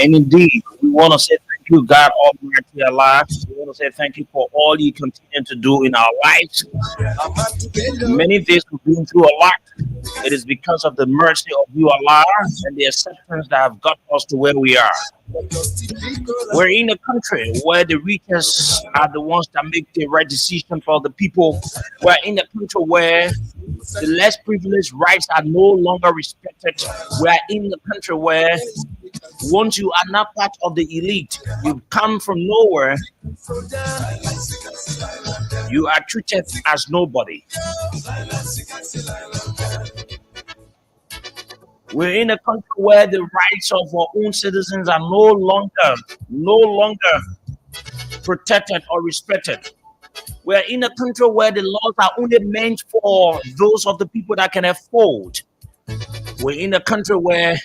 And indeed, we want to say thank you, God Almighty Allah. We want to say thank you for all you continue to do in our lives. Many days we've been through a lot, It is because of the mercy of you, Allah, and the acceptance that have got us to where we are. We're in a country where the richest are the ones that make the right decision for the people. We're in a country where the less privileged rights are no longer respected. We're in a country where once you are not part of the elite, you come from nowhere, you are treated as nobody. We're in a country where the rights of our own citizens are no longer protected or respected. We're in a country where the laws are only meant for those of the people that can afford. We're in a country where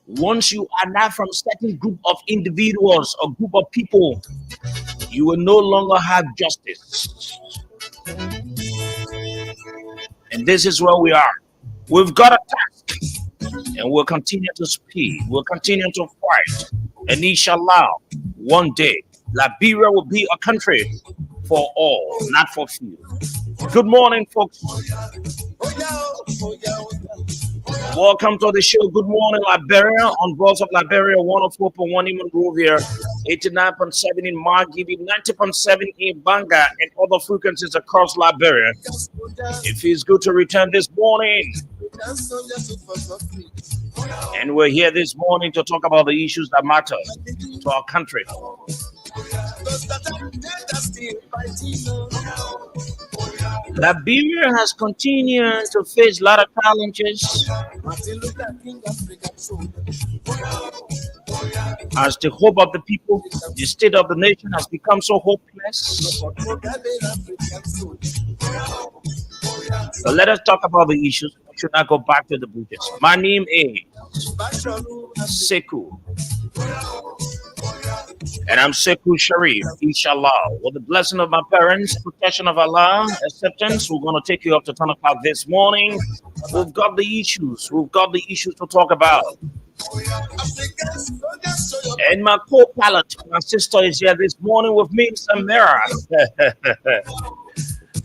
once you are not from certain group of individuals or group of people, you will no longer have justice. And this is where we are. We've got a task, and we'll continue to speak. We'll continue to fight. And inshallah, one day, Liberia will be a country for all, not for few. Good morning, folks. Welcome to the show. Good morning, Liberia. On Voice of Liberia, 104.1 in Monrovia, 89.7 in Margibi, 90.7 in Banga, and other frequencies across Liberia. It feels good to return this morning. And we're here this morning to talk about the issues that matter to our country. Liberia has continued to face a lot of challenges as the hope of the people, the state of the nation has become so hopeless. So let us talk about the issues. We should not go back to the bushes. My name is SEKOU. And I'm SEKOU Sharif, inshallah. With the blessing of my parents, protection of Allah, acceptance, we're going to take you up to 10 o'clock this morning. We've got the issues. We've got the issues to talk about. And my co-pilot, my sister, is here this morning with me, Samira.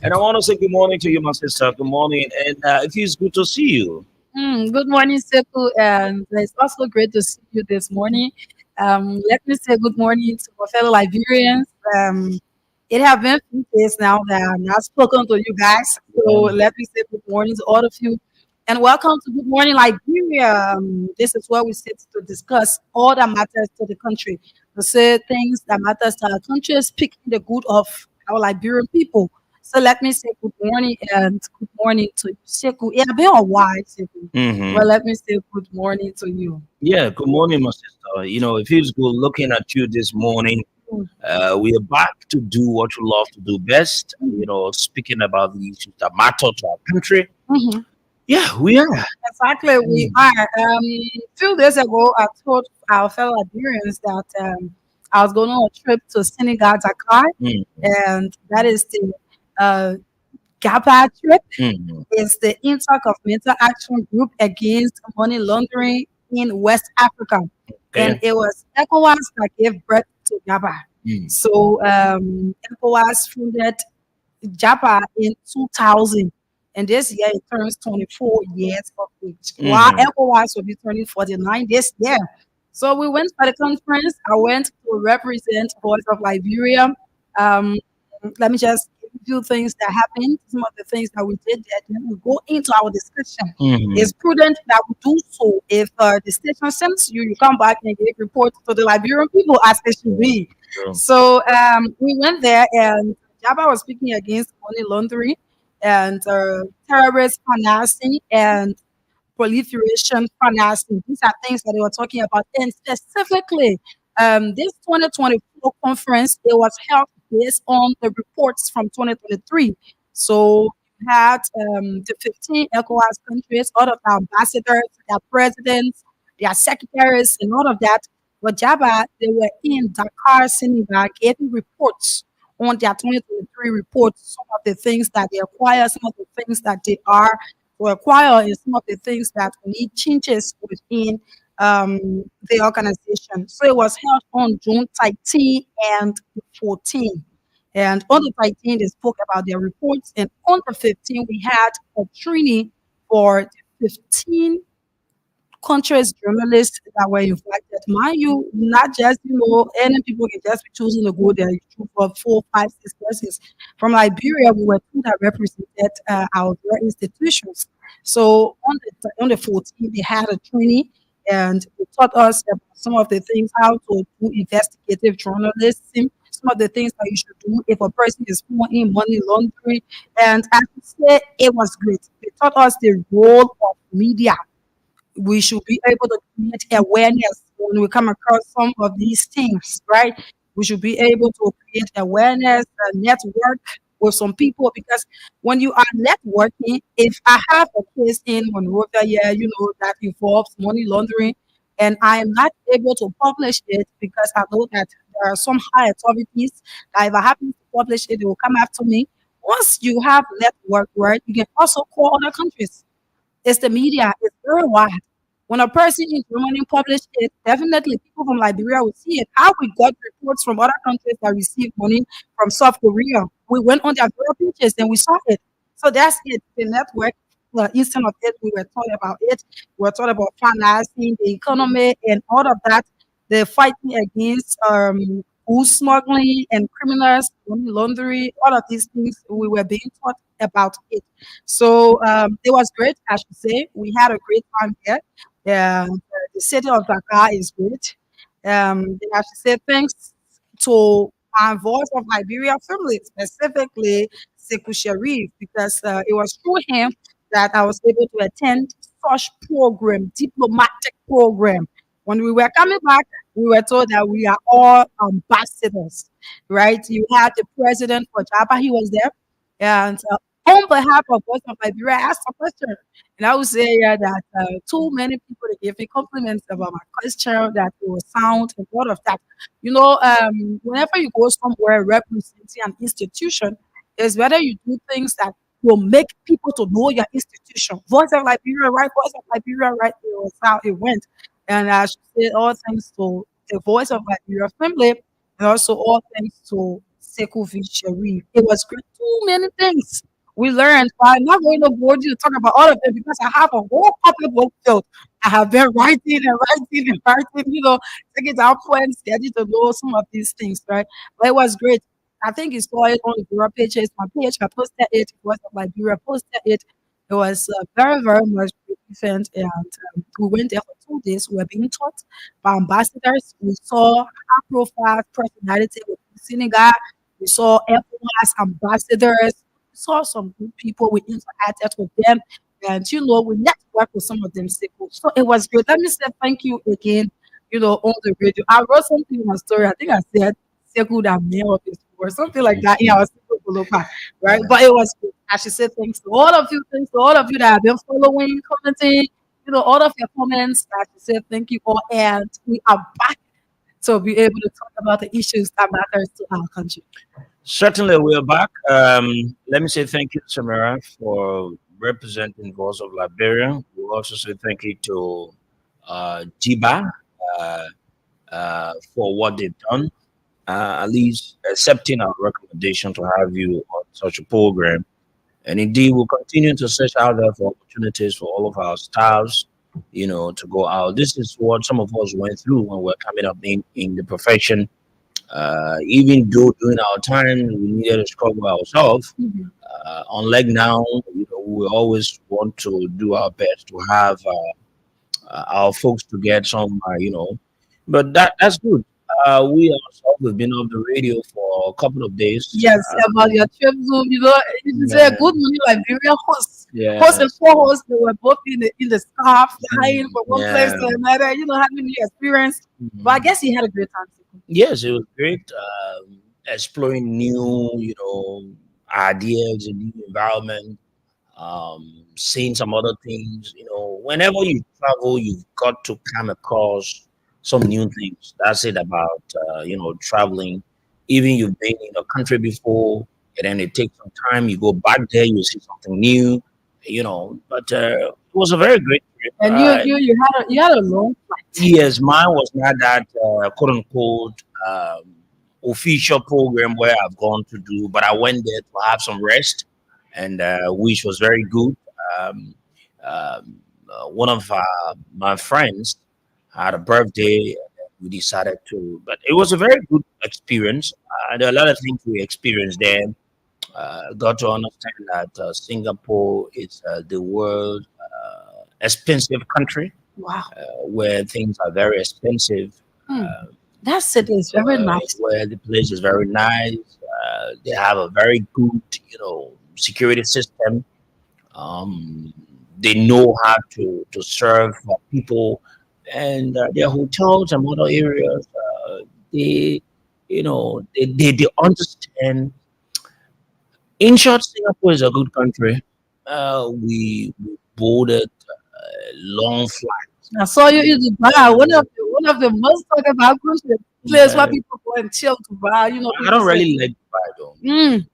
And I want to say good morning to you, my sister. Good morning. And it feels good to see you. Good morning, SEKOU, and it's also great to see you this morning. Let me say good morning to my fellow Liberians. It has been a few days now that I've not spoken to you guys, so let me say good morning to all of you, and welcome to Good Morning Liberia. This is where we sit to discuss all that matters to the country, to say things that matters to our country, speaking the good of our Liberian people. So let me say good morning and good morning to you, SEKOU. It has been a while, SEKOU. Well, let me say good morning to you. Yeah, good morning, my sister. You know, it feels good looking at you this morning. We are back to do what you love to do best, you know, speaking about the issues that matter to our country. Mhm. Yeah, we are. Exactly, we are. Few days ago, I told our fellow Liberians that I was going on a trip to Senegal, Dakar, Mm, and that is the uh, GAPA trip. mm, It's the Intergovernmental Action Group Against Money Laundering in West Africa, and okay. it was ECOWAS that gave birth to GAPA. Mm, So ECOWAS founded Japa in 2000, and this year it turns 24 years of age. While mhm. ECOWAS will be turning 49 this year. So we went for the conference. I went to represent Voice of Liberia. Um, Let me just give you a few things that happened, some of the things that we did there. Then we go into our discussion. Mhm. It's prudent that we do so. If the station sends you, you come back and give report to the Liberian people as it should True, be. true. So we went there, and Jabba was speaking against money laundering and terrorist financing and proliferation financing. These are things that they were talking about. And specifically, this 2024 conference, it was held based on the reports from 2023. So you had the 15 ECOWAS countries, all of their ambassadors, their presidents, their secretaries, and all of that. But Jabba, they were in Dakar, Senegal, giving reports on their 2023 reports, some of the things that they acquire, some of the things that they are to acquire, and some of the things that need changes within the organization. So it was held on June 13 and 14. And on the 13th, they spoke about their reports. And on the 15th, we had a training for the 15 countries journalists that were invited. Mind you, not just any people can just be choosing to go there for 4, 5, 6 persons. From Liberia, we were two that represented our very institutions. So on the 14th, they had a training and they taught us about some of the things how to do investigative journalism. Some of the things that you should do if a person is in money laundering. And I should say it was great. They taught us the role of media. We should be able to create awareness when we come across some of these things, right? We should be able to create awareness and network with some people because when you are networking, if I have a case in Monrovia here, that involves money laundering, and I am not able to publish it because I know that there are some high authorities that if I happen to publish it, they will come after me. Once you have network, right, you can also call other countries. It's the media. It's very wide. When a person in Germany published it, definitely people from Liberia will see it. How we got reports from other countries that received money from South Korea. We went on their Twitter pages and we saw it. So that's it. The network. Instead of it, we were talking about it. We were talking about financing, the economy, and all of that. The fighting against food smuggling and criminals, money laundering, all of these things. We were being taught about it. So it was great, I should say. We had a great time here. The city of Dakar is great. I should say thanks to my Voice of Liberia family, specifically Sekou Sharif, because it was through him that I was able to attend such program, diplomatic program. When we were coming back, we were told that we are all ambassadors, right? You had the president for Java, he was there. And on behalf of Voice of Liberia, I asked a question. And I would say that too many people they gave me compliments about my question, that it was sound and all of that. Whenever you go somewhere representing an institution, it's better you do things that will make people to know your institution. Voice of Liberia, right? Voice of Liberia, right? It was how it went. And I should say all thanks to the Voice of Liberia family and also all thanks to SEKOU Sharif. It was great. Too many things we learned. But I'm not going to bore you to talk about all of them because I have a whole public book filled. I have been writing and writing and writing, taking down points, getting to know some of these things, right? But it was great. I think you saw it on the Bureau pages. My page, I posted it. It was like Bureau posted it. It was very, very much event, and we went there for 2 days. We were being taught by ambassadors. We saw high profile personality with Senegal. We saw ECOWAS ambassadors. We saw some good people. We interacted with them, and we networked with some of them. So it was great. Let me say thank you again. On the radio, I wrote something in my story. I think I said "Sekou that man of his or something like that. Yeah, I was right? But it was good. I should say thanks to all of you. Thanks to all of you that have been following, commenting, all of your comments. I should say thank you all. And we are back to be able to talk about the issues that matters to our country. Certainly, we are back. Let me say thank you, Samara, for representing Voice of Liberia. We also say thank you to Jiba uh, for what they've done, at least accepting our recommendation to have you on such a program. And indeed, we'll continue to search out there for opportunities for all of our staffs, to go out. This is what some of us went through when we're coming up in the profession. Even though during our time we needed to struggle ourselves, Mhm. unlike now, we always want to do our best to have our folks to get some, but that's good. We ourselves have been on the radio for a couple of days. Yes, about your trip Zoom, it's a Yeah, good money Liberia hosts. Host yeah, and co-host, they were both in the scarf, flying from one place yeah. to another, having new experience. But I Mhm. guess he had a great time. Yes, it was great. Exploring new, ideas, a new environment, seeing some other things. Whenever you travel, you've got to come across some new things. That's it about, traveling. Even you've been in a country before, and then it takes some time. You go back there, you see something new, But it was a very great trip. And you had a long flight. Yes, mine was not that quote unquote official program where I've gone to do, but I went there to have some rest, and which was very good. Um, one of my friends had a birthday. We decided to, but it was a very good experience. There are a lot of things we experienced there. Got to understand that Singapore is the world expensive country Wow. where things are very expensive. Hmm. That city is very nice. Where the place is very nice. They have a very good, security system. Um, they know how to serve people, and their hotels and other areas. They, they understand. In short, Singapore is a good country. We boarded long flights. I saw you in Dubai. One of the most talked about countries. Place where Yeah, people go and chill Dubai. I People don't say, really like Dubai though. mm,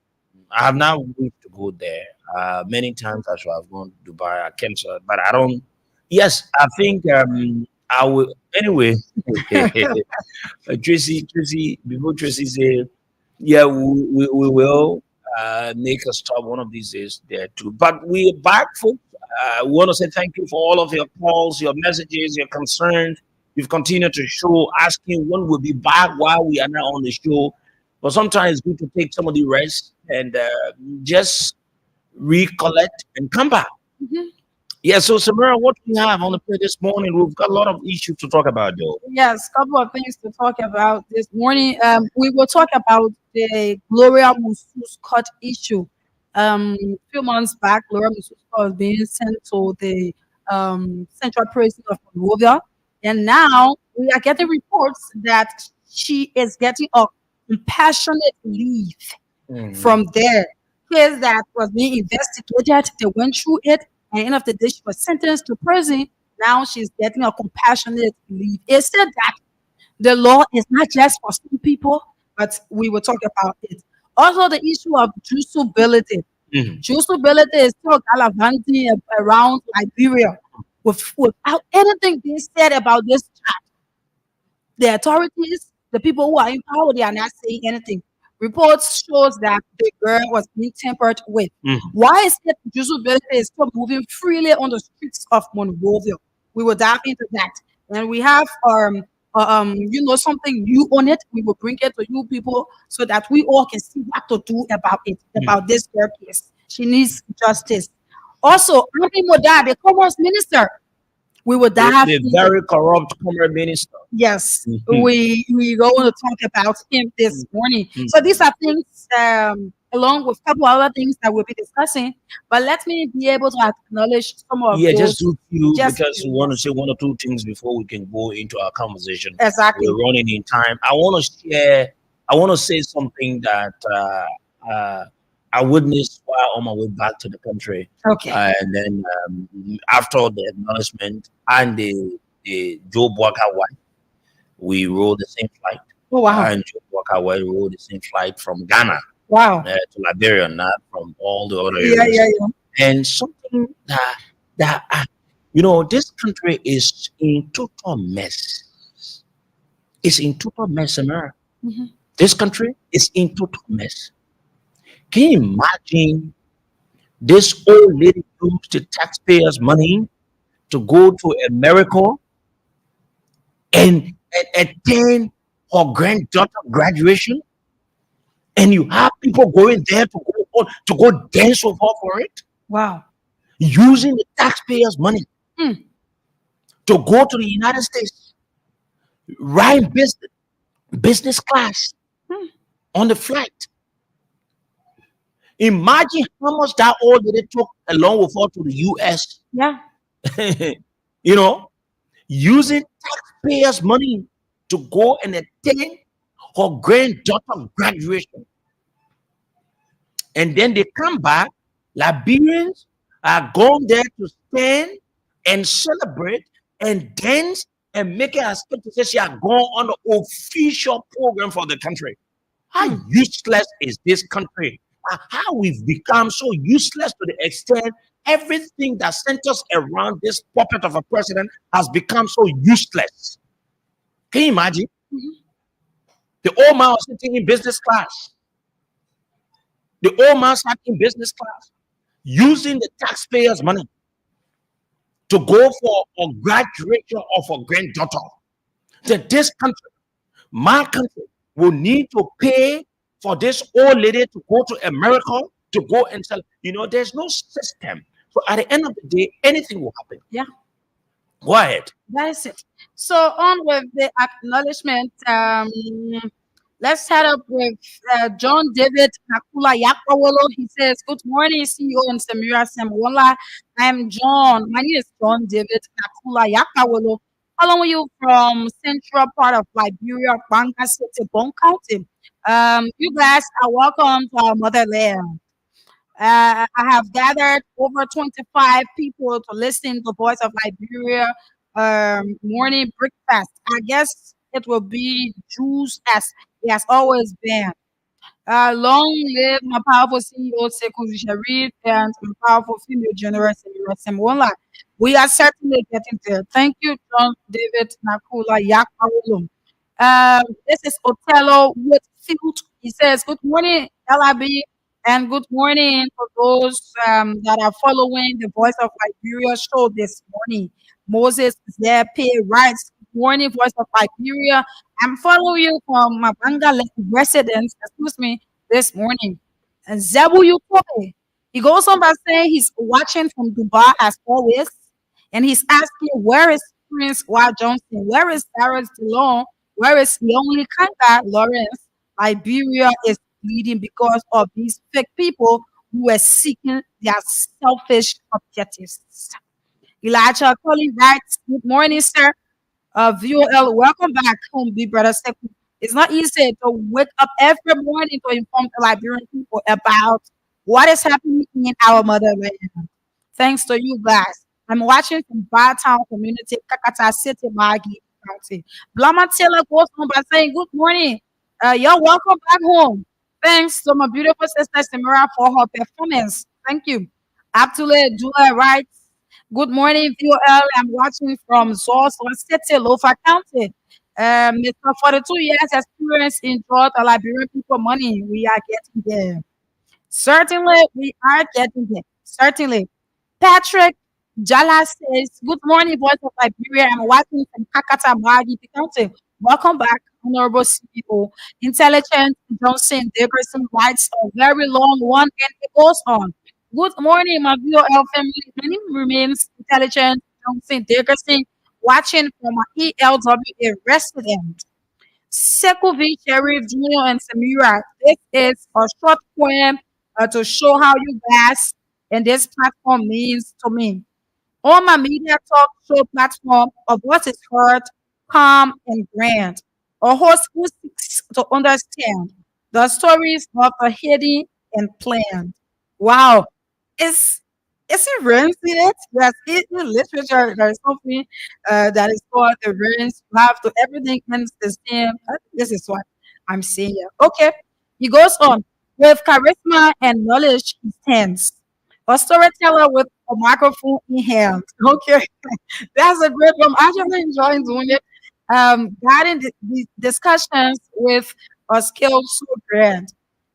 I have not wished to go there. Many times I should have gone to Dubai. I canceled, but I don't. Yes, I think I will. Anyway, Tracy, before Tracy say, yeah, we will make a stop one of these days there too. But we're back, folks. We want to say thank you for all of your calls, your messages, your concerns. You've continued to show, asking when we'll be back while we are now on the show. But sometimes it's good to take some of the rest and just recollect and come back. mhm. Yeah, so Samara, what we have on the plate this morning, we've got a lot of issues to talk about, though. Yes, couple of things to talk about this morning. We will talk about the Gloria Musu's court issue. A few months back, Gloria Musu's court was being sent to the Central Prison of Monrovia, and now we are getting reports that she is getting a compassionate leave Mhm. from there. Case that was being investigated, they went through it, and at the end of the day, she was sentenced to prison. Now she's getting a compassionate leave. It said that the law is not just for some people, but we will talk about it. Also, the issue of juicability. Mhm. Juicability is still gallivanting around Liberia without anything being said about this. The authorities, the people who are in power, they are not saying anything. Reports shows that the girl was being tampered with. Mhm. Why is it Yusuf Belete is still moving freely on the streets of Monrovia? We will dive into that. And we have something new on it. We will bring it to you people so that we all can see what to do about it, Mhm. about this girl case. She needs justice. Also, Andy Moda, the Commerce Minister, we will dive The into. very corrupt former minister. Yes, Mhm. we going to talk about him this morning. Mhm. So these are things, along with a couple other things that we'll be discussing. But let me be able to acknowledge some of Yeah, just those. do few Just because we want to yes, say one or two things before we can go into our conversation. We're exactly. running in time. I want to share. I want to say something that I witnessed while on my way back to the country, Okay. and then after the acknowledgement and the Joe Walker wife, we rode the same flight. Oh wow, And Joe Walker wife rode the same flight from Ghana wow. to Liberia, not from all the other Yeah, areas. yeah, yeah. And something that this country is in total mess. It's in total mess, America. Mhm. This country is in total mess. Can you imagine this old lady used the taxpayers' money to go to America and attend her granddaughter graduation, and you have people going there to go dance with her for it, Wow. using the taxpayers' money Mm. to go to the United States, ride business class Mm. on the flight. Imagine how much that old lady took along with her to the US. Yeah. you know, using taxpayers' money to go and attend her granddaughter graduation. And then they come back. Liberians are going there to stand and celebrate and dance and make it as if to say she are going on the official program for the country. How Mm. useless is this country? How we've become so useless to the extent everything that centers around this puppet of a president has become so useless. Can you imagine? Mhm. The old man was sitting in business class. The old man sat in business class using the taxpayers' money to go for a graduation of a granddaughter. That this country, my country, will need to pay for this old lady to go to America to go and sell. There's no system. So at the end of the day, anything will happen. Yeah. Go ahead. That is it. So on with the acknowledgement. Let's head up with John David Nakula Yakwawolo. He says, "Good morning, CEO and Samira Samwola. I'm John. My name is John David Nakula Yakwawolo. Following you from central part of Liberia, Banga City, Bon County. You guys are welcome to our motherland. I have gathered over 25 people to listen to the Voice of Liberia morning breakfast. I guess it will be juice as it has always been. Long live my powerful CEO, SEKOU Sharif, and my powerful female general, Samira Simwala. We are certainly getting there. Thank you, John David Nakula Yakwawolo. This is Othello Whitfield. He says, "Good morning, LIB, and good morning for those that are following the Voice of Liberia show this morning. Moses Zepe writes, "Good morning, Voice of Liberia. I'm following you from my Banga residence, excuse me, this morning." And Zebu Yukobe, he goes on by saying he's watching from Dubai as always, and he's asking, where is Prince Wa Johnson? Where is Sarah Stallone? Where is Lonely Kanga Lawrence? Liberia is bleeding because of these fake people who are seeking their selfish objectives. Elijah Colley writes, "Good morning, sir. VOL, welcome back home, big brother Sekou. It's not easy to wake up every morning to inform the Liberian people about what is happening in our motherland. Thanks to you guys. I'm watching from Bartown Community, Kakata City, Magi County." Blama Taylor goes on by saying, "Good morning. You're welcome back home. Thanks to my beautiful sister Samira for her performance. Thank you." Abdullah Dula writes, "Good morning, VOL. I'm watching from Zos City, Lofa County. Mr. 42 years experience in drug the Liberian people money. We are getting there. Certainly, we are getting there. Certainly." Patrick Jala says, "Good morning, Voice of Liberia. I'm watching from Kakata Magi County. Welcome back, Honorable CEO. Intelligent Johnson Dickerson writes a very long one and it goes on. Good morning, my VOL family. My name remains Intelligent Johnson Dickerson, watching from my ELWA resident. Sekovi, Sheriff Junior, and Samira. This is a short poem to show how you guys and this platform means to me. On my media talk show platform, a voice is heard, calm and grand. A host who seeks to understand the stories of the hidden and planned." Wow. Is is it runs in it? Yes, in literature there is something that is called the runs. You have to everything ends the same. I think this is what I'm saying here. Okay. He goes on. With charisma and knowledge he stands. A storyteller with a microphone in hand. Okay. That's a great one. I'm actually enjoying doing it. Guiding the discussions with a skill so grand.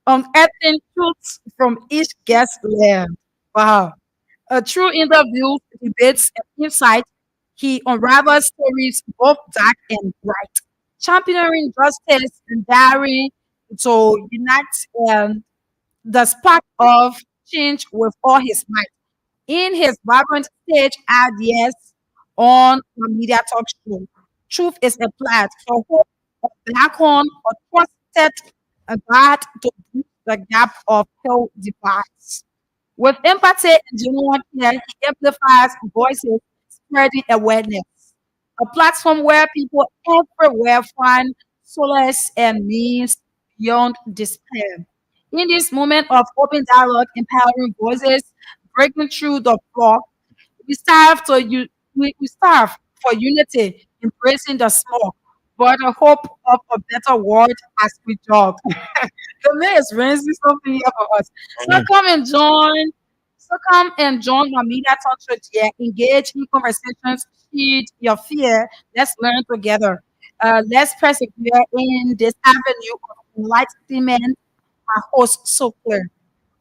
Unearthing truths from each guest land. Wow. A true interview, debates, and insight. He unravels stories both dark and bright, championing justice and daring to unite the spark of change with all his might. In his vibrant stage ideas on a media talk show, truth is applied for hope of black on or trusted God to bridge the gap of hell divides. With empathy and genuine care, he amplifies voices, spreading awareness. A platform where people everywhere find solace and means beyond despair. In this moment of open dialogue, empowering voices, breaking through the fog, we strive for unity, embracing the small, but the hope of a better world as we jog. The man is raising something here for us. So Mhm. come and join. So come and join my media talk show here. Engage in conversations, feed your fear. Let's learn together. Let's persevere in this avenue of enlightenment. I host so clear.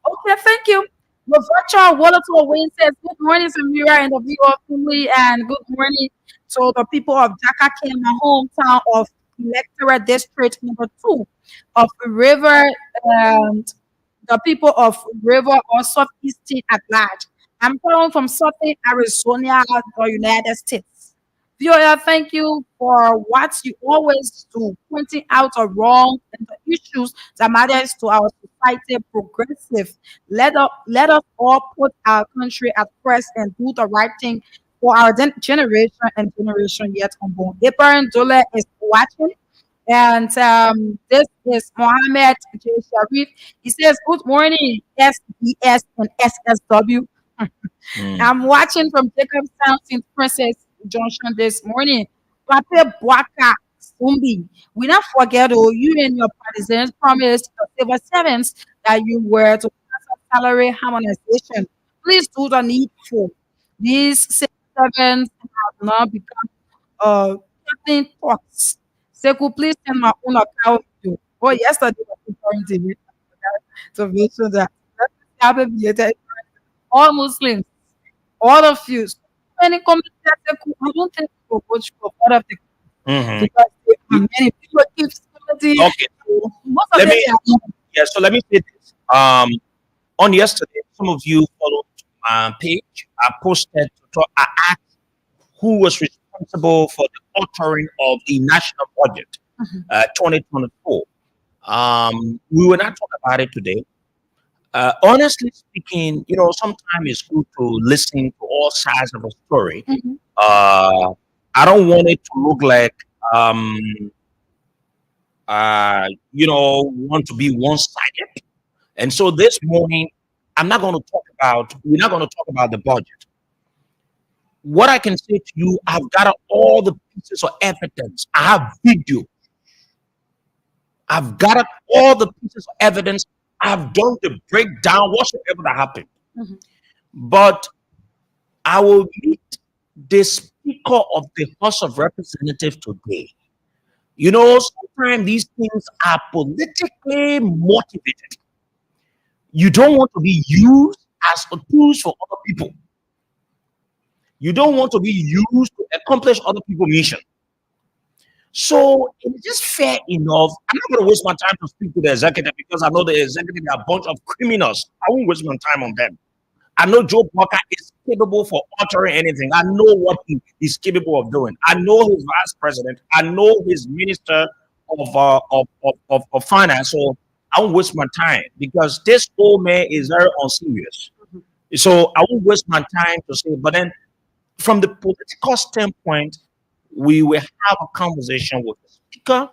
Okay, thank you. The virtual Watertour Wayne says, good morning, Samira and the VO family, and good morning to the people of Dhaka, my hometown of electoral district number 2 of River, and the people of River or Southeast State at large. I'm calling from Southern Arizona, the United States. Viola, thank you for what you always do, pointing out the wrong and the issues that matters to our society progressive. Let us all put our country at first and do the right thing for our generation and generation yet unborn. Ibrahim Dole is watching. And this is Mohammed J. Sharif. He says, good morning, SBS and SSW. Mm. I'm watching from Jacobstown, St. Princess Junction this morning. Pape Boaka Sumbi. We not forget, you and your partisans promised the civil servants that you were to pass a salary harmonization. Please do the needful. These civil servants have now become captain talks. SEKOU, please send my own account to. Oh, yesterday was important to me to mention that. Let me have a belated all Muslims, all of you. So many comments that I don't think we will vote for part of the Mhm. because there are many people keep comedy. Okay, Most of let them me they are not. yeah. So let me say this. On yesterday, some of you followed my page. I posted to talk. I asked who was responsible for the authoring of the national budget, 2024. We will not talk about it today. Honestly speaking, sometimes it's good to listen to all sides of a story. Mhm. Uh, I don't want it to look like um, want to be one-sided. And so this morning, we're not going to talk about the budget. What I can say to you, I've got all the pieces of evidence. I have video. I've got all the pieces of evidence. I've done the breakdown, whatsoever that happened. Mhm. But I will meet the Speaker of the House of Representatives today. Sometimes these things are politically motivated. You don't want to be used as a tool for other people. You don't want to be used to accomplish other people's mission. So it's just fair enough. I'm not going to waste my time to speak to the executive because I know the executive are a bunch of criminals. I won't waste my time on them. I know Joe Walker is capable for altering anything. I know what he is capable of doing. I know his vice president. I know his minister of finance. So I won't waste my time because this old man is very unserious. So I won't waste my time to say. But then, from the political standpoint, we will have a conversation with the speaker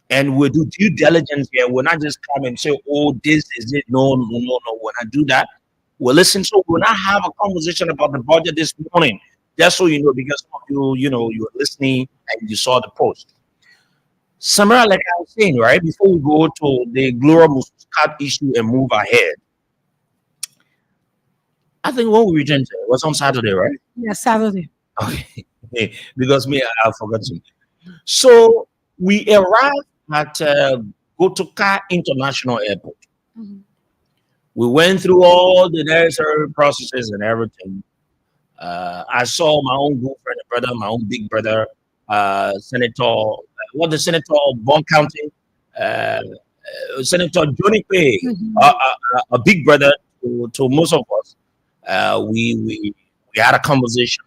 and we'll do due diligence here. We'll not just come and say, "Oh, this is it." No, no, no, no. We'll not do that. We'll listen. So we'll not have a conversation about the budget this morning. Just so you know, because some of you were listening and you saw the post. Samara, like I was saying, right before we go to the Gloria Muscat issue and move ahead, I think what we returned to was on Saturday, right? Yeah, Saturday. Okay, because me, I forgot to. So we arrived at Gotoka International Airport. Mhm. We went through all the necessary processes and everything. I saw my own good friend and brother, my own big brother, the Senator of Bon County, Senator Johnny Pay, Mhm. a big brother to most of us. We had a conversation.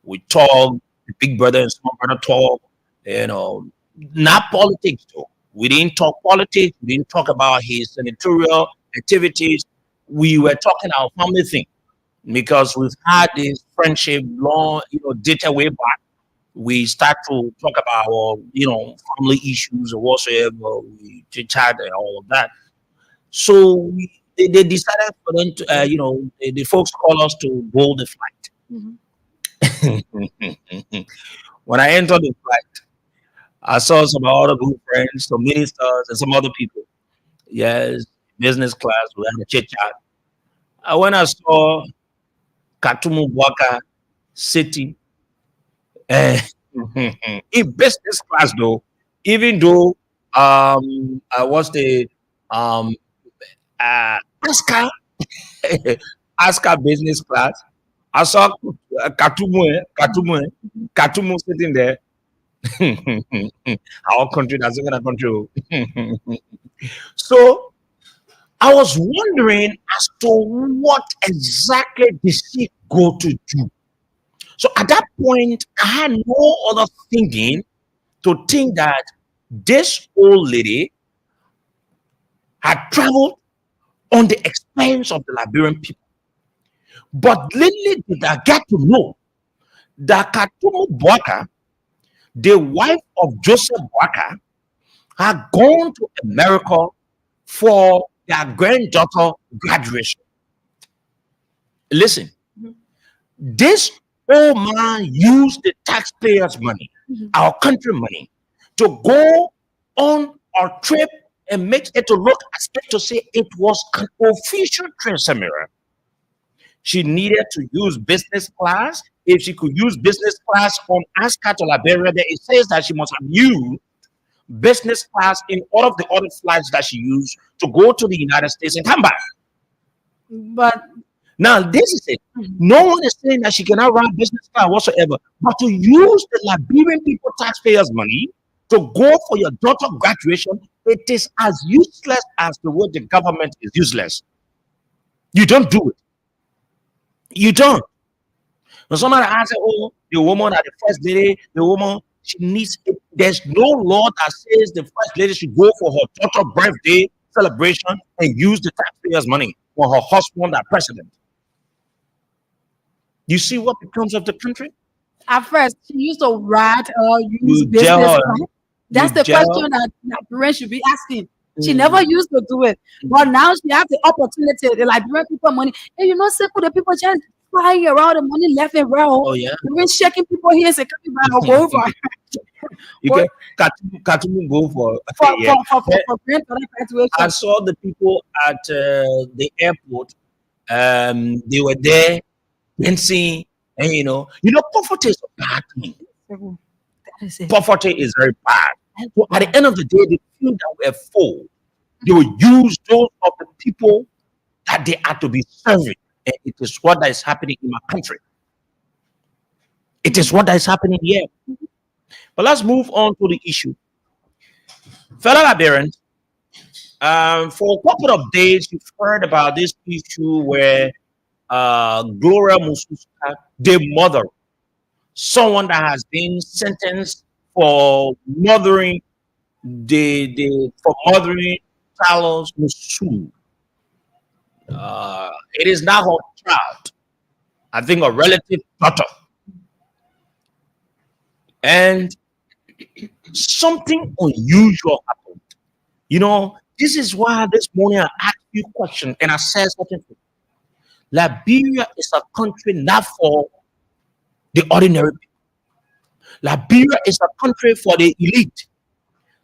We talked. The big brother and small brother talk. You know, not politics though. We didn't talk politics. We didn't talk about his senatorial activities. We were talking our family thing because we've had this friendship long, dated way back. We start to talk about our, family issues or whatsoever. We chit chat and all of that. So they decided for them to, the folks call us to board the Mhm. flight. When I entered the flight, I saw some other good friends, some ministers, and some other people. Yes, business class. We had a chit chat. When I saw Katumu City, eh, in business class though. Even though I was the um Aska Aska business class, I saw Katumu sitting there. Our country doesn't gonna control. So I was wondering as to what exactly did she go to do. So at that point, I had no other thinking to think that this old lady had traveled on the expense of the Liberian people. But lately did I get to know that Katumu Bwaka, the wife of Joseph Bwaka, had gone to America for their granddaughter graduation. Listen, this old man used the taxpayers' money, Mhm. our country money, to go on a trip and make it to look as if to say it was an official trip seminar. She needed to use business class. If she could use business class on Asca to Liberia, then it says that she must have used business class in all of the other flights that she used to go to the United States and come back. But Now, this is it. mhm. No one is saying that she cannot run business class whatsoever, but to use the Liberian people taxpayers' money to go for your daughter graduation, it is as useless as the way the government is useless. You don't do it. You don't. When somebody asks, oh, the woman at the first lady, the woman, she needs it. There's no law that says the first lady should go for her daughter's birthday celebration and use the taxpayers' money for her husband, that president. You see what becomes of the country? At first, she used to write or use You jail business her, plan. you That's the jail. question that parents should be asking. She never Mm, used to do it, but now she has the opportunity. The Liberian people money, and you know, simple the people just flying around the money left and right, oh yeah. even shaking people here, say, "Come by or go over You for can Katumu go for for yeah. for for for, Then for granddaughter I graduation." saw the people at the airport. They were there dancing, and poverty is a bad thing. Mhm. That is it. Poverty is very bad. So at the Bad. end of the day, the people that were full, they will use those of the people that they are to be serving. And it is what is happening in my country. It is what is happening here. But let's move on to the issue. Fellow Liberians, for a couple of days, you've heard about this issue where Gloria Mususka, the mother, someone that has been sentenced for mothering for mothering Carlos Musu. It is now her child, I think a relative daughter. And something unusual happened. This is why this morning I asked you a question and I said something. Liberia is a country not for the ordinary people. Liberia is a country for the elite.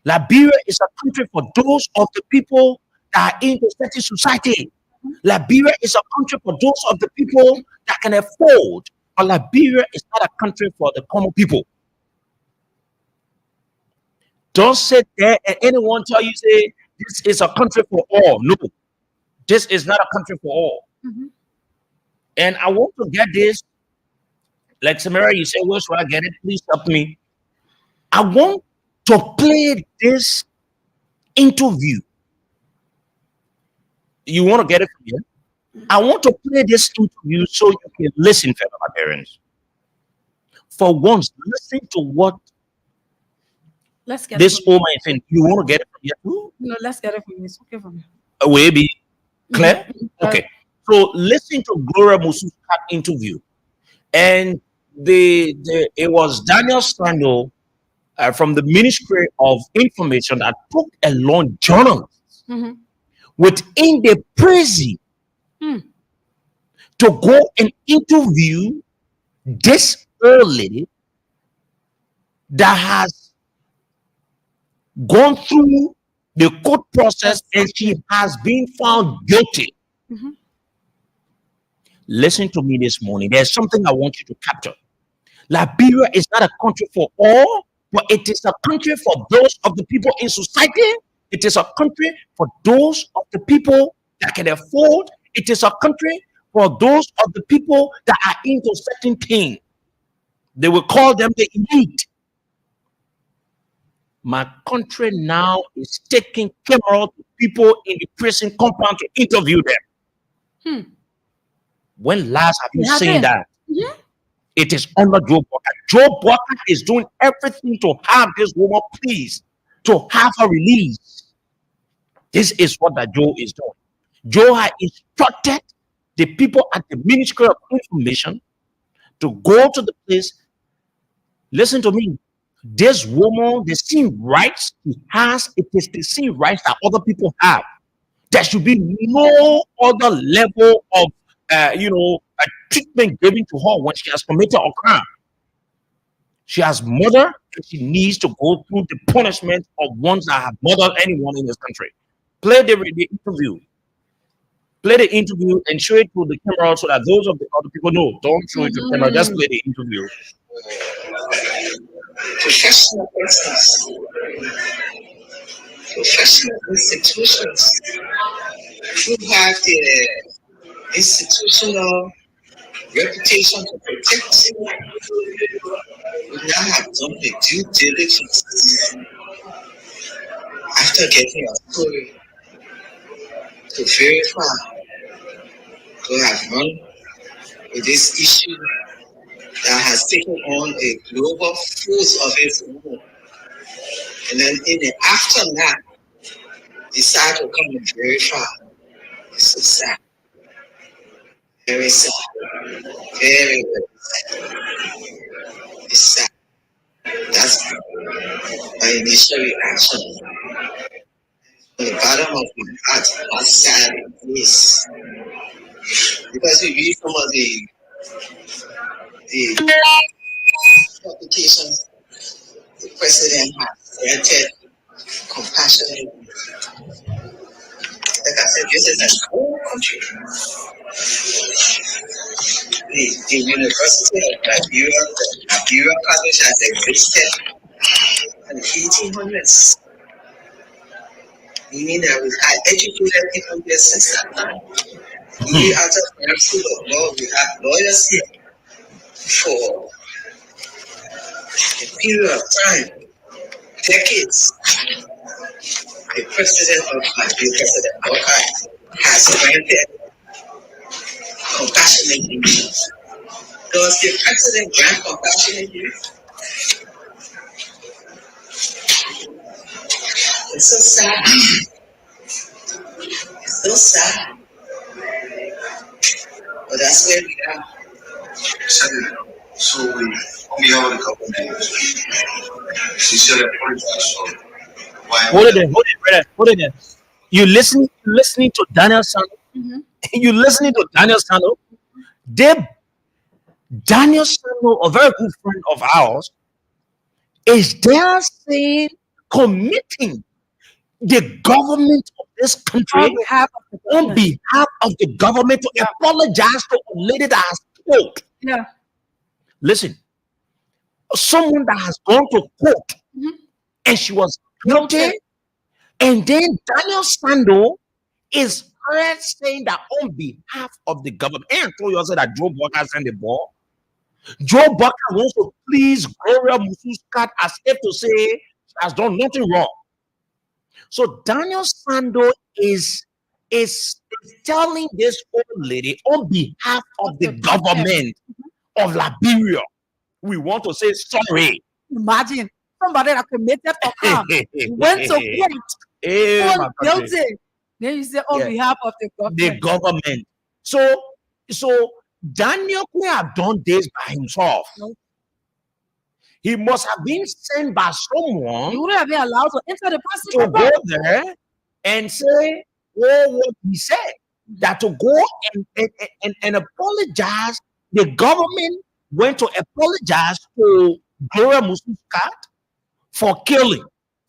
Liberia is a country for those of the people that are in the certain society. Liberia is a country for those of the people that can afford. But Liberia is not a country for the common people. Don't sit there and anyone tell you say this is a country for all. No, this is not a country for all. Mhm. And I want to get this. Like Samara, you say, where should I get it? Please help me. I want to play this interview. You want to get it from here? I want to play this interview so you can listen, fellow parents. For once, listen to what Let's get it this from you. woman is saying. You want to get it from here too? No, let's get it from you. It's okay from you. Will it be clear? Uh, Okay. So listen to Gloria Musu's interview. And it was Daniel Sando from the Ministry of Information that took a long journal mhm. within the prison Mm. to go and interview this old lady that has gone through the court process Yes. and she has been found guilty. Mhm. Listen to me this morning. There's something I want you to capture. Liberia is not a country for all, but it is a country for those of the people in society. It is a country for those of the people that can afford. It is a country for those of the people that are into certain things. They will call them the elite. My country now is taking camera to people in the prison compound to interview them. Hmm. When last have you It seen happened. that? Yeah. It is under Joe Walker. Joe Walker is doing everything to have this woman pleased, to have her released. This is what that Joe is doing. Joe has instructed the people at the Ministry of Information to go to the place. Listen to me. This woman, the same rights he has, it is the same rights that other people have. There should be no other level of, treatment given to her when she has committed a crime. She has murdered, and she needs to go through the punishment of ones that have murdered anyone in this country. Play the interview. Play the interview and show it to the camera so that those of the other people know. Don't show it to the camera. Just play the interview. Professional persons, professional institutions who have their institutional reputation to protect would now have done the due diligence after getting a story to verify, to have run with this issue that has taken on a global force of its own. And then in the aftermath, decide to come and verify. It's so sad. Very sad. Very, very sad. It's sad. That's my initial reaction. From the bottom of my heart, how sad it is. Because we read some of the publications the president has granted compassionate. Like I said, this is a whole country. The University of Liberia College has existed in the 1800s, meaning that we've had educated people here since that time. We out of our school of law, we have lawyers here for a period of time, decades. The president of Liberia, President Walker, has granted compassionate use. Does the president grant compassionate use? It's so sad. It's so sad. But that's where we are. So we on behalf of the government, sincerely apologize for why. Hold it, brother. Hold it there. You listening to Daniel Sano? Mm-hmm. You listening to Daniel Sano? Daniel Sano, a very good friend of ours, is there saying committing the government of this On country behalf of the on government. behalf of the government to apologize to a lady that has spoke. Yeah. Listen, someone that has gone to court Mhm. and she was guilty, Guilty. and then Daniel Sando is heard saying that on behalf of the government, and told you also that Joe Walker sent the ball. Joe Walker wants to please Gloria Mususkat as if to say she has done nothing wrong. So Daniel Sando is telling this old lady on behalf of the government of Liberia, we want to say sorry. Imagine somebody that committed a crime, went to court, Eh, my found country. guilty. Then you say on Yeah. behalf of the The government. government. So Daniel could have done this by himself. No. He must have been sent by You someone wouldn't have been allowed to enter the to person. go there and say, oh, what he said. That to go and apologize. The government went to apologize to Gloria Mususkat for killing.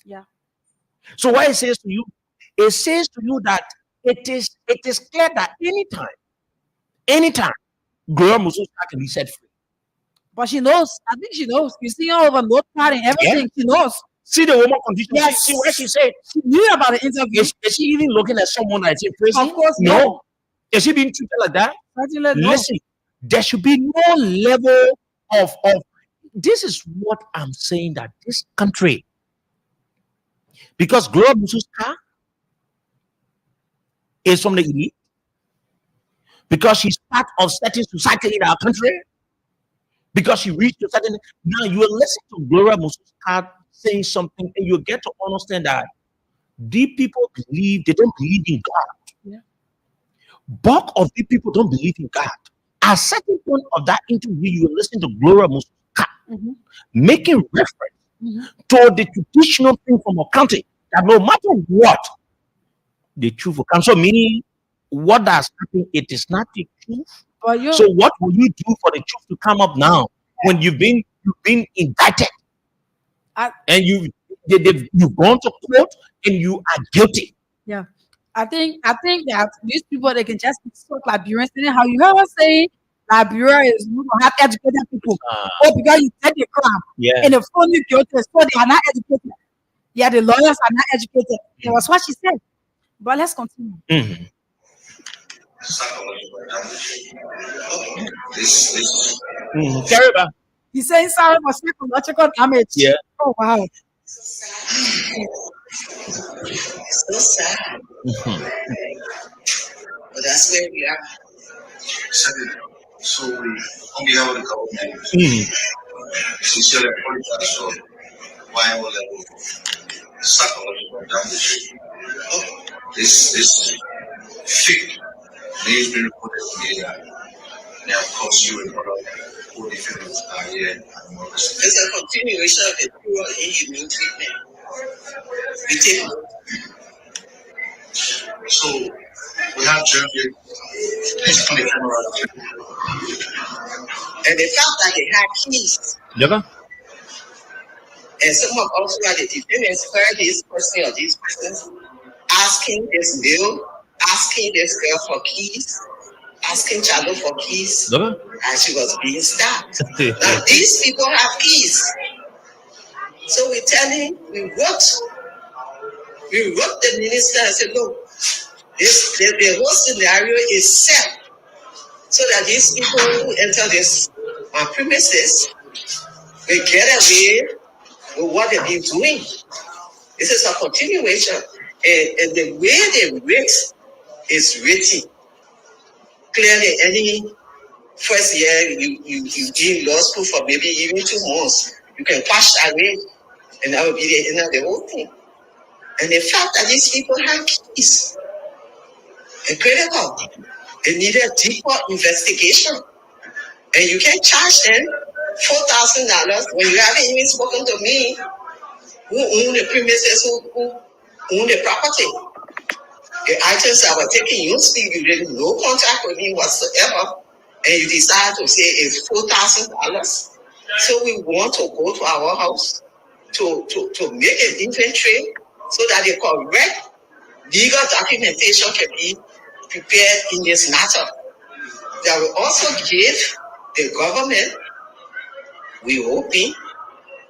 Yeah. So what it says to you, it says to you that it is clear that anytime, Gloria Mususkat can be set free. But she knows. I think she knows. You see all over notepad and Yeah. everything. She knows. See the woman condition. Yes. See what she said. She knew about the interview. Is she even looking at someone that's in prison? Of course, No. no. Is she being treated like that? Certainly no. Listen, there should be no level of. This is what I'm saying, that this country, because Gloria Mususka is from the elite, because she's part of certain society in our country, because she reached a certain. Now you will listen to Gloria Mususka saying something, and you get to understand that these people they don't believe in God. Yeah. Bulk of the people don't believe in God. At a certain point of that interview, you will listen to Gloria Mususka making reference to the traditional thing from our country, that no matter what, the truth will come. So meaning, what has happened, it is not the truth. But you, So what will you do for the truth to come up now when you've been indicted and you've gone to court and you are guilty? yeah. I think that these people, they can just talk Liberians. How you ever say Liberia is not to have educated people? Oh, because you said the crime Yeah. and they found you guilty, so they are not educated. Yeah, the lawyers are not educated. That was what she said. But let's continue. Mhm. Psychological damage. This Carry back. He's saying sorry for psychological damage. Yeah. Oh wow. So sad. But that's where we are. second. So we, on behalf of the government, sincerely apologize for whatever level of psychological damage this fake news being reported today that may have caused you and other poor defendants are here and more. It's a continuation of the cruel inhumane treatment. We take note. So we have Jeremy. Please put the camera on. And the fact that they had keys, Yeah. and some of also had the defendants heard this person or these persons asking this bill, asking this girl for keys, asking Chalo for keys, Yeah. and she was being stabbed. Now these people have keys. So we tell him, we wrote the minister and said, look, the whole scenario is set so that these people who enter this premises will get away with what they've been doing. This is a continuation. And the way they rate is written. Clearly, any first year you be in law school for maybe even 2 months, you can pass away, and that will be the end of the whole thing. And the fact that these people have keys is critical. They need a deeper investigation. And you can charge them $4,000 when you haven't even spoken to me, who own the premises, who own the property. The items that were taken, you speak, you did no contact with me whatsoever, and you decide to say it's $4,000. So we want to go to our house to make an inventory so that the correct legal documentation can be prepared in this matter. That will also give the government, we hoping,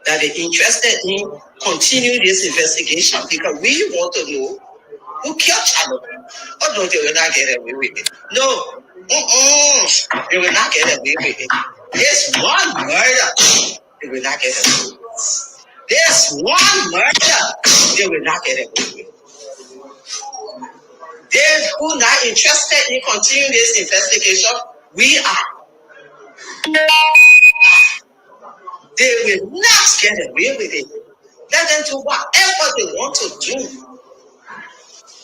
that they're interested in continuing this investigation because we want to know who killed Chalo. Although they will not get away with it. No. They will not get away with it. There's one murder. They will not get away with it. There's one murder. They will not get away with it. They who not interested in continuing this investigation, we are. They will not get away with it. Let them do whatever they want to do.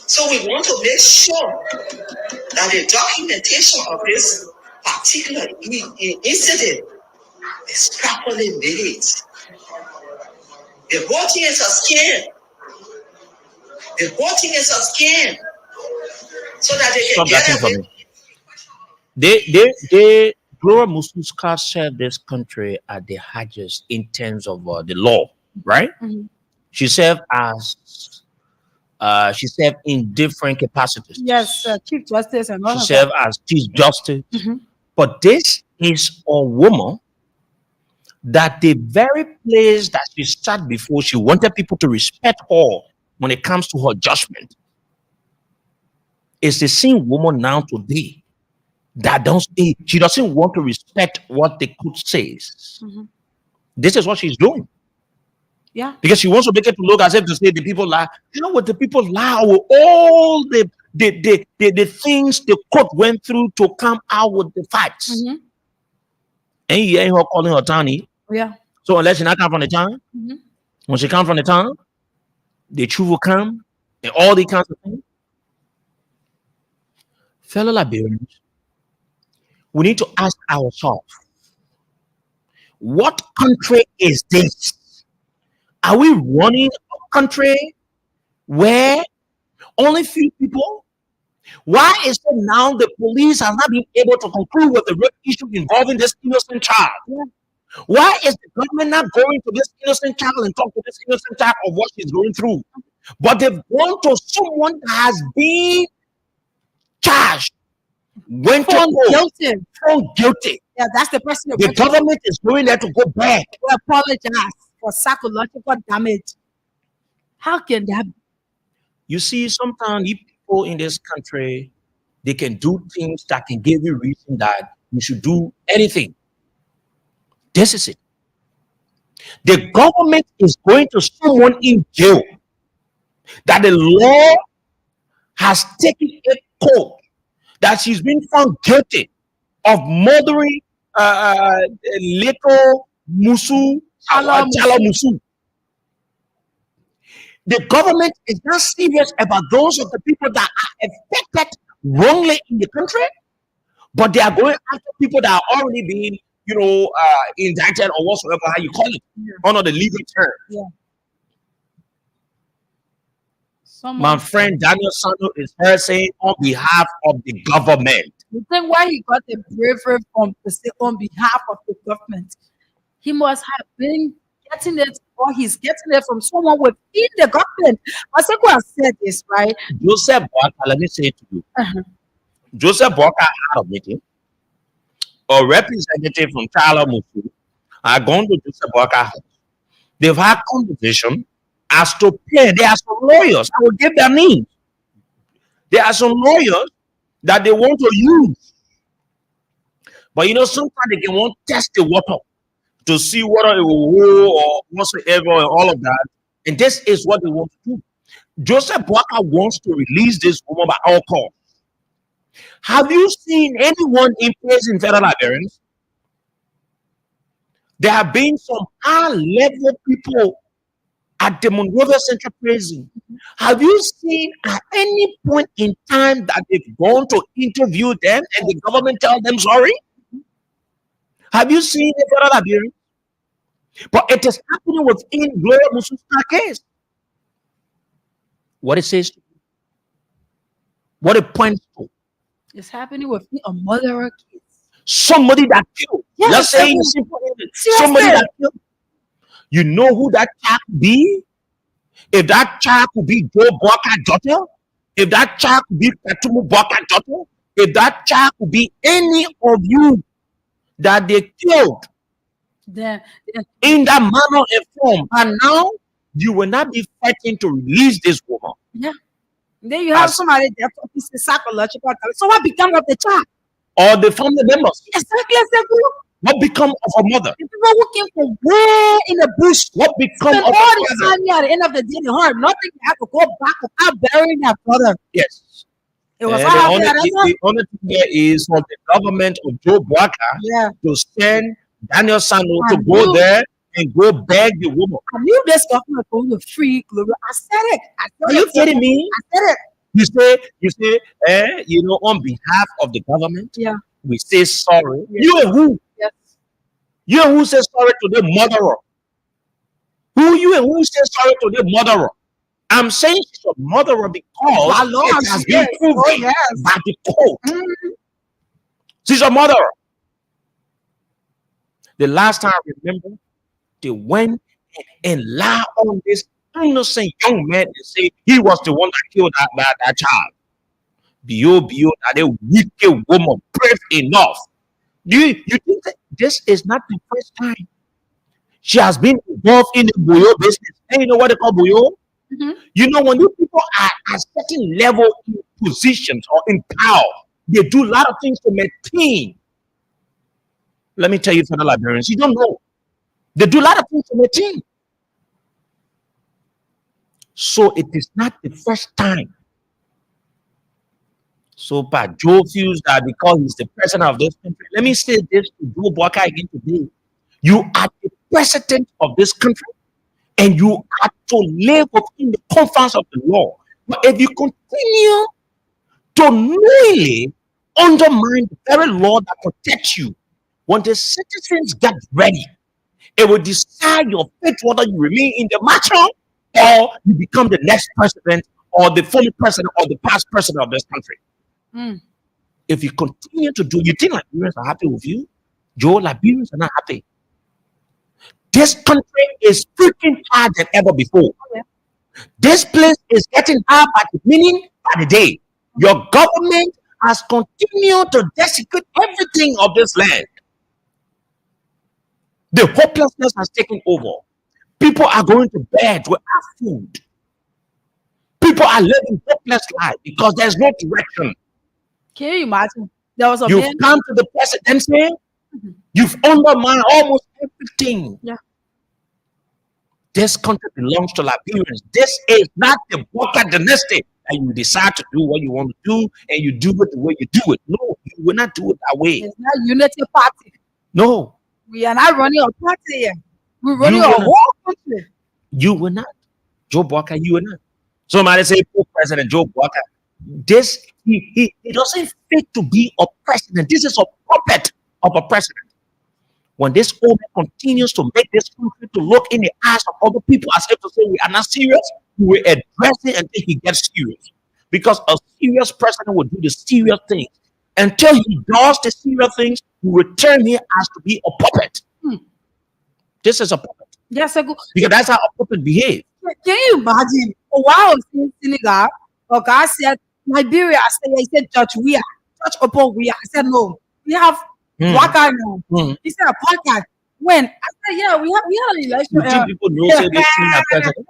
So we want to make sure that the documentation of this particular incident is properly made. The whole thing is a scam. The whole thing is a scam. So that they can Stop that thing get for away. me. They Gloria Mususka served this country at the highest in terms of the law, right? She served in different capacities. Yes, Chief Justice and all She of served that. as Chief Justice. But this is a woman that the very place that she sat before, she wanted people to respect her when it comes to her judgment, is the same woman now today that she doesn't want to respect what the court says. Mhm. This is what she's doing. Yeah. Because she wants to make it to look as if to say the people lie. How would the people lie with all the things the court went through to come out with the facts? Mhm. And you hear her calling her Tani. Yeah. So unless she not come from the town, Mhm. when she come from the town, the truth will come and all the kinds of things. Fellow Liberians, we need to ask ourselves, what country is this? Are we running a country where only few people? Why is it now the police have not been able to conclude with the rape issue involving this innocent child? Yeah. Why is the government not going to this innocent child and talk to this innocent child of what she's going through? But they've gone to someone that has been charged, went to Found court, guilty. found guilty. Yeah, that's the person that The went to government is going there to go back. apologize for psychological damage. How can that be? You see, sometimes you people in this country, they can do things that can give you reason that you should do anything. This is it. The government is going to someone in jail that the law has taken a court, that she's been found guilty of murdering little Musu, Chala Chala Musu. The government is not serious about those of the people that are affected wrongly in the country, but they are going after people that are already being, indicted or whatsoever, how you call it, Yeah. under the legal term. Yeah. My Someone, friend Daniel Sano is here saying on behalf of the government. you think why he got the bravery from to say on behalf of the government? He must have been getting it, or he's getting it from someone within the government. But SEKOU has said this, right? Joseph Boaka, let me say it to you. Uh-huh. Joseph Boaka had a meeting. A representative from Chala Musu are gone to Joseph Boaka house. They've had conversation as to pay. There are some lawyers. I will give their names. There are some lawyers that they want to use. But sometimes they can want to test the water to see whether it will hold or whatsoever and all of that. And this is what they want to do. Joseph Boaka wants to release this woman by all costs. Have you seen anyone in prison in federal Liberians? There have been some high-level people at the Monrovia Central Prison. Have you seen at any point in time that they've gone to interview them and the government tell them sorry? Have you seen the federal Liberians? But it is happening within Gloria Musu's case. What it says, what it points to. It's happening with a murderer case. Somebody that killed. Yes, Let's say in exactly. simple English, Seriously. somebody that killed. You know who that child could be? If that child could be Joe Boaka's daughter, if that child could be Katumu Boaka's daughter, if that child could be any of you that they killed Then in that manner and form, and now you will not be fighting to release this woman. then you have As- somebody that is psychological damage. So what become of the child? Or the family members. Exactly, SEKOU. What become of her mother? The people who came from way in the bush. What become Spend of all her the father? time here at the end of the day, they heard nothing. They have to go back without burying their brother. Yes. It was And all the happening only, at that the, time. the only thing there is for the government of Joe Boaka Yeah. to send Daniel Sano to And go you- there and go beg the woman. I knew this government was going to free Gloria. I said it. I said Are you it. kidding me? I said it. You say, on behalf of the government, Yeah. we say sorry. Yeah. You and who? Yes. You and who say sorry to the murderer? You and who say sorry to the murderer? I'm saying she's a murderer because My Lord, it has she been is. proven Oh, yes. by the court. Mhm. She's a murderer. The last time I remember, they went and lied on this innocent young man and say he was the one that killed that child. Bio, that a wicked woman, brave enough. You think that this is not the first time She has been involved in the buyo business. And you know what they call buyo? Mhm. You know, when these people are at certain level in positions or in power, they do a lot of things to maintain. Let me tell you, fellow Liberians, you don't know. They do a lot of things to maintain. So it is not the first time. So, but Joe feels that because he's the president of this country. Let me say this to Joe Walker again today. You are the president of this country and you are to live within the confines of the law. But if you continue to knowingly undermine the very law that protects you, when the citizens get ready, it will decide your fate whether you remain in the matter or you become the next president or the former president or the past president of this country. Mm. If you continue to do, you think Liberians are happy with you? Joe, Liberians are not happy. This country is freaking hard than ever before. Yeah. This place is getting hard by the minute, by the day. Your government has continued to desecrate everything of this land. The hopelessness has taken over. People are going to bed without food. People are living hopeless lives because there's no direction. Can you imagine? There was a You've man. come to the presidency, Mhm. you've undermined almost everything. Yeah. This country belongs to Liberians. This is not the Walker dynasty. And you decide to do what you want to do and you do it the way you do it. No, you will not do it that way. It's not unity party. No, We are not running a party here. We're running You a will not. whole country. you will not. Joe Walker, you will not. Somebody say, "Oh, President Joe Walker, this he doesn't fit to be a president. This is a puppet of a president." When this old man continues to make this country to look in the eyes of other people as if to say we are not serious, we will address it until he gets serious. Because a serious president will do the serious things. Until he does the serious things, we will turn him as to be a puppet. Hmm. This is a puppet. Yes, I go. Because that's how a puppet behaves. Can you imagine? While I was in Senegal, a guy said, Liberia, I said, he said, Judge, we are. Judge upon we are. I said, no, we have Hmm. black guy now. Hmm. He said, a black guy. When? I said, yeah, we had an election. You think people know say this thing are president?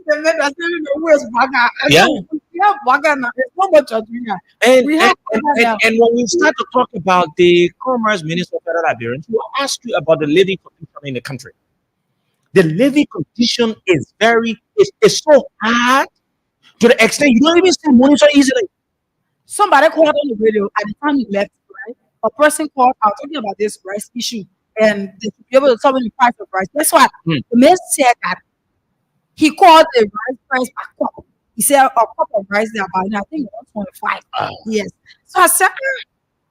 The men are saying, who is black guy? I Yeah. said, we have black guy now. It's not much Judge we are. And, We and, have and, black guy and, now. and when we start to talk about the Commerce Minister of Federal Liberians, we will ask you about the living condition in the country. The living condition is is so hard to the extent you don't even see money so easily. Somebody called on the radio at the time he left, right? A person called out talking about this rice issue and they should be able to tell me the price of rice. That's why Hmm. the man said that he called the rice price a cup. He said a cup of rice there about, I think, 125. Ah. Yes. So I said,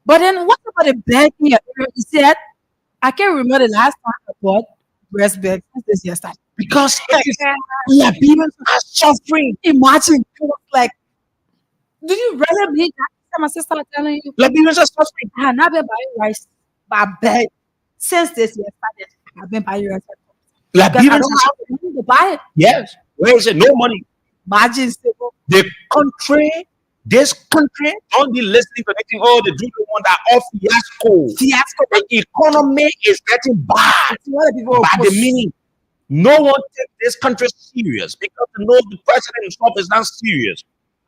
but then what about the bag here? He said, I can't remember the last time I bought breast bag since this yesterday. Because it is Liberians are suffering. Imagine, it was like, do you really mean that? My sister was telling you, Liberians are suffering. I have not been buying rice, but I beg since this year started, I've been buying rice because I Liberians don't are have suffering. money to buy it. Yes. Where is it? No money. Margin stable. The country, this country, don't be listening to anything. Oh, the people want that off fiasco. Fiasco. The economy is getting bad That's what the people by the push. meaning. No one takes this country serious because they know the president himself is not serious.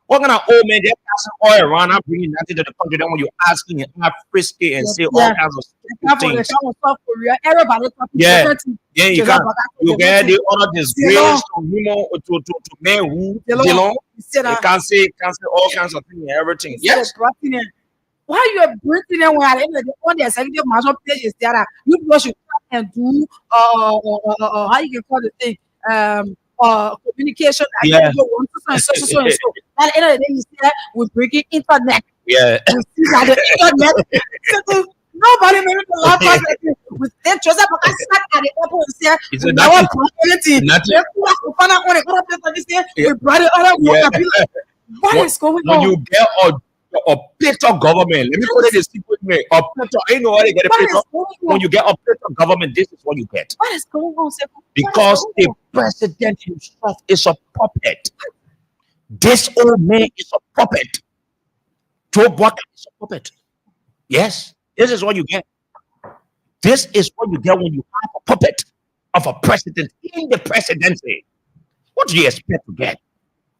What kind of old man they're passing oil around, not bringing nothing to the country? Then when you ask him, act frisky and say all Yeah. kinds of Example, stupid the things. show of South Korea, everybody talking Yeah. different things. Yeah, you Just can't. about that, You get different the other disgrace from him to man who Delon. Delon. things. Said, They can't say all kinds of things and everything. Yes. Why you are bringing them when at the end of the day, on the executive management page is there that you people should come and do how you can call the thing communication. I Yeah. think you want to so. At the end of the day, you say we're bringing internet. Yeah. We see that the internet. So nobody made the laptop with them. Just like I sat at the airport and said, It's we a never nothing. brought anything. Nothing. Then who has to find out when they got up there and say Yeah. we brought it other Yeah. work. What When- is going When on? you get a picture government, let me put it in simple way. A picture, I know how they get a What picture. is going When on? you get a picture government, this is what you get. What is going on, Sekou? What is Because going the on? president himself is a puppet. This old man is a puppet. Joe Walker is a puppet. Yes, this is what you get. This is what you get when you have a puppet. of a president in the presidency. What do you expect to get?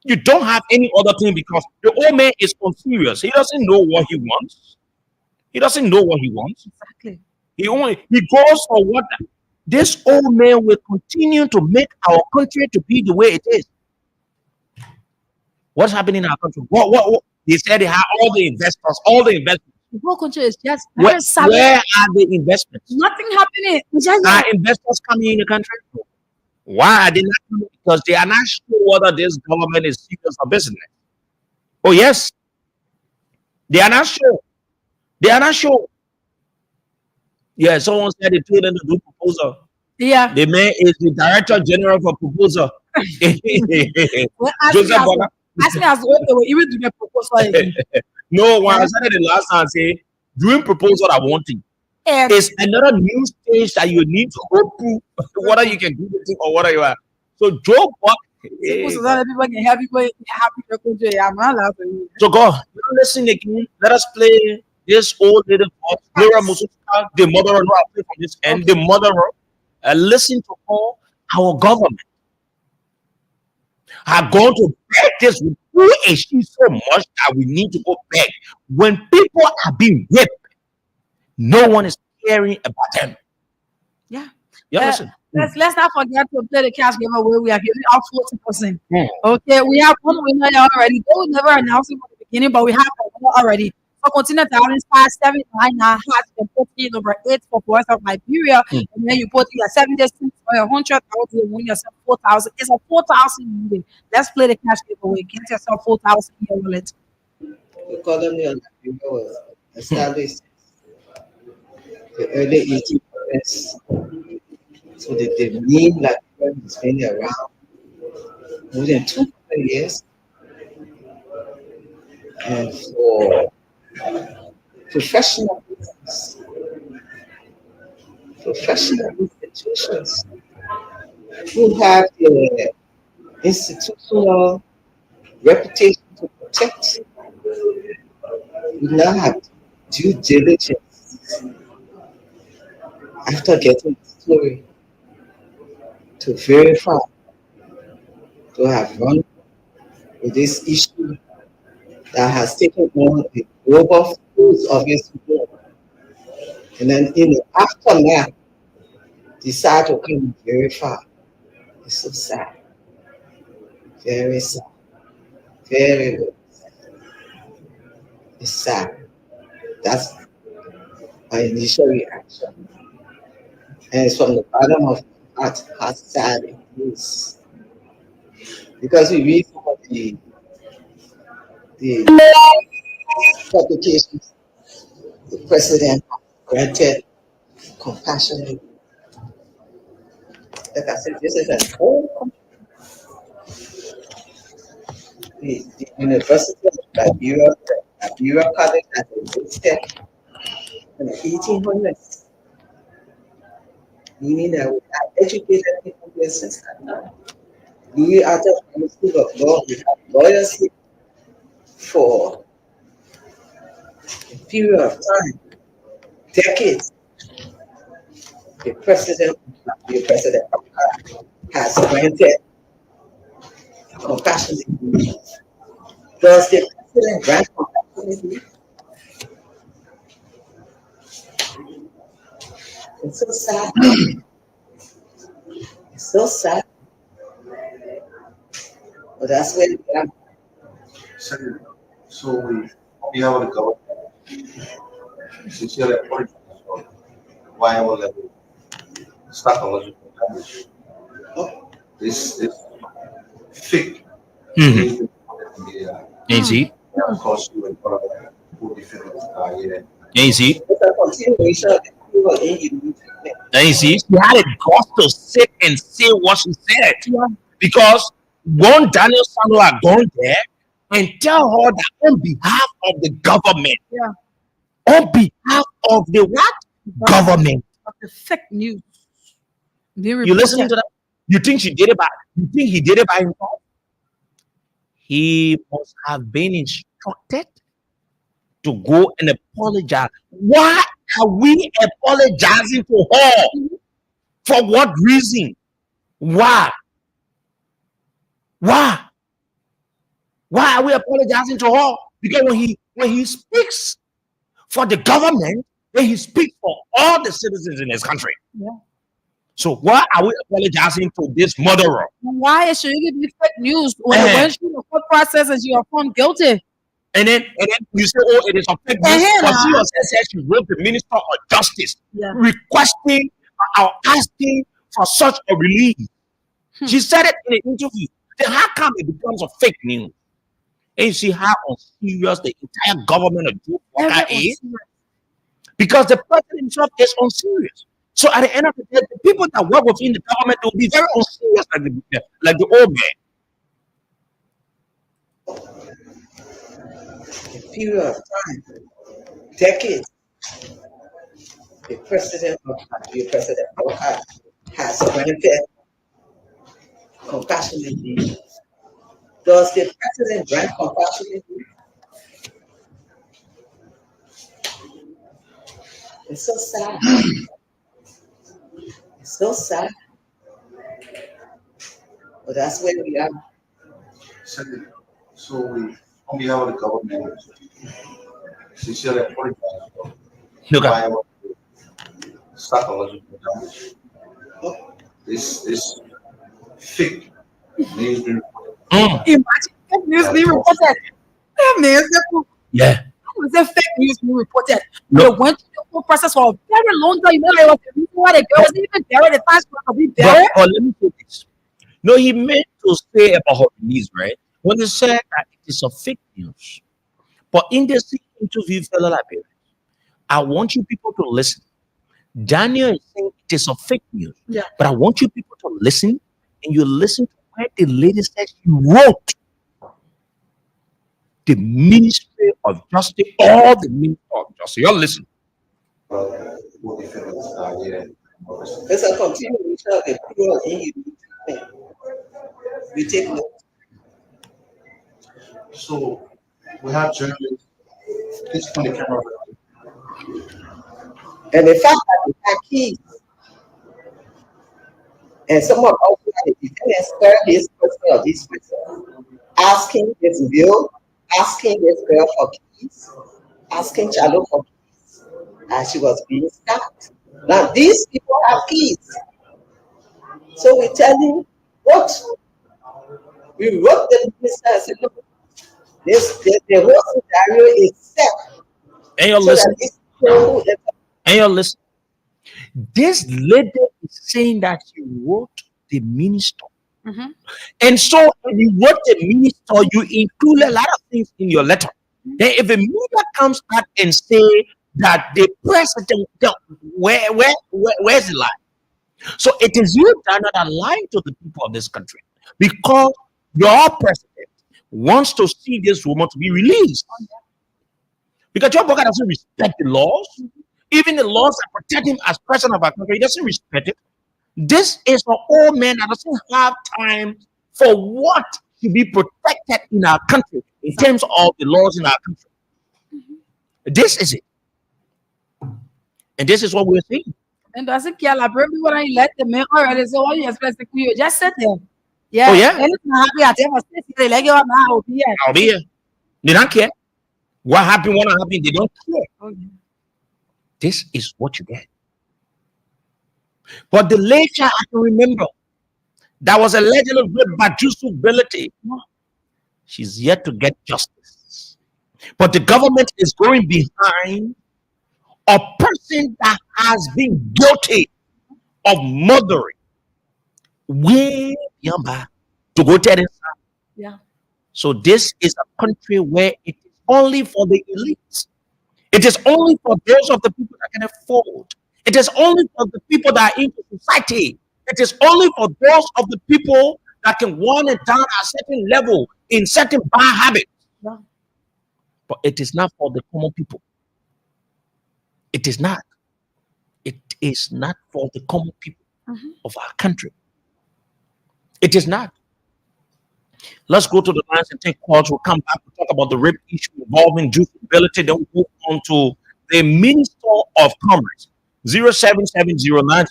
You don't have any other thing because the old man is unserious. He doesn't know what he wants. He doesn't know what he wants. Exactly. He goes for what this old man will continue to make our country to be the way it is. What's happening in our country? What? They said they have all the investors, all the investments. The whole country is just Where, very silent. where are the investments? Nothing happening. It's just Are investors coming in the country? Why are they not coming? Because they are not sure whether this government is serious for business. Oh, yes. They are not sure. They are not sure. Yeah, someone said they told them to do proposal. yeah. The man is the director general for proposal. Well, Joseph Bola. ask me as well. They will even do the proposal again. No, when I said it the last time, I say doing proposal I want it. And It's another new stage that you need to go through, whether you can do the thing or whether you are. So Joe Buck, so that people can have people happy the country. I'm not allowed to. so God, listen again. Let us play this old little Gloria Musuka, the mother of I'll play from this end, the mother of listen to all our government are going to beg this. Who is she so much that we need to go beg? When people are being raped, no one is caring about them. Yeah. Yeah, listen. Let's not forget to play the cash giveaway. We are giving out 40%. Hmm. Okay, we have one winner already. They will never announce it from the beginning, but we have a winner already. So continue to have *799# and put in number 8 for voice of Liberia, and then you put in your 76 or your 100,000, you win yourself 4,000. It's a 4,000 win. Let's play the cash giveaway. Get yourself 4,000 in your wallet. The colony of Liberia was established the early 1800s. So the name Liberia has been around more than 200 years. And for professional business, professional institutions who have the institutional reputation to protect, we now have due diligence after getting the story to verify, to have run with this issue that has taken on a global force of its own. And then in the aftermath, decide to come and verify. It's so sad. Very sad. Very, very sad. It's sad. That's my initial reaction. And it's from the bottom of my heart how sad it is. Because we read some of the publications the president granted compassionate. Like I said, this is an old country. The University of Liberia, the Liberia College that existed in the 1800s, meaning that we have educated people here since that time. We are the School of Law, we have lawyers here for a period of time, decades. The president has granted compassionate leave. Does the president grant compassionate leave? It's so sad. It's so sad. But that's where we are. So we have a government. Sincerely apologize for why our level psychological damage. This fake media Easy. cost you and product who different here. Easy. It's a continuation of the people in you. Easy. She had a guts to sit and say what she said. Yeah. Because one Daniel Samuel had gone there and tell her that on behalf of the government, Yeah. on behalf of the what? Government. Of the fake news. You listening to that? You think she did it by you think he did it by himself? He must have been instructed to go and apologize. Why are we apologizing to her? For what reason? Why? Why? Why are we apologizing to her? Because when he speaks for the government, then he speaks for all the citizens in his country. Yeah. So why are we apologizing to this murderer? Why should it be fake news when Eh. it went through the court process and you are found guilty? And then you say, oh, it is a fake news. Eh, But she nah. was said she wrote the Minister of Justice Yeah. requesting or asking for such a release. She said it in an interview. Then how come it becomes a fake news? And you see how unserious the entire government of Joe Walker Everyone is? serious. Because the president himself is unserious. So at the end of the day, the people that work within the government will be very unserious like the old man. A period of time, decades, the president of President Walker has granted compassionate leave. Does the president grant compassionate leave? It's so sad. It's so sad. But that's where we are. Second, so we, on behalf of the government, sincerely apologize for Look at violent psychological damage. This fake news being Imagine fake news being reported. That means that yeah. was a fake news being reported. No. They went through the whole process for a very long time. You know, it was the reason why the girl wasn't even buried. The time to be buried. But let me say this. No, he meant to say about her release, right? When he said that it is a fake news. But in this interview, fellow Liberians, I want you people to listen. Daniel is saying it is a fake news. Yeah. But I want you people to listen, and you listen to where the lady said she wrote the Ministry of Justice, all the Ministry of Justice. Y'all listen. what defendants are here. It's a continuation of the pure EU. We take note. So we have journalists. Please turn the camera around. And the fact that we have keys, and someone also had the defendant stir his person or this person, asking this bill, asking this girl for keys, asking Chalo for keys, and she was being stopped. Now these people have keys. So we tell him what? We wrote the minister and said, look, the whole scenario is set. And y'all So listen. that this people that And y'all listen. This lady is saying that she wrote the minister. Mhm. And so when you wrote the minister, you include a lot of things in your letter. Then if a media comes out and say that the president, where's the lie? So it is you that are lying to the people of this country because your president wants to see this woman to be released. Because John Boga doesn't respect the laws, even the laws that protect him as president of our country, he doesn't respect it. This is an old man that doesn't have time for what should be protected in our country in terms of the laws in our country. This is it. And this is what we're seeing. And doesn't care. Like, probably when I let the man already, so what you expect to do? Just sit there. Yeah. Oh, yeah. Anything happy, I tell my sister, they like you now. I'll be here. I'll be here. They don't care. What happened, what not happened, they don't care. Okay. This is what you get. But the later I can remember, that was allegedly raped by Yusuf Belati. She's yet to get justice. But the government is going behind a person that has been guilty of murdering way Yamba to go tell them. Yeah. So this is a country where it is only for the elites. It is only for those of the people that can afford. It is only for the people that are into society. It is only for those of the people that can want it down at a certain level in certain bad habits. Yeah. But it is not for the common people. It is not. It is not for the common people of our country. It is not. Let's go to the lines and take calls. We'll come back to talk about the rape issue involving youth ability. Then we'll move on to the Minister of Commerce. 0770907907,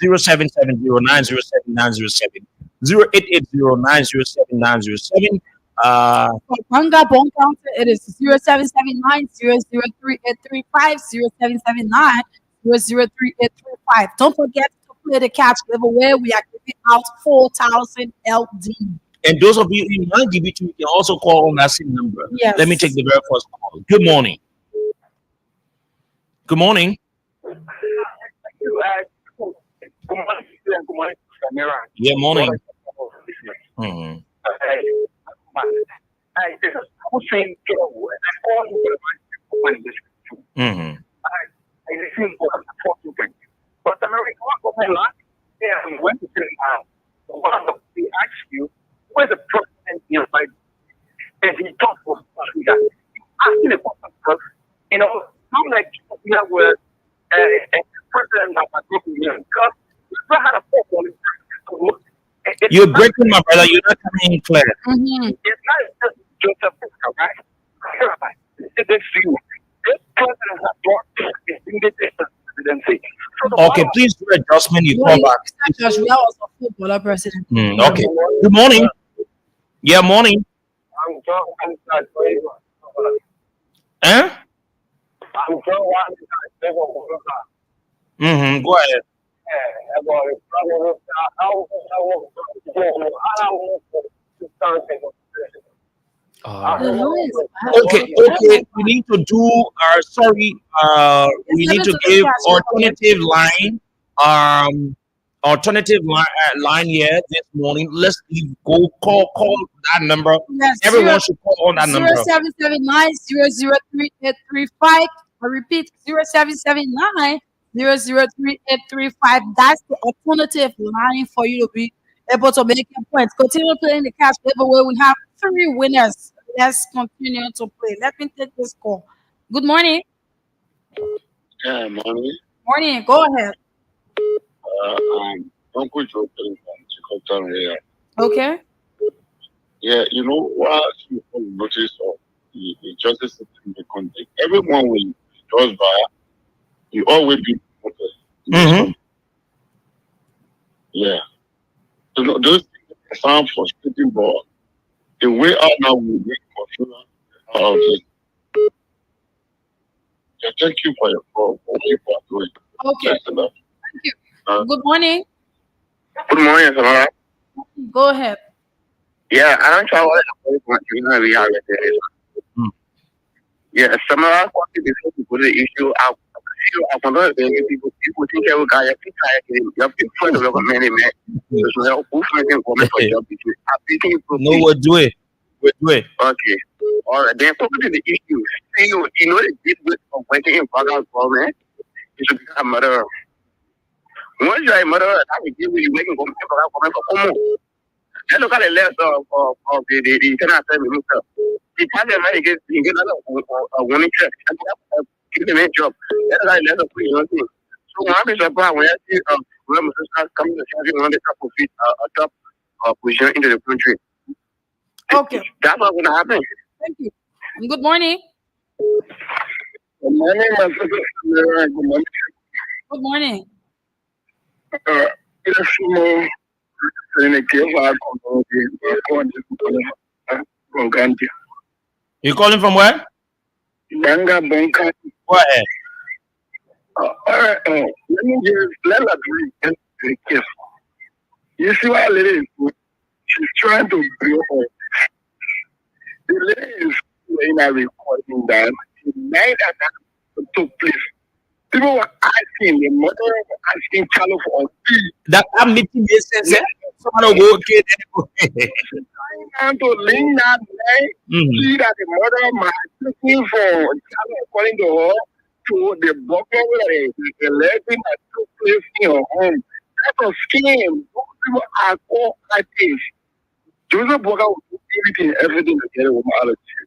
0770907907, 0880907907. For Bunga Bone Counter, it is 0779 003 Don't forget to play the catch giveaway. We are giving out 4,000 LD. And those of you in DB2, you can also call on that same number. Yes. Let me take the very first call. Good morning. Good morning. Yeah, morning. Mm-hmm. Mm-hmm. But America, went to he asked you, where's the president in like, and he talked about that. Asking about the how like you have a president of a group of because we had a football. You're breaking, my brother. You're not coming in clear. Mm-hmm. It's not just Joseph Fiscal, right? This is you. This president has brought the presidency. Okay, please do adjustment. You call back. Josh, we are also footballer president. Okay. Good morning. Yeah, morning. I'm John. Huh? I'm John. Mm-hmm. Go ahead. Okay. We need to do we need to give alternative line here this morning. Let's call that number. Yes, Everyone should call on that number. 0779 003 I repeat, 0779 003 That's the alternative line for you to be able to make your points. Continue playing the cash giveaway. We have 3 winners. Let's continue to play. Let me take this call. Good morning. Yeah, morning. Morning. Go ahead. Uncle Joe from Chicago here. Okay. Yeah, you know what you notice of the justice system in the country. Everyone will just by you always be promoted. Mm-hmm. Yeah. You know, those things sound frustrating, but the way out now will make confusion out of it. Yeah, thank you for what you are doing. Okay. Thanks a lot. Thank you. Good morning. Good morning, Samara. Go ahead. Yeah, I don't try what we are. Yeah, Samara, before we put the issue out. I cannot people think every guy, you have to find a many men. There's no making comment for job. No, we'll do it. Okay. All right. Then focus on the issue. See, you know the difference of working in Father's government is to become a murderer. Once you're a murderer, that will give you making comment for Homo. Then look at the left of the internal service minister. He can't get a warning check and give him a job. That's why let us put you on thing. So when I'm surprised when I see when my sisters coming to serving on the top of it, a top position into the country. Okay. That's what's going to happen. Thank you. Good morning. Good morning, my sister. Good morning. Good morning. Yes, You calling from where? Banga Bonka. Go ahead. Let us be careful. You see what lady is? She's trying to bring up. The lady is in a recording that the night that took place. People were asking, the mother was asking Charlo for a fee. That meeting makes sense. Someone will go okay. Trying to link that night, see that the mother was looking for Charlo according to her to the burglary, the lesson that took place in her home. That's a scam. Those people are all artists. Joseph Boga will do everything to get a woman out of jail.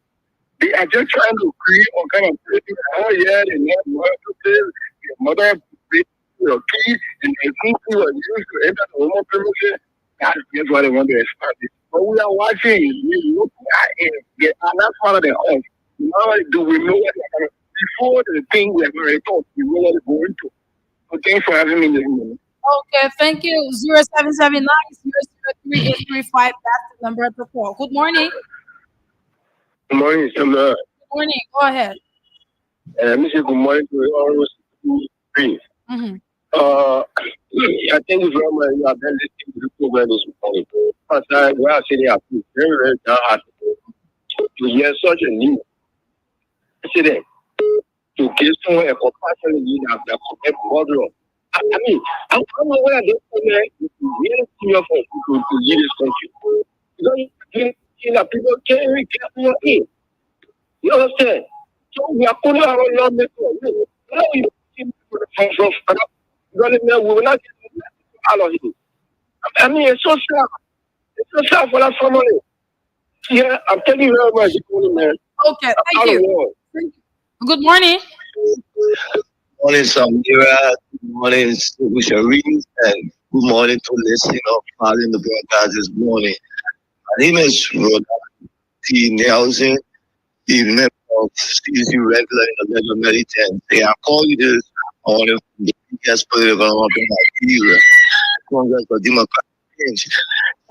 They are just trying to create all kind of thing. Oh yeah, they have mother to tell your mother your key and they think you are used to enter the home premises. That's just what they want to establish. But we are watching, we look at it, they are not smarter than us. Not only do we know what before the thing we have already talked, we know what we're going to. So thanks for having me this morning. Okay, thank you. 0779 That's the number to call. Good morning. Good morning, sir. Good morning. Go ahead. Mr. Good morning to all those three. Mm-hmm. I thank you very much. You have been listening to the program this morning. Pastor, we are sitting here very, very hard to hear such a new incident. To give someone a compassionate lead that could help murder. I mean, I'm aware that it's really serious for people to lead this country. Because you know, people can't really get more in. You understand? So we are putting our law making. Now we from government, we will not get all of it. I mean, it's so sad. It's so sad for that family. Yeah, I'm telling you very much, man. Okay, thank you. Good morning. Morning, Samira. Good morning, Shireen, and good morning to listening of following the broadcast this morning. My name is Rhoda T. Nelson, the member of CSU regular in the Legal Militant. I call you this morning from the biggest political Nigeria, Congress for Democratic Change.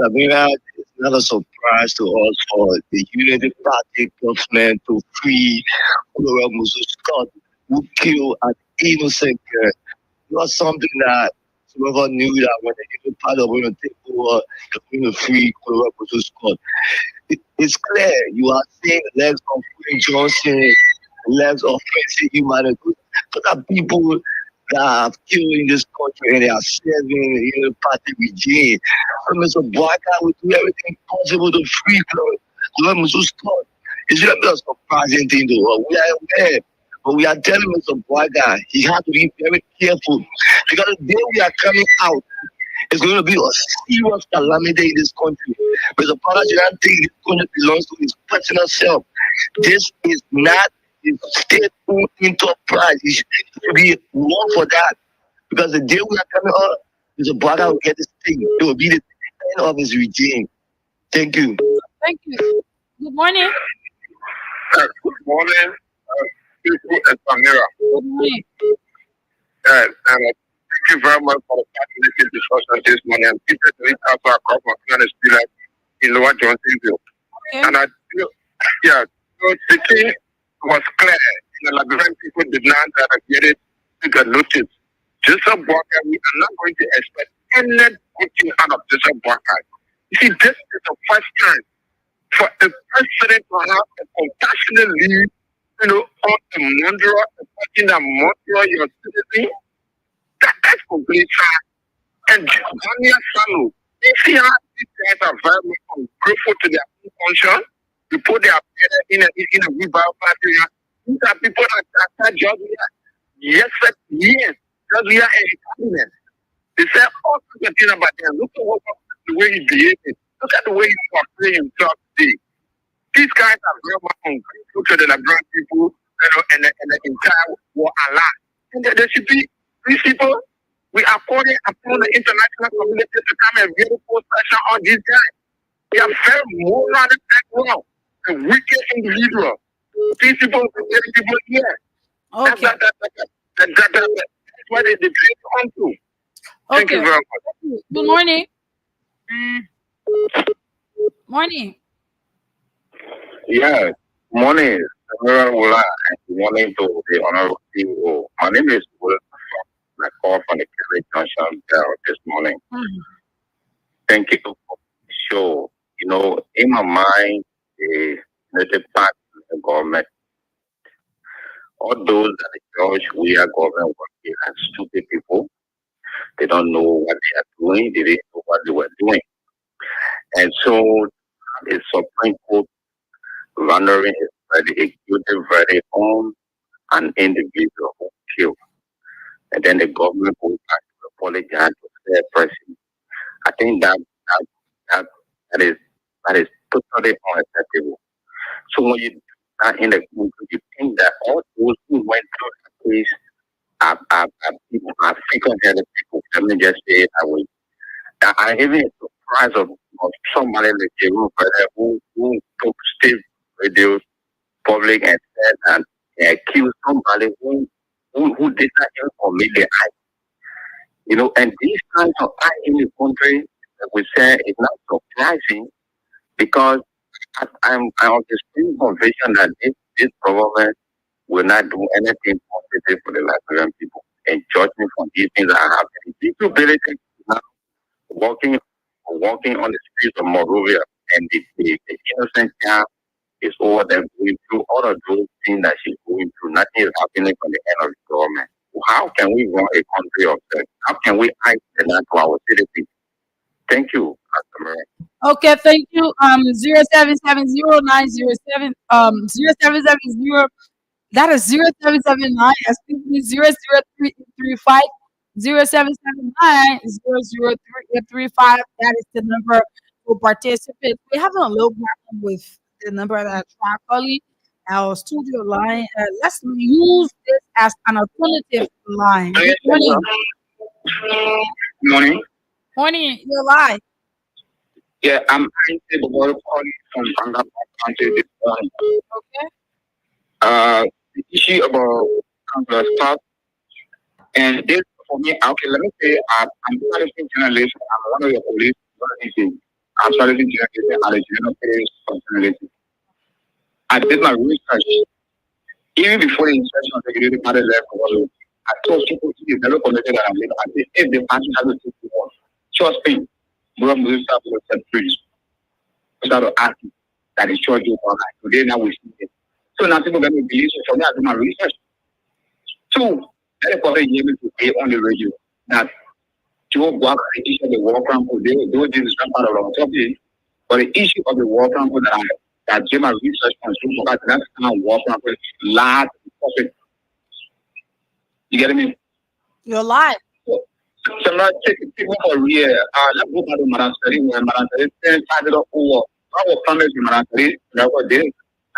Samira, it's not a surprise to us for the Unity Party government to free Flora Musu Scott, who killed an innocent girl. It was something that whoever knew that when the Unity Party were going to take over, they're going to free Flora Musu Scott. It's clear you are seeing the legs of Queen Johnson, the legs of Tracy Humanity. Those are people that have killed in this country and they are serving the Unity Party regime. And Mr. Boyka will do everything possible to free Flora Musu Scott. It's going to be a surprising thing though. We are aware. But we are telling Mr. Boyka he has to be very careful because the day we are coming out, it's going to be a serious calamity in this country. Mr. Boyka should not think this country belongs to his personal self. This is not his state-owned enterprise. He should be wrong for that. Because the day we are coming out, Mr. Boyka will get this thing. It will be the end of his regime. Thank you. Thank you. Good morning. Good morning. People and Samira. Good morning. And thank you very much for the fascinating discussion this morning. I'm interested in Council across my planet still in Lower Johnsonville. Okay. And I feel, yeah, so the thing was clear. The Liberian people did not get it to the notice. Joseph Boyka, we are not going to expect any good thing out of Joseph Boyka. You see, this is the first time for a president to have a compassionate lead, on the murderer, the person that murderer your citizen. That's complete sad. And Daniel Sanu, you see how these guys are very much ungrateful to their own conscience. You put their parents in a wheelbarrow party. These are people that judge yes, years. Judge we are in cabinet. They say all kinds of things about them. Look at the way he's behaving. Look at the way he's portraying himself today. These guys are very much ungrateful to the Liberian people, and the entire war alive. And there should be these people. We are calling upon the international community to come and really put pressure on these guys. They are very morally background and wicked individuals. These people are getting people here. Okay. That's why they play on to. Thank you very much. Good morning. Morning. Yeah, morning, Good morning to the Honorable CEO. My name is Will. I call from the Kerry Junction this morning. Thank you for the show. In my mind, the United Party the government, all those that the judge, we are government working as stupid people. They don't know what they are doing. They didn't know what they were doing. And so the Supreme Court rendering the executive verdict on an individual who killed. And then the government goes back to apologize to the person. I think that is totally unacceptable. So when you are in the country, you think that all those who went through the case are people, are frequent-headed people. Let me just say it that way. I even surprised of somebody like Jerome who took state radio public and said that kill somebody who did not even commit the act. And these kinds of act in the country, we say, is not surprising because I'm of the strong conviction that this government will not do anything positive for the Liberian people. And judge me for these things that are happening. People believe now walking on the streets of Monrovia, and the innocent child is over there going through all of those things that she's going through. Nothing is happening from the end of the government. How can we run a country of that? How can we hide the land to our citizens? Thank you, Pastor Murray. Okay, thank you. 0770 907 0770. That is 0779. Excuse me, 00335 0779 00335. That is the number to participate. We have a low problem with the number that I try calling our studio line. Let's use this as an alternative line. Good morning. Morning. Morning, you're live. Yeah, I'm calling from Bangor County this morning. Okay. The issue about counselor staff, and this for me, okay, let me say, I'm a journalist. I'm one of your police. I'm a journalist and a journalist for journalism. I did my research even before the insertion of the security party left. I told people to never connected that I'm living. I said, if the party has a 61, trust me, bro, we start with a free. We start to ask that is short you for life. Today now we see it. So now people get me believe. So for me, I do my research. Two, that is what they able to pay on the radio that Joe Block the issue of the war crime code. They do this is not part of our topic, but the issue of the war crime code that did my research on so that that's kind of war crime code large topic. You get me? You're live. So now take for real. Let's go back to Madam Sari. Madam Sari started off over. Our family in Madam Sari, that was there.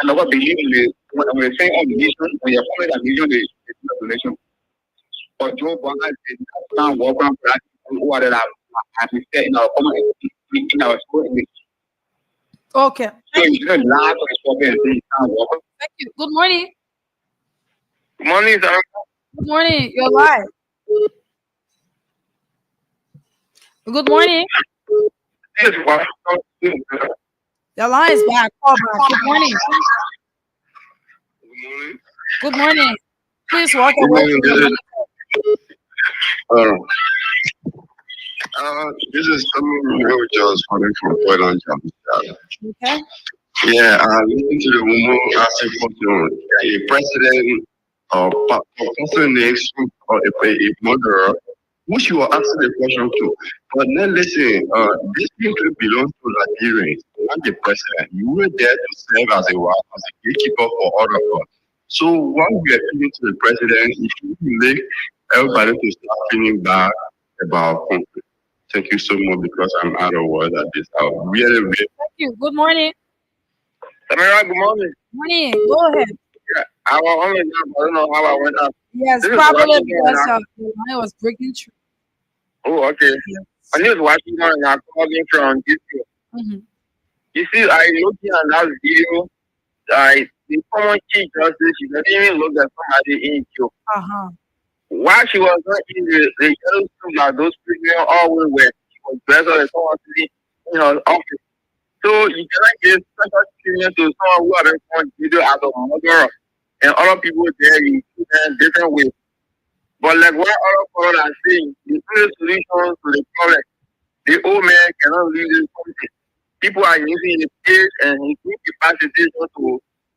And I was believing it when we're saying on the nation, when you're following that vision, is the nation. But Joe Bonga is now working on who are that have said in our community, in our school. Okay. So you should laugh or stop it and say, Thank you. Good morning. good morning, sir. Good morning. You're live. Good morning. Yes, what? Your line is back. Call back. Good morning. Good morning. Good morning. Please walk Good away morning. from This is someone who just calling from Poland. Okay. Yeah, listening to the woman asking for a president or person next or a murderer, who she was asking the question to. But then listen, this people belongs to Nigerians, not the president. You were there to serve as a gatekeeper for all of us. So what we are feeling to the president, it should make everybody to start feeling bad about conflict. Thank you so much because I'm out of words at this hour. Really, really. Thank you. Good morning. Samira, good morning. Morning. Go ahead. Yeah, I don't know how I went up. Yes, This is probably Washington, because the line was breaking through. Oh, okay. Yes. My name is Washington and I'm calling from this year. Mm-hmm. You see, I looked at that video. The common chief justice, she doesn't even look at somebody in jail. Uh-huh. While she was not in the yellow suit like those prisoners always wear, she was dressed as someone sitting in her office. So you cannot give special treatment to someone who has been video as a murderer. And other people there, you see them different ways. But like what other people are saying, the only solution to the problem, the old man cannot leave this country. People are using his age and his capacity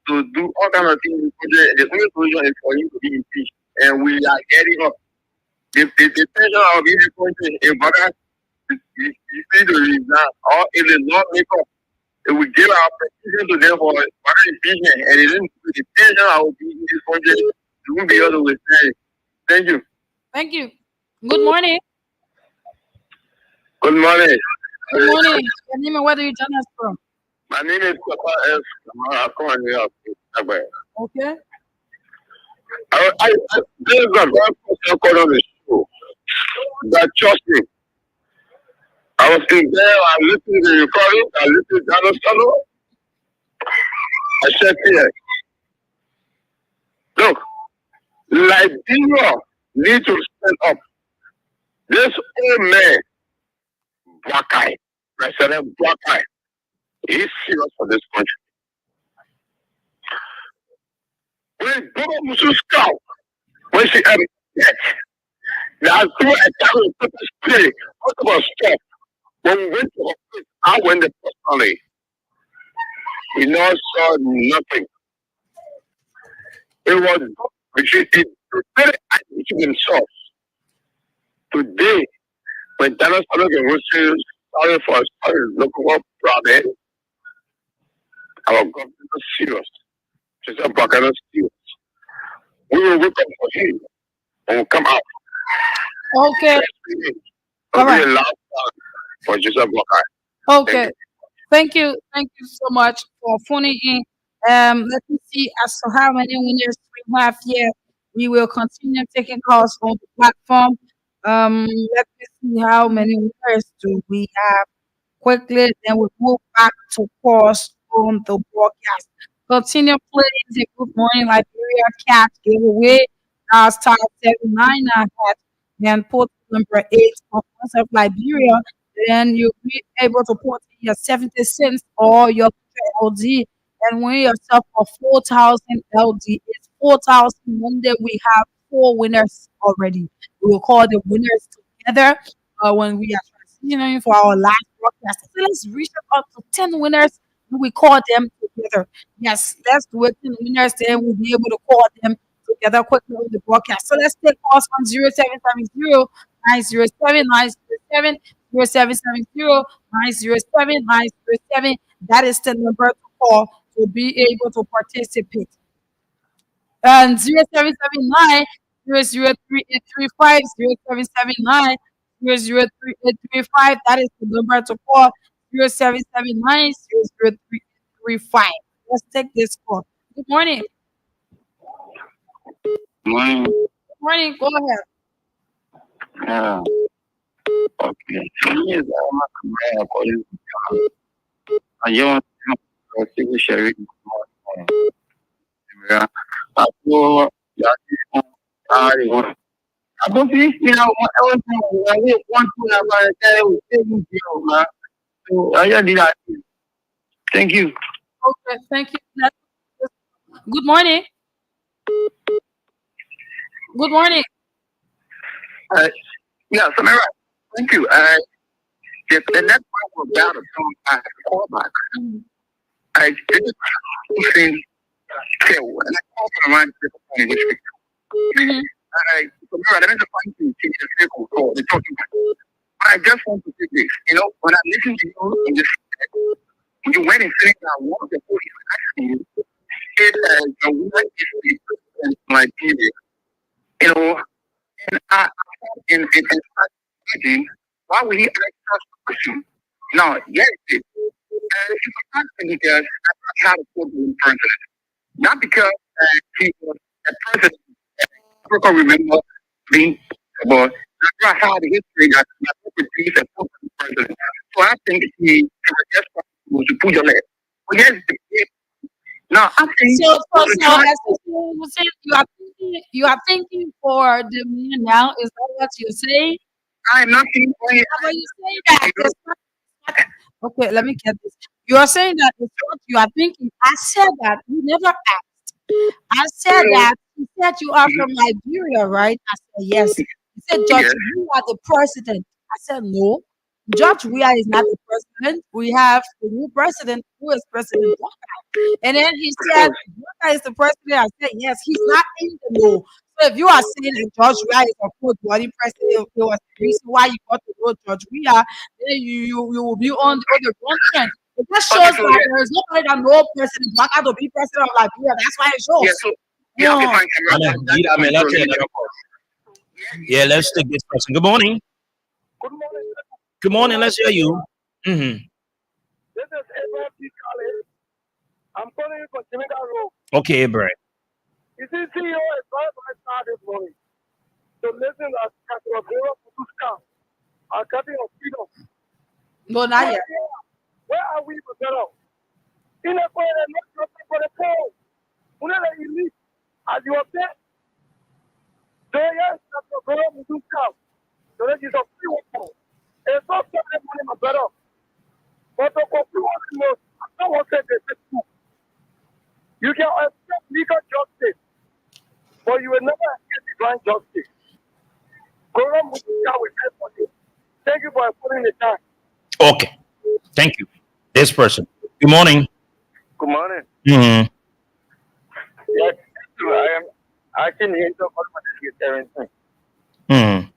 to do all kinds of things. The only solution is for him to be impeached. And we are getting up. The tension of this country, if others you need to resign, or if they not make up, if we give our petition to them for other impeachment, and they didn't do the tension I will be in this country, we won't be able to withstand it. Thank you. Thank you. Good morning. Good morning. Good morning. Your name and where do you join us from? My name is Papa S. I'm calling you up. Okay. This is a very person called on the show that trust me. I was in there, I listened to the recording, I listened to Dano Sano. I said here, Look, Liberia needs to stand up. This old man, Black Eye, President Black Eye, he's serious for this country. When Baba Mususka, when she had death, that's why I tell you to stay. What about stuff? When we went to office, I went there personally. We now saw nothing. It was it very between themselves. Today, when Dallas Sullivan was sorry for us, local problem, our government is serious. She's a Bacana serious. We will wake up for him and we'll come out. Okay. All right. Last time for Joseph Bacana. Okay. Thank you so much for phoning in. Let me see as to how many winners we have here. We will continue taking calls on the platform. Let me see how many winners do we have quickly. Then we'll move back to calls on the broadcast. Continue playing the Good Morning Liberia Cat giveaway. Star 79 hat and put number 8 for Voice of Liberia. Then you'll be able to put in your 70 cents or your LD and win yourself for 4,000 LD. It's 4,000 Monday. We have 4 winners already. We will call the winners together when we are transitioning for our last broadcast. So let's reach up to 10 winners and we call them together. Yes, let's do it. 10 winners, then we'll be able to call them together quickly on the broadcast. So let's take calls on 0770 907 907 0770 907 907. That is the number to call to be able to participate. And 0779 003 0779 003 that is the number to call 0779 Let's take this call. Good morning. Morning. Good morning. Go ahead. Okay. Yes, I'm a calling. I want to see the sheriff. Aku I don't think you know I want to have a so I did that. Thank you. Okay, thank you. Good morning. Good morning. Yeah, Samara. Thank you. The next one was down to some callback. I did something and I called around the district. Samara, there is a funny thing to the SEKOU call. They're talking about. I just want to say this. You know, when I listen to you in this, you went and said that one of the police asking you said the woman is the my period. You know, and I in imagine why would he ask us a question? Now, yes, it's a question because I had a full-blown president. Not because he was a president. I can remember being, but I had a history that my properties and president. So I think he just was to put your leg. But yes, now I think so as you say, you are thinking for the million now. Is that what you're saying? I'm not thinking for it. How about you say that? It's not- Okay, let me get this. You are saying that it's what you are thinking. I said that you never asked. I said that you said you are from Liberia, right? I said yes. You said George, Yes. you are the president. I said no. George Weah is not the president. We have the new president who is President Walker. And then he said, Walker is the president. I said, yes, he's not in the know. So if you are saying that George Weah is a good body president, it was the reason why you got to know George Weah, then you will be on the wrong trend. It just shows So, that there is nobody that know President Walker to be president of Liberia. That's why it shows. Yeah, so yeah, okay, fine. Yeah, let's take this person. Good morning. Good morning. Good morning. Let's hear you. This is Abraham P. Collins. I'm calling you from Jamaica Road. Okay, Abraham. You see, CEO is right by start this morning. So listen as Caterpillar Putuska are cutting of freedom. No, not yet. Where are we for better? In a way, not for the poor. When they elite, As you were there, so yes, that's the problem to come. So that is a free one. It's not something money, my brother. But the conclusion was, I don't want to say this too. You can accept legal justice, but you will never get divine justice. Quran Mutuka will pay for you. Thank you for putting it down. Okay. Thank you. This person. Good morning. Good morning. Hmm. Yes, I can hear you all my everything. Hmm.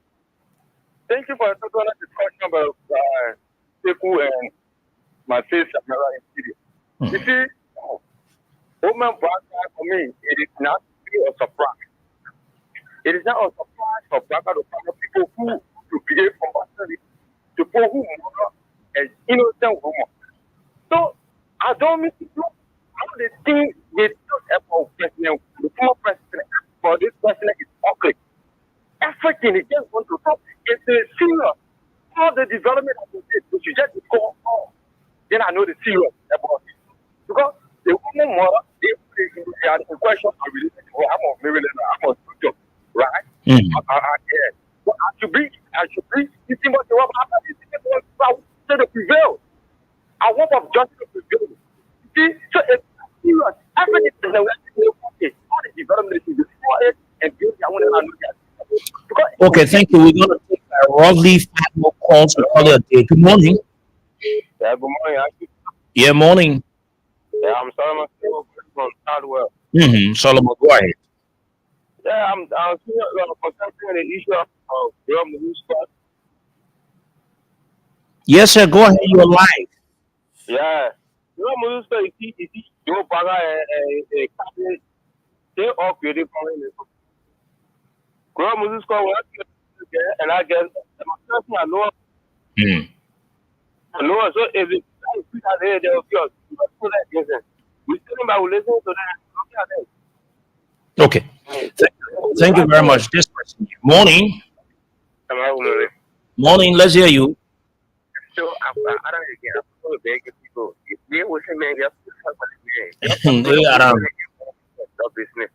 Thank you for the total discussion about SEKOU and my sister, Mara City. You see, woman Baka for me, it is not really a surprise. It is not a surprise for Baka to find people who to behave compassionately, to people who murder an innocent woman. So, I don't miss it. How they think they took about president, the former president, for this president is ugly. Everything they just want to talk. It's a serious. All the development of the state, we should just go on. Then I know the serious about it. Because the woman mother, they are in question are related to her. I'm a Maryland, I'm a Georgia, right? Hmm. Yeah. But I should be, you see what the woman, I'm not going to prevail. I want of justice to prevail. See, so it's serious. Everything is all the development is before it and build their own and that. Okay, thank you. We're going to take a roughly 5 more calls to call it a day. Good morning. Yeah, good morning. Yeah, morning. Yeah, I'm sorry, from Southwell. Solomon, go ahead. Yeah, I'm concentrating on the issue of Girl News Squad. Yes, sir. Go ahead. You're live. Yeah. Girl News Squad is your brother a captain. They all created from him. Girl News Squad was and I guess my person I know. I know, so if it's out there, they'll be us. We still about listen to that. Okay. Thank you very much. This person. Morning. Morning. Let's hear you. So I don't again. I'm going to beg people. If they was a man, you have to help business.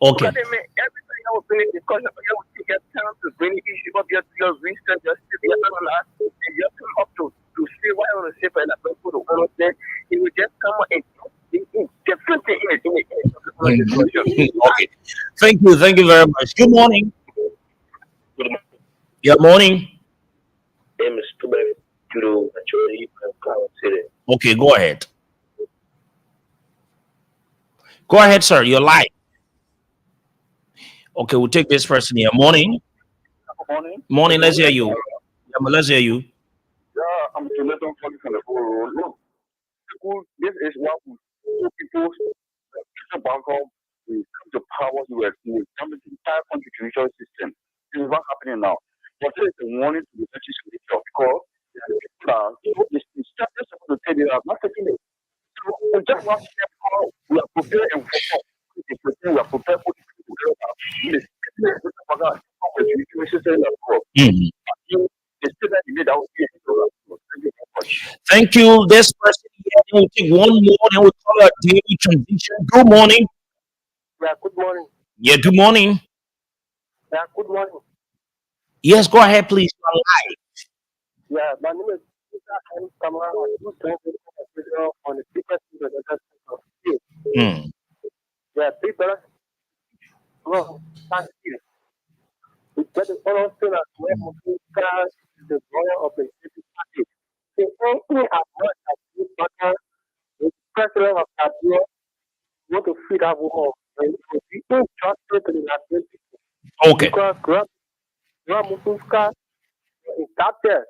Okay. Because everything I was doing discussion, I would take your time to bring the issue up your research, just to be analyzed, and you come up to see what I want to say for that people to understand. It will just come and different thing in it. Okay. Thank you. Thank you very much. Good morning. Good morning. Yeah, morning. Name is Tuberi Juro actually City. Okay, go ahead. Go ahead, sir. You're live. Okay, we'll take this person here. Morning. Good morning. Morning. Let's hear you. Yeah, but let's hear you. Yeah, I'm Jonathan calling from the phone. Look, this is what people back home we come to power we were doing. Come to the entire country judicial system. This is what's happening now. But there is a warning to the legislature because the start is supposed to tell you that not taking it. So we just want to step out. We are prepared and we are prepared for the Thank you. This person here, we'll take one more, then we'll call it a daily transition. Good morning. Yeah, good morning. Yeah, good morning. Yeah, good morning. Yes, go ahead, please. You're live. Yeah, my name is Peter M. Kamara. I do on the deepest Yeah, people. Well, thank you. That is all thing that we have the lawyer of the party. The only as much as this matter, the president of Nigeria want to feed that woman and be injustice to the Nigerian people. Okay. Because Grab Mufuska is that there.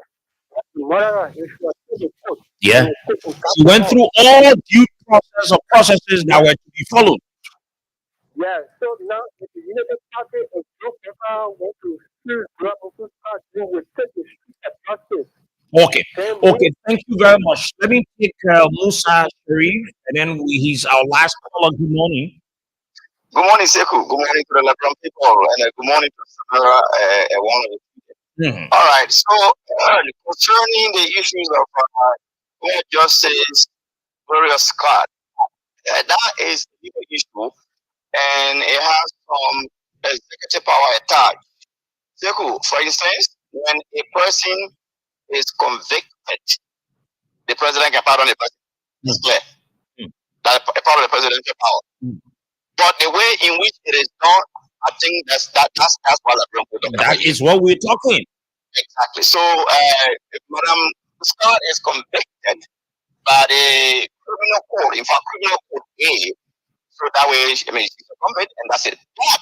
The murderer is the court. Yeah. She went through all due process of processes that were to be followed. Yeah, so now if the United Party of whoever want to still Grab Mufuska, they will take the street of justice. Okay. Okay. Thank you very much. Let me take Musa Sharif, and then he's our last caller. Good morning. Good morning, SEKOU. Good morning to the Liberia people, and good morning to Samara, one of the All right, so concerning the issues of justice, various Scott, that is the issue. and it has some executive power attached. SEKOU, for instance, when a person is convicted, the president can pardon the person. It's clear. That's a part of the presidential power. But the way in which it is done, I think that's what we're talking about. That is what we're talking. Exactly. So, Madam Scott is convicted by the criminal code. In fact, criminal code A. So that way, I mean, she's a convict, and that's it. But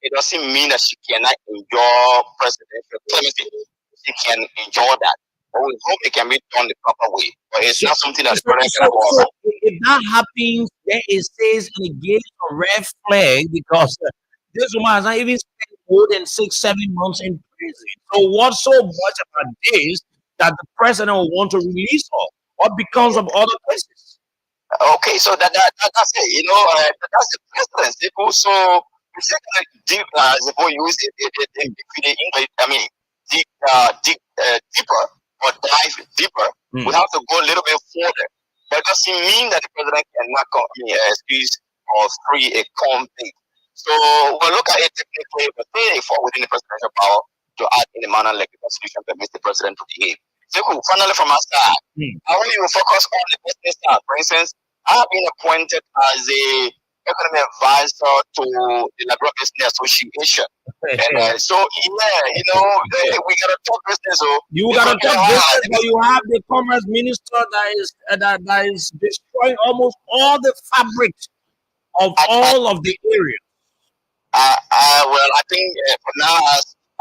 it doesn't mean that she cannot enjoy presidential clemency. She can enjoy that. But we hope it can be done the proper way. But it's not something that the president can So if that happens, then it says and it gives a red flag because this woman has not even spent more than 6-7 months in prison. So what's so much about this that the president will want to release her? What becomes of other cases? Okay, so that's it. You know, that's the presidency. So the second deep, the boy use the English. I mean, deeper or dive deeper. We have to go a little bit further. But it doesn't mean that the president cannot excuse or free a convict. So we'll look at it technically, but they fall within the presidential power to act in a manner like the Constitution permits the president to behave. So finally, from our side, I want you to focus on the business side. For instance, I have been appointed as a economic advisor to the Liberia Business Association. And so, you know, we gotta talk business. So you gotta talk business, but you have the commerce minister that is destroying almost all the fabric of all of the areas. Well, I think for now,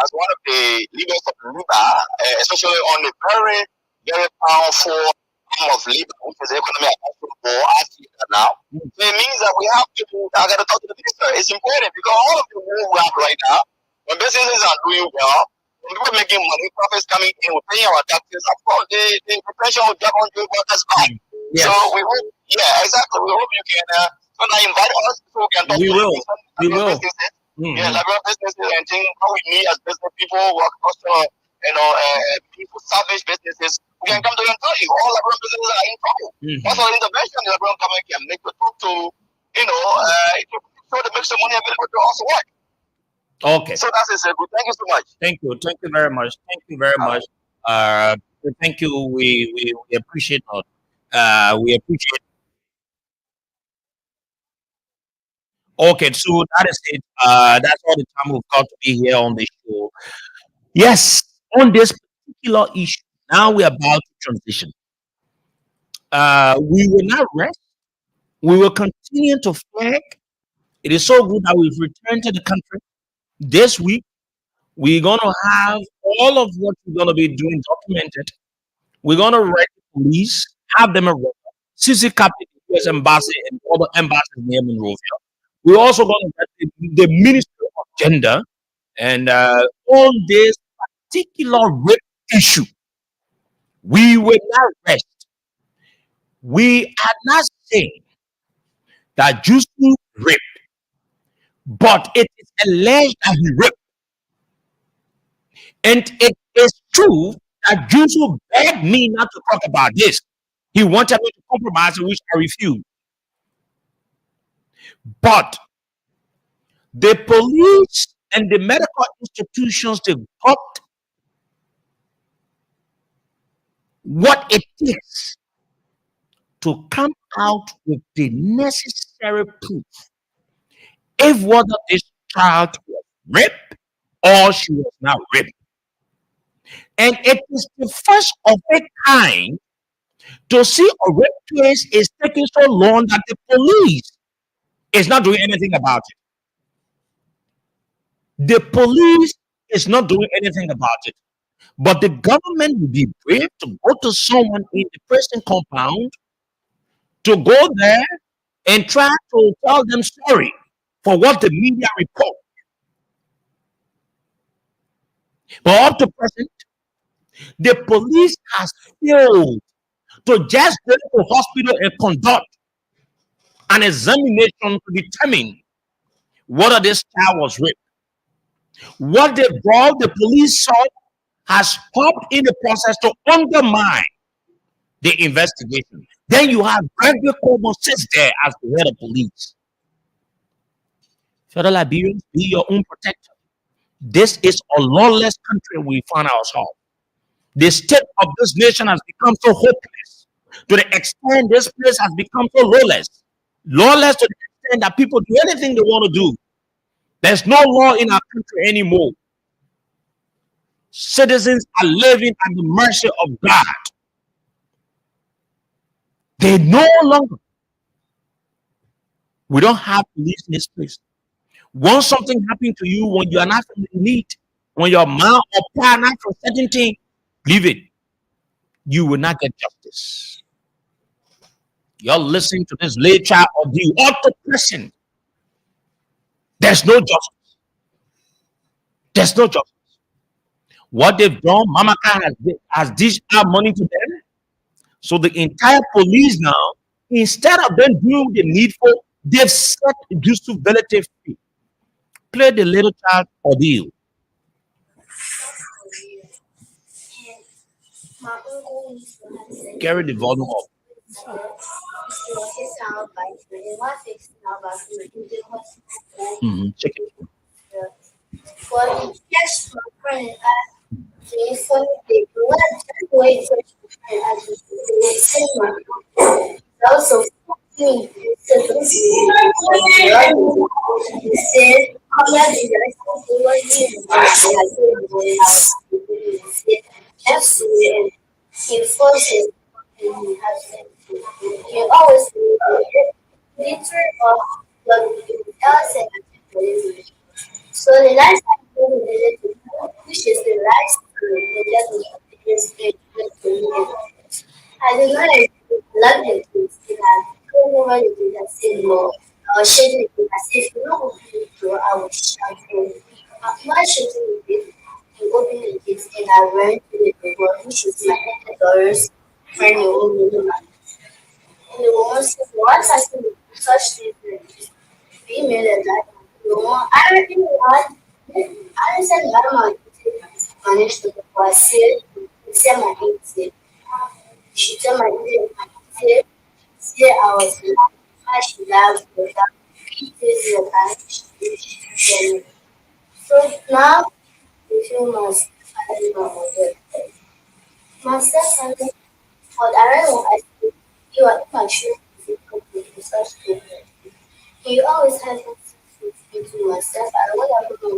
as one of the leaders of Liberia, especially on the very, very powerful arm of Liberia, which is the economic board, I see that now. So it means that I got to talk to the minister. It's important because all of the work we have right now, when businesses are doing well, when people are making money, profits coming in, we're paying our taxes, of course, the pension will drop on you, but that's fine. Yes. So we hope, exactly. We hope you can invite us so we can talk to businesses. Yeah, Liberia businesses and things how we need as business people work also, people savage businesses. We can come to you and tell you all Liberia businesses are in trouble. What's our intervention the Liberian government can make to talk to, so to make some money available to also work. Okay. So that's it, sir. Thank you so much. Thank you very much. Thank you. We appreciate it. We appreciate. Okay, so that is it. That's all the time we've got to be here on the show. Yes, on this particular issue, now we're about to transition. We will not rest. We will continue to flag. It is so good that we've returned to the country this week. We're going to have all of what we're going to be doing documented. We're going to write the police, have them arrested, CC copy the US Embassy and other embassies near Monrovia. We're also going to get the Ministry of Gender and on this particular rape issue. We will not rest. We are not saying that Jusu raped, but it is alleged that he raped. And it is true that Jusu begged me not to talk about this. He wanted me to compromise, which I refused. But the police and the medical institutions, they got what it takes to come out with the necessary proof if whether this child was raped or she was not raped. And it is the first of its kind to see a rape case is taking so long that the police is not doing anything about it. The police is not doing anything about it. But the government will be brave to go to someone in the prison compound, to go there and try to tell them sorry for what the media report. But up to present, the police has failed to just go to hospital and conduct an examination to determine whether this child was raped. What they brought, the police saw, has stopped in the process to undermine the investigation. Then you have Gregory Coleman sits there as the head of police. Fellow Liberians, be your own protector. This is a lawless country we find ourselves. The state of this nation has become so hopeless to the extent this place has become so lawless. Lawless to the extent that people do anything they want to do. There's no law in our country anymore. Citizens are living at the mercy of God. They no longer. We don't have police in this place. Once something happened to you, when you are not from the elite, when your man or partner for certain thing, leave it. You will not get justice. You're listening to this late child of the auto person. There's no justice. There's no justice. What they've done, Mama Khan has dished out money to them. So the entire police now, instead of them doing the needful, they've set Yusuf relative fee. Play the little child ordeal. Carry the volume up. Check it.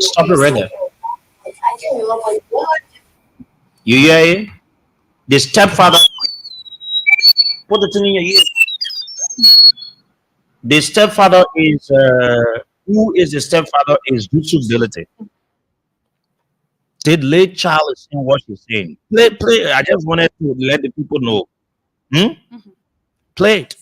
Stop it right there. You hear it? The stepfather, put the thing in your ear. The stepfather is who is the stepfather is Yusuf Bility. The late child is saying what she's saying. Play. I just wanted to let the people know. Play it.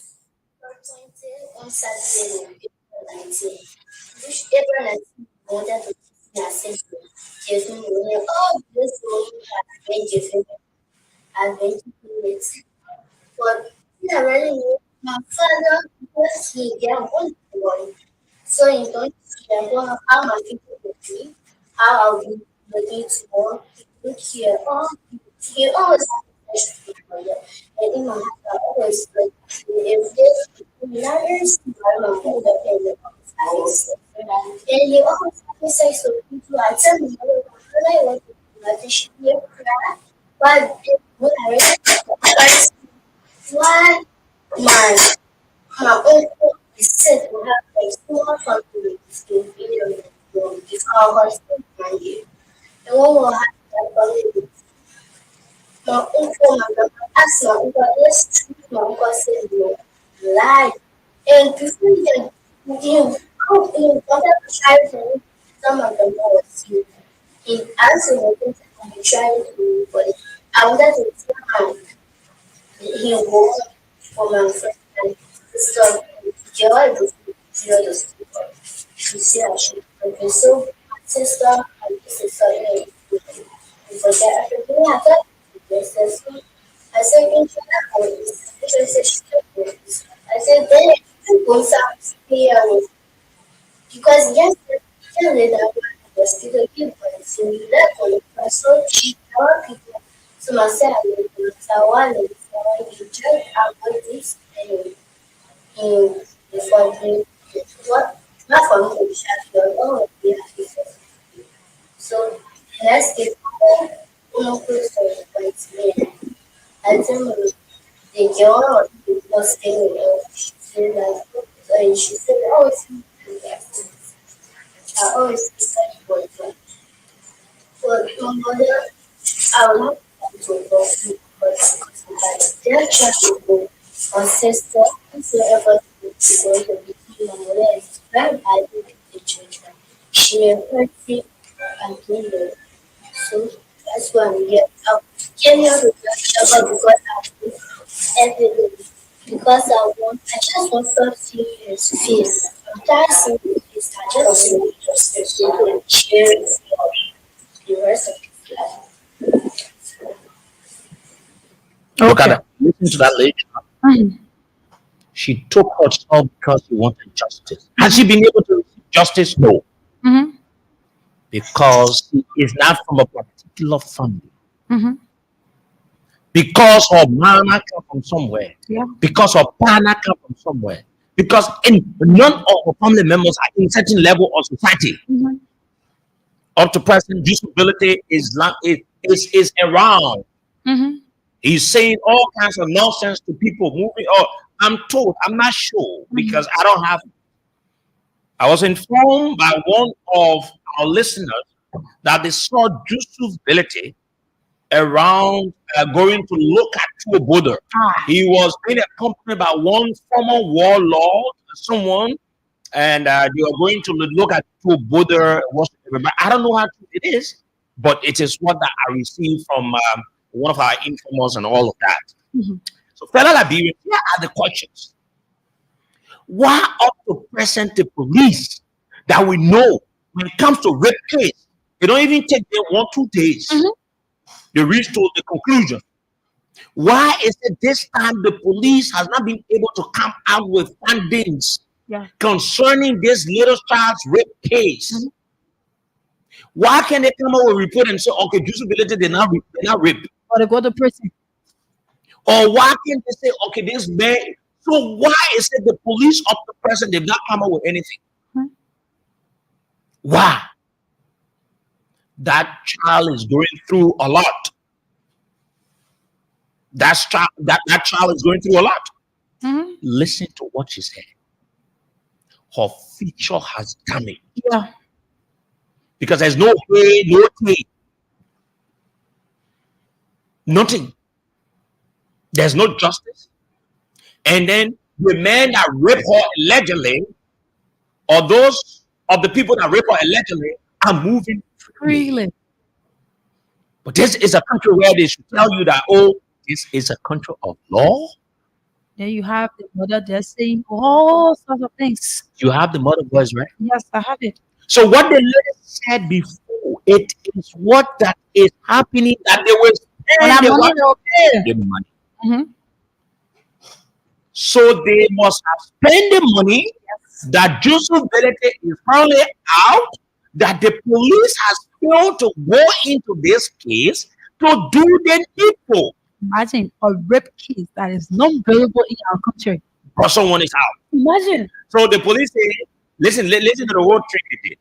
girl was saying, she said that, she said, I always do that. I always see such boyfriend. But my mother, I will not come to go because their child will go. My sister, whosoever is going to be my mother is very bad with the children. She is hurting and doing it. So that's why I'm here. I'm came here to talk about because I'm everything. Because I just want to see his face. I'm tired of seeing his face. I just want to just share the rest of his life. Look at that. Listen to that lady. She took herself because she wanted justice. Has she been able to receive justice? No. Mm-hmm. Because she is not from a particular family. Mm-hmm. Because her mama came from somewhere. Yeah. Because her partner came from somewhere. Because none of her family members are in certain level of society. Mm-hmm. Up to present, disability is around. Mm-hmm. He's saying all kinds of nonsense to people moving. Oh, I'm told, I'm not sure because I don't have. I was informed by one of our listeners that they saw disability around going to look at True Buddha. He was being accompanied by one former warlord, someone, and they were going to look at True Buddha. I don't know how true it is, but it is what that I received from one of our informers and all of that. Mm-hmm. So, fellow Liberians, here are the questions. Why up to present the police that we know when it comes to rape case, they don't even take them 1-2 days. Mm-hmm. They reach to the conclusion. Why is it this time the police has not been able to come out with findings concerning this little child's rape case? Mm-hmm. Why can they come out with a report and say, okay, disability, they're not rape? Or they go to prison. Or why can't they say, okay, this man? So why is it the police up to present, they've not come out with anything? Mm-hmm. Why? That child is going through a lot. That child is going through a lot. Mm-hmm. Listen to what she said. Her future has damaged. Yeah. Because there's no way, no pay. Nothing. There's no justice. And then the men that rape her allegedly, or those of the people that rape her allegedly, are moving freely. But this is a country where they should tell you that, oh, this is a country of law. Then you have the mother there saying all sorts of things. You have the mother voice, right? Yes, I have it. So what the lady said before, it is what that is happening, that they will spend the money. Mm-hmm. So they must have spent the money. That disability is probably out, that the police has failed to go into this case to do the needful. Imagine a rape case that is not available in our country. But someone is out. Imagine. So the police say, listen to the whole trick they did.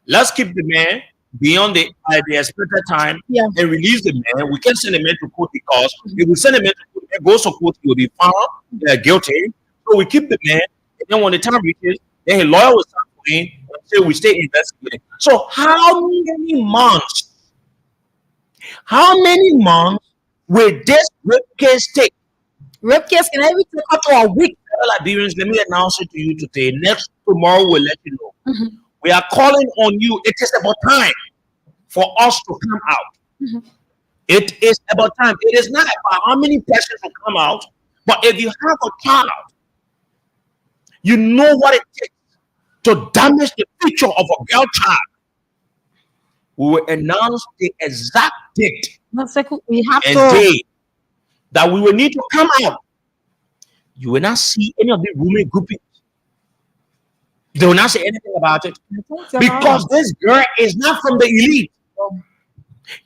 Let's keep the man beyond the expected time and release the man. We can send the man to court because if we send the man to court, he goes to court, he will be found guilty. So we keep the man, and then when the time reaches, then his lawyer will start playing and say we stay investigating. So how many months will this rape case take? Rape case can even take up to a week. Liberians, let me announce it to you today. Tomorrow we'll let you know. Mm-hmm. We are calling on you. It is about time for us to come out. Mm-hmm. It is about time. It is not about how many persons will come out, but if you have a child, you know what it takes to damage the future of a girl child. We will announce the exact date We have and to. day that we will need to come out. You will not see any of the women groupings. They will not say anything about it because this girl is not from the elite.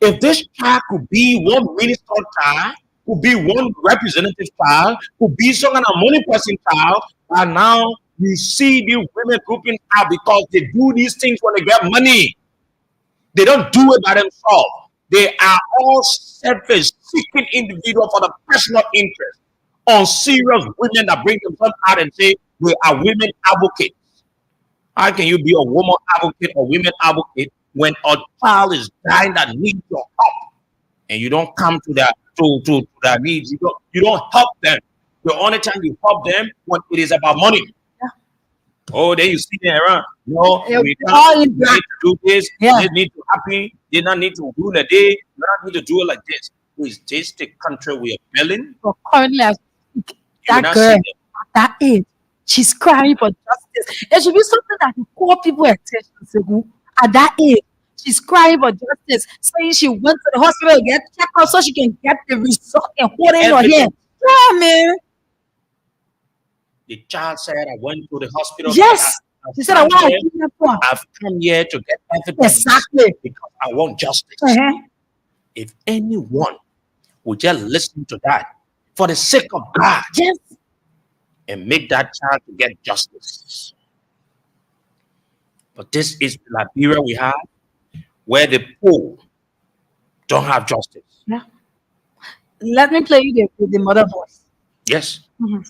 If this child could be one minister child, could be one representative child, could be some kind of money person child, and now you see the women grouping out because they do these things when they get money. They don't do it by themselves. They are all selfish, seeking individual for the personal interest. on serious women that bring themselves out and say they are women advocates. How can you be a woman advocate or women advocate when a child is dying that needs your help and you don't come to their needs? You don't help them. The only time you help them when it is about money. Oh, then you see them around. No, we need to do this. They need to happy. They don't need to do it a day. They don't need to do it like this. Is this the country we are building? Currently, that girl at that age, she's crying for justice. It should be something that will call people attention. Sekou. At that age, she's crying for justice, saying she went to the hospital to get checked out so she can get the result and hold in her hand. Yeah, man. The child said, I went to the hospital. Yes. She said, I've come here to get evidence. Exactly. Because I want justice. If anyone would just listen to that for the sake of God, yes, and make that child to get justice. But this is Liberia we have, where the poor don't have justice. Yeah. Let me play you the mother voice. Yes. Mm-hmm.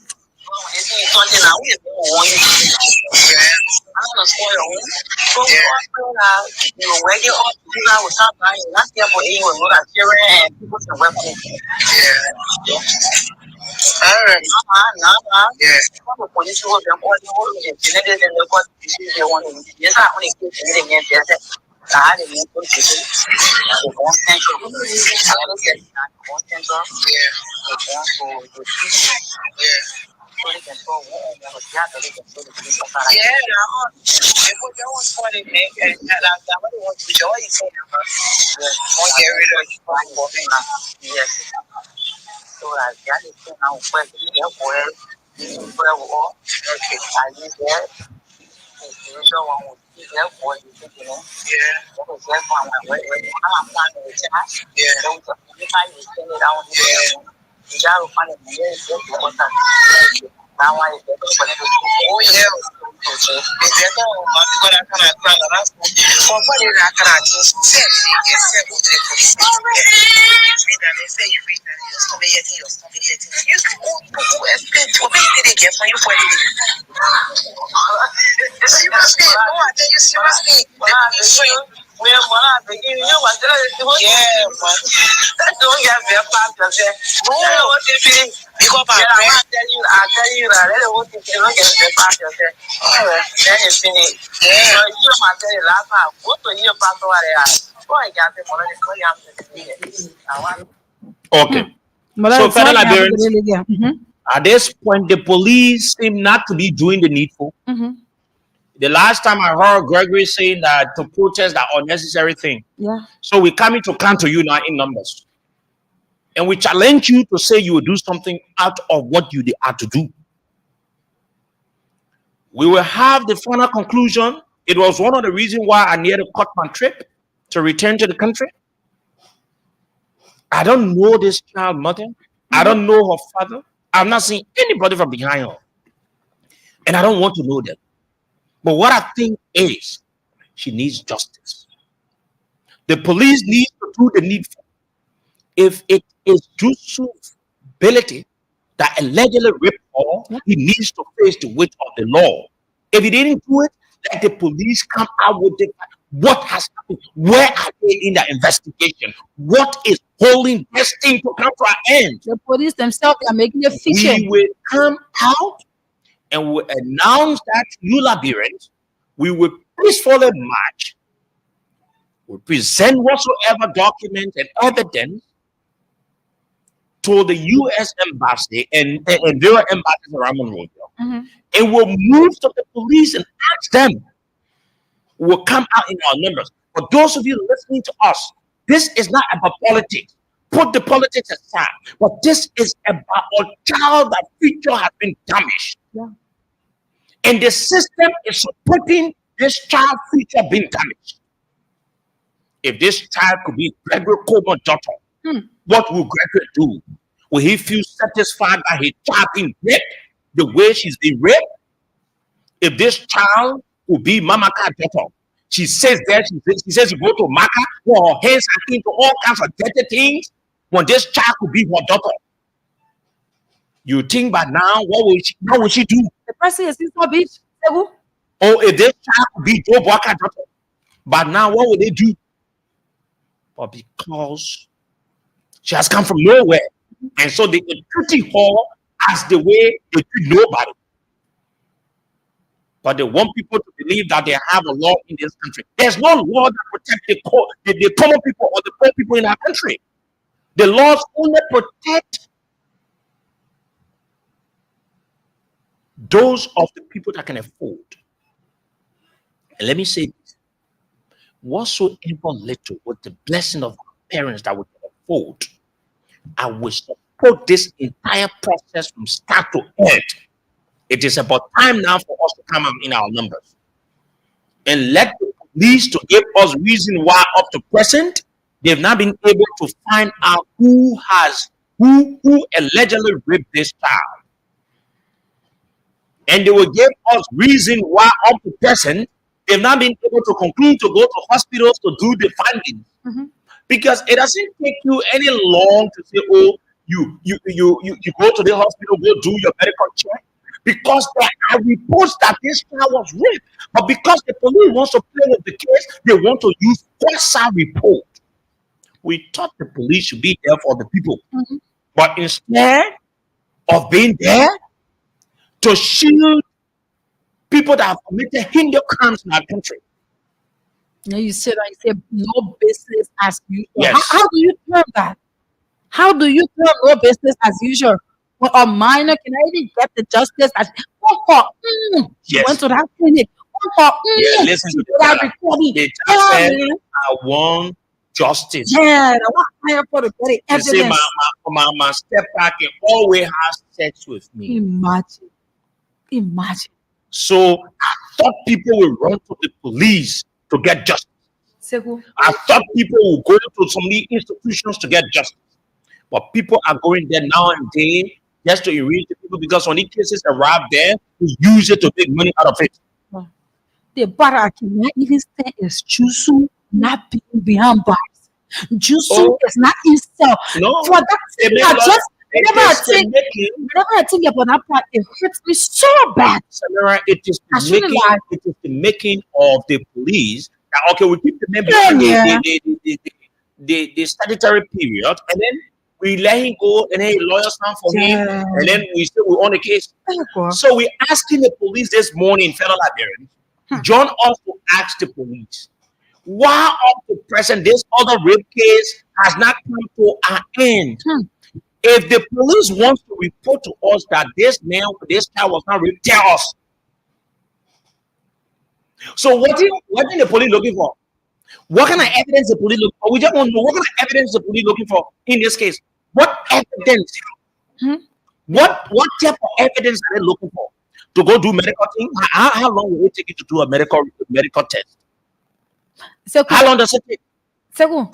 Okay. So, fellow Liberians, at this point, the police seem not to be doing the needful. The last time I heard Gregory saying that to protest are unnecessary thing. Yeah. So we're coming to counter you now in numbers. And we challenge you to say you will do something out of what you are to do. We will have the final conclusion. It was one of the reasons why I needed to cut my trip to return to the country. I don't know this child mother. I don't know her father. I've not seen anybody from behind her. And I don't want to know them. But what I think is she needs justice. The police need to do the needful. If it is Joseph's ability that allegedly raped her, he needs to face the weight of the law. If he didn't do it, let the police come out with it. What has happened? Where are they in the investigation? What is holding this thing to come to an end? The police themselves are making a feature. We will come out and will announce that you Liberians, we will peacefully march. We present whatsoever documents and evidence to the U.S. Embassy and their embassies around the world. And we'll move to the police and ask them. We'll come out in our numbers. For those of you listening to us, this is not about politics. Put the politics aside. But this is about a child that future has been damaged. Yeah. And the system is supporting this child future being damaged. If this child could be Gregory Coleman's daughter, what will Gregory do? Will he feel satisfied that his child being raped the way she's been raped? If this child will be Mama Ka's daughter, she says that she says you go to Maka, where her hands are into all kinds of dirty things, when this child could be her daughter. You think by now, what would she do? The person is Sister Beach. Sekou. Or if this child could be Joe Walker, but now what would they do? But because she has come from nowhere, and so they treat her as the way they treat nobody. But they want people to believe that they have a law in this country. There's no law that protects the common people or the poor people in our country. The laws only protect those of the people that can afford. And let me say this: whatsoever little with the blessing of our parents that we can afford, I will support this entire process from start to end. It is about time now for us to come in our numbers and let the police to give us reason why up to present they've not been able to find out who allegedly raped this child. And they will give us reason why up to present they've not been able to conclude to go to hospitals to do the findings. Mhm. Because it doesn't take you any long to say, oh, you go to the hospital, go do your medical check. Because there are reports that this child was raped. But because the police wants to play with the case, they want to use quasi report. We thought the police should be there for the people. Mhm. But instead of being there to shield people that have committed heinous crimes in our country. Now you said no business as usual. Yes. How do you term that? How do you term no business as usual? When a minor can even get the justice as she Yes. went to that clinic. Yeah, listen She to did that the recording. They Yeah, just said, man. I want justice. Yeah, I want higher for the very You see, evidence. my stepdad can always have sex with me. Imagine. So I thought people will run to the police to get justice. Sekou. I thought people will go to some of the institutions to get justice. But people are going there now and then just to erase the people because when the cases arrive there, we use it to make money out of it. The bar cannot even stand as Jusu not being behind bars. Jusu is not himself. No, For that they thing, make I laws- just they whenever I still think making- about that part, it hurts me so bad. Samara, it is I the shouldn't making. lie. It is the making of the police. That, okay, we keep the men Yeah, behind yeah. the statutory period, and then we let him go, and then lawyers stand for him, Yeah. and then we say we own the case. So we asking the police this morning, fellow Liberians, John also asked the police, why up to present this other rape case has not come to an end? If the police wants to report to us that this child was not raped, tell us. So what is the police looking for? What kind of evidence the police looking for? We just want to know what kind of evidence the police looking for in this case. What evidence? What type of evidence are they looking for? To go do medical thing? How long will it take you to do a medical test? How long does it take? Sekou,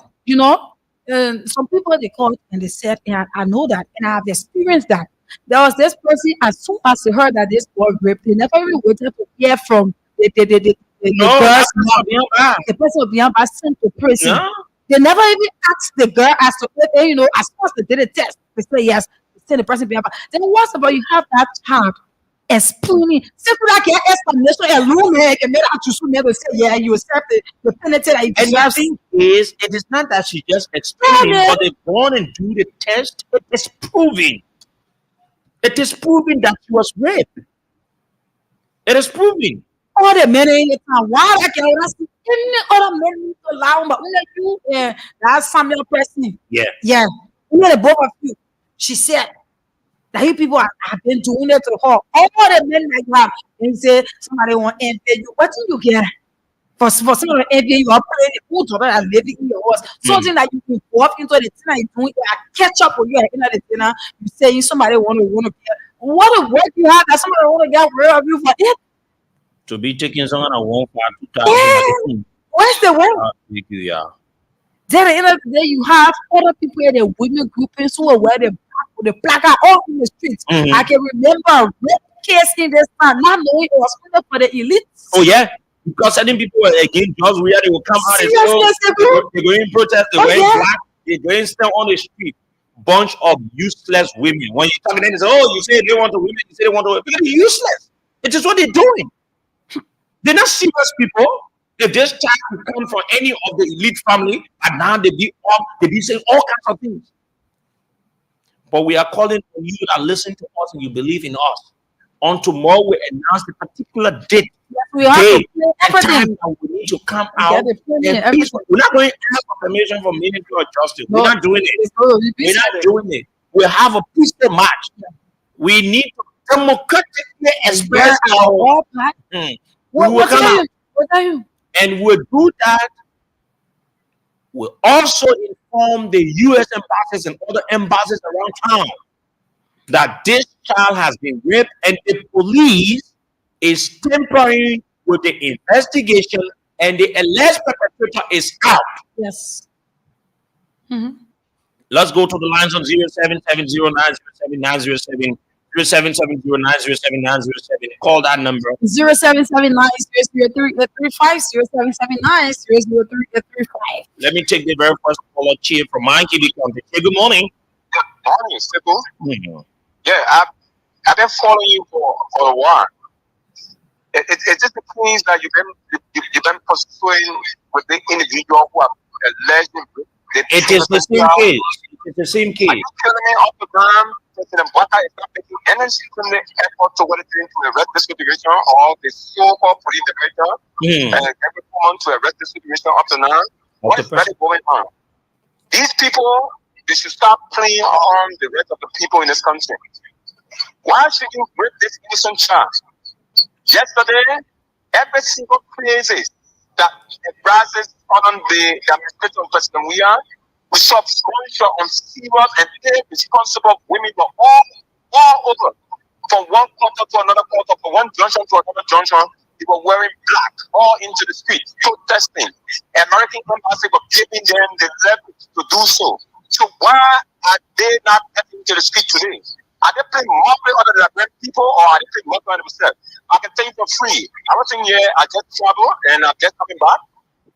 some people they called and they said, and I know that, and I have experienced that. There was this person, as soon as they heard that this boy raped, they never even waited to hear from the No, girl's that's mom. not being bad. The person will be sent to prison. Yeah. They never even asked the girl as to, as soon as they did a test, they say yes, they send the person behind bars. Then what's about you have that child explaining, simple like your explanation, a room here can make out to soon never say, yeah, you accept the penalty that you And the deserve. thing is, it is not that she just explaining, Yeah, but they go on and do the test. It is proving. It is proving that she was raped. It is proving. All the men in the town, why I can any other men need to allow, but when you, that's Samuel Presley. Yeah. Yeah, the both of you. She said that you people have been doing it to her. All the men like that, and say somebody want to envy you. What do you get? For somebody to envy you, are playing the food or that living in your house. Something that you can walk into the dinner, you doing catch up with you at the end of the dinner. You say somebody want to get what a work you have that somebody want to get rid of you for it. To be taking someone at 1 Yeah. Where's the way? Yeah. Then at the end of the day, you have other people in the women groupings who are wearing the placard all in the streets. Mhm. I can remember a rape case in this town, not knowing it was for the elite. Oh yeah. Because certain people were again jobs where they will come out and say, Seriously, oh, they're going to protest, they're Oh, going yeah. black, they're going to stand on the street. bunch of useless women. When you're talking to them, they say, "Oh, you say they want the women, you say they want the women." Because they're useless. It is what they're doing. They're not serious people. They just try to come from any of the elite family, and now they be saying all kinds of things. But we are calling on you that listen to us and you believe in us. On tomorrow, we announce the particular date, Yes, we have to day, play and time everything. that we need to come We out. get the planning And and peace. everything. We're not going to ask confirmation from ministry or justice. We're No, not doing it. it's going to be We're not peaceful. doing it. We have a peaceful march. We need to democratically express our. All black. We What will come are out, you? What are you? and we'll do that. We'll also inform the U.S. embassies and other embassies around town that this child has been raped, and the police is tampering with the investigation, and the alleged perpetrator is out. Yes. Mm-hmm. Let's go to the lines on 0770907907, 0770907907. Call that number. 0779-03835, 0779-003-835. Let me take the very first caller, Chia from Monkey County. Good morning. Good morning, SEKOU. Mhm. Yeah, I've been following you for a while. It's just the things that you've been pursuing with the individual who are alleged. It is the same case. It's the same Are case. you telling me off the ground President Baka is not making any significant effort toward to arrest this situation, or the so-called police director and every woman to arrest this situation up to now? What is really going on? These people, they should stop playing on the rest of the people in this country. Why should you rape this innocent child? Yesterday, every single places that rises on the administration of President we saw exposure on serious and irresponsible women were all over. From one quarter to another quarter, from one junction to another junction, they were wearing black all into the street, protesting. American embassy were giving them the leverage to do so. So why are they not getting into the street today? Are they playing mockery other than American people, or are they playing mockery on themselves? I can tell you for free. I was in here, I just traveled and I'm just coming back.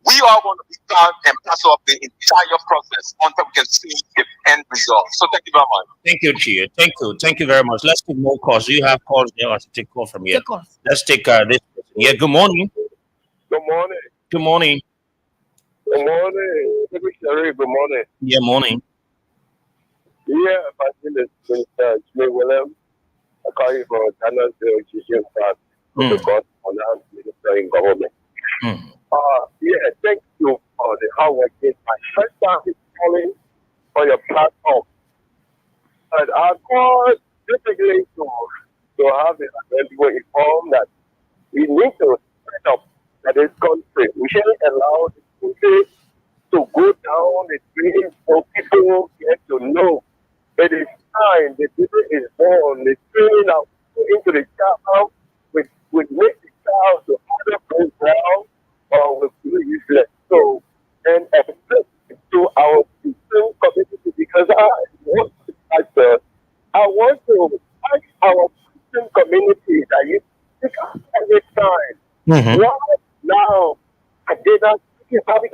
We are going to be part and parcel of the entire process until we can see the end result. So thank you very much. Thank you, Chia. Thank you. Thank you very much. Let's take more calls. You have calls there. I'll take call from here. Let's take this person. Yeah, good morning. Good morning. Good morning. Good morning. Good morning. Yeah, morning. Yeah, my name is Mr. Jimmy William. I call you from Ghana's Egyptian part of the God Finance Minister in government. Yeah, thank you for the hard work. It's my first time calling on your platform. And I called basically to have the people informed that we need to set up that this country. We shouldn't allow this country to go down the drain for people get to know. It is time the people is born, the training out into the child with make the child to either go down or will be useless. So, and to our community, because I want to ask our community that you take up every time. Why now? I did not think about it.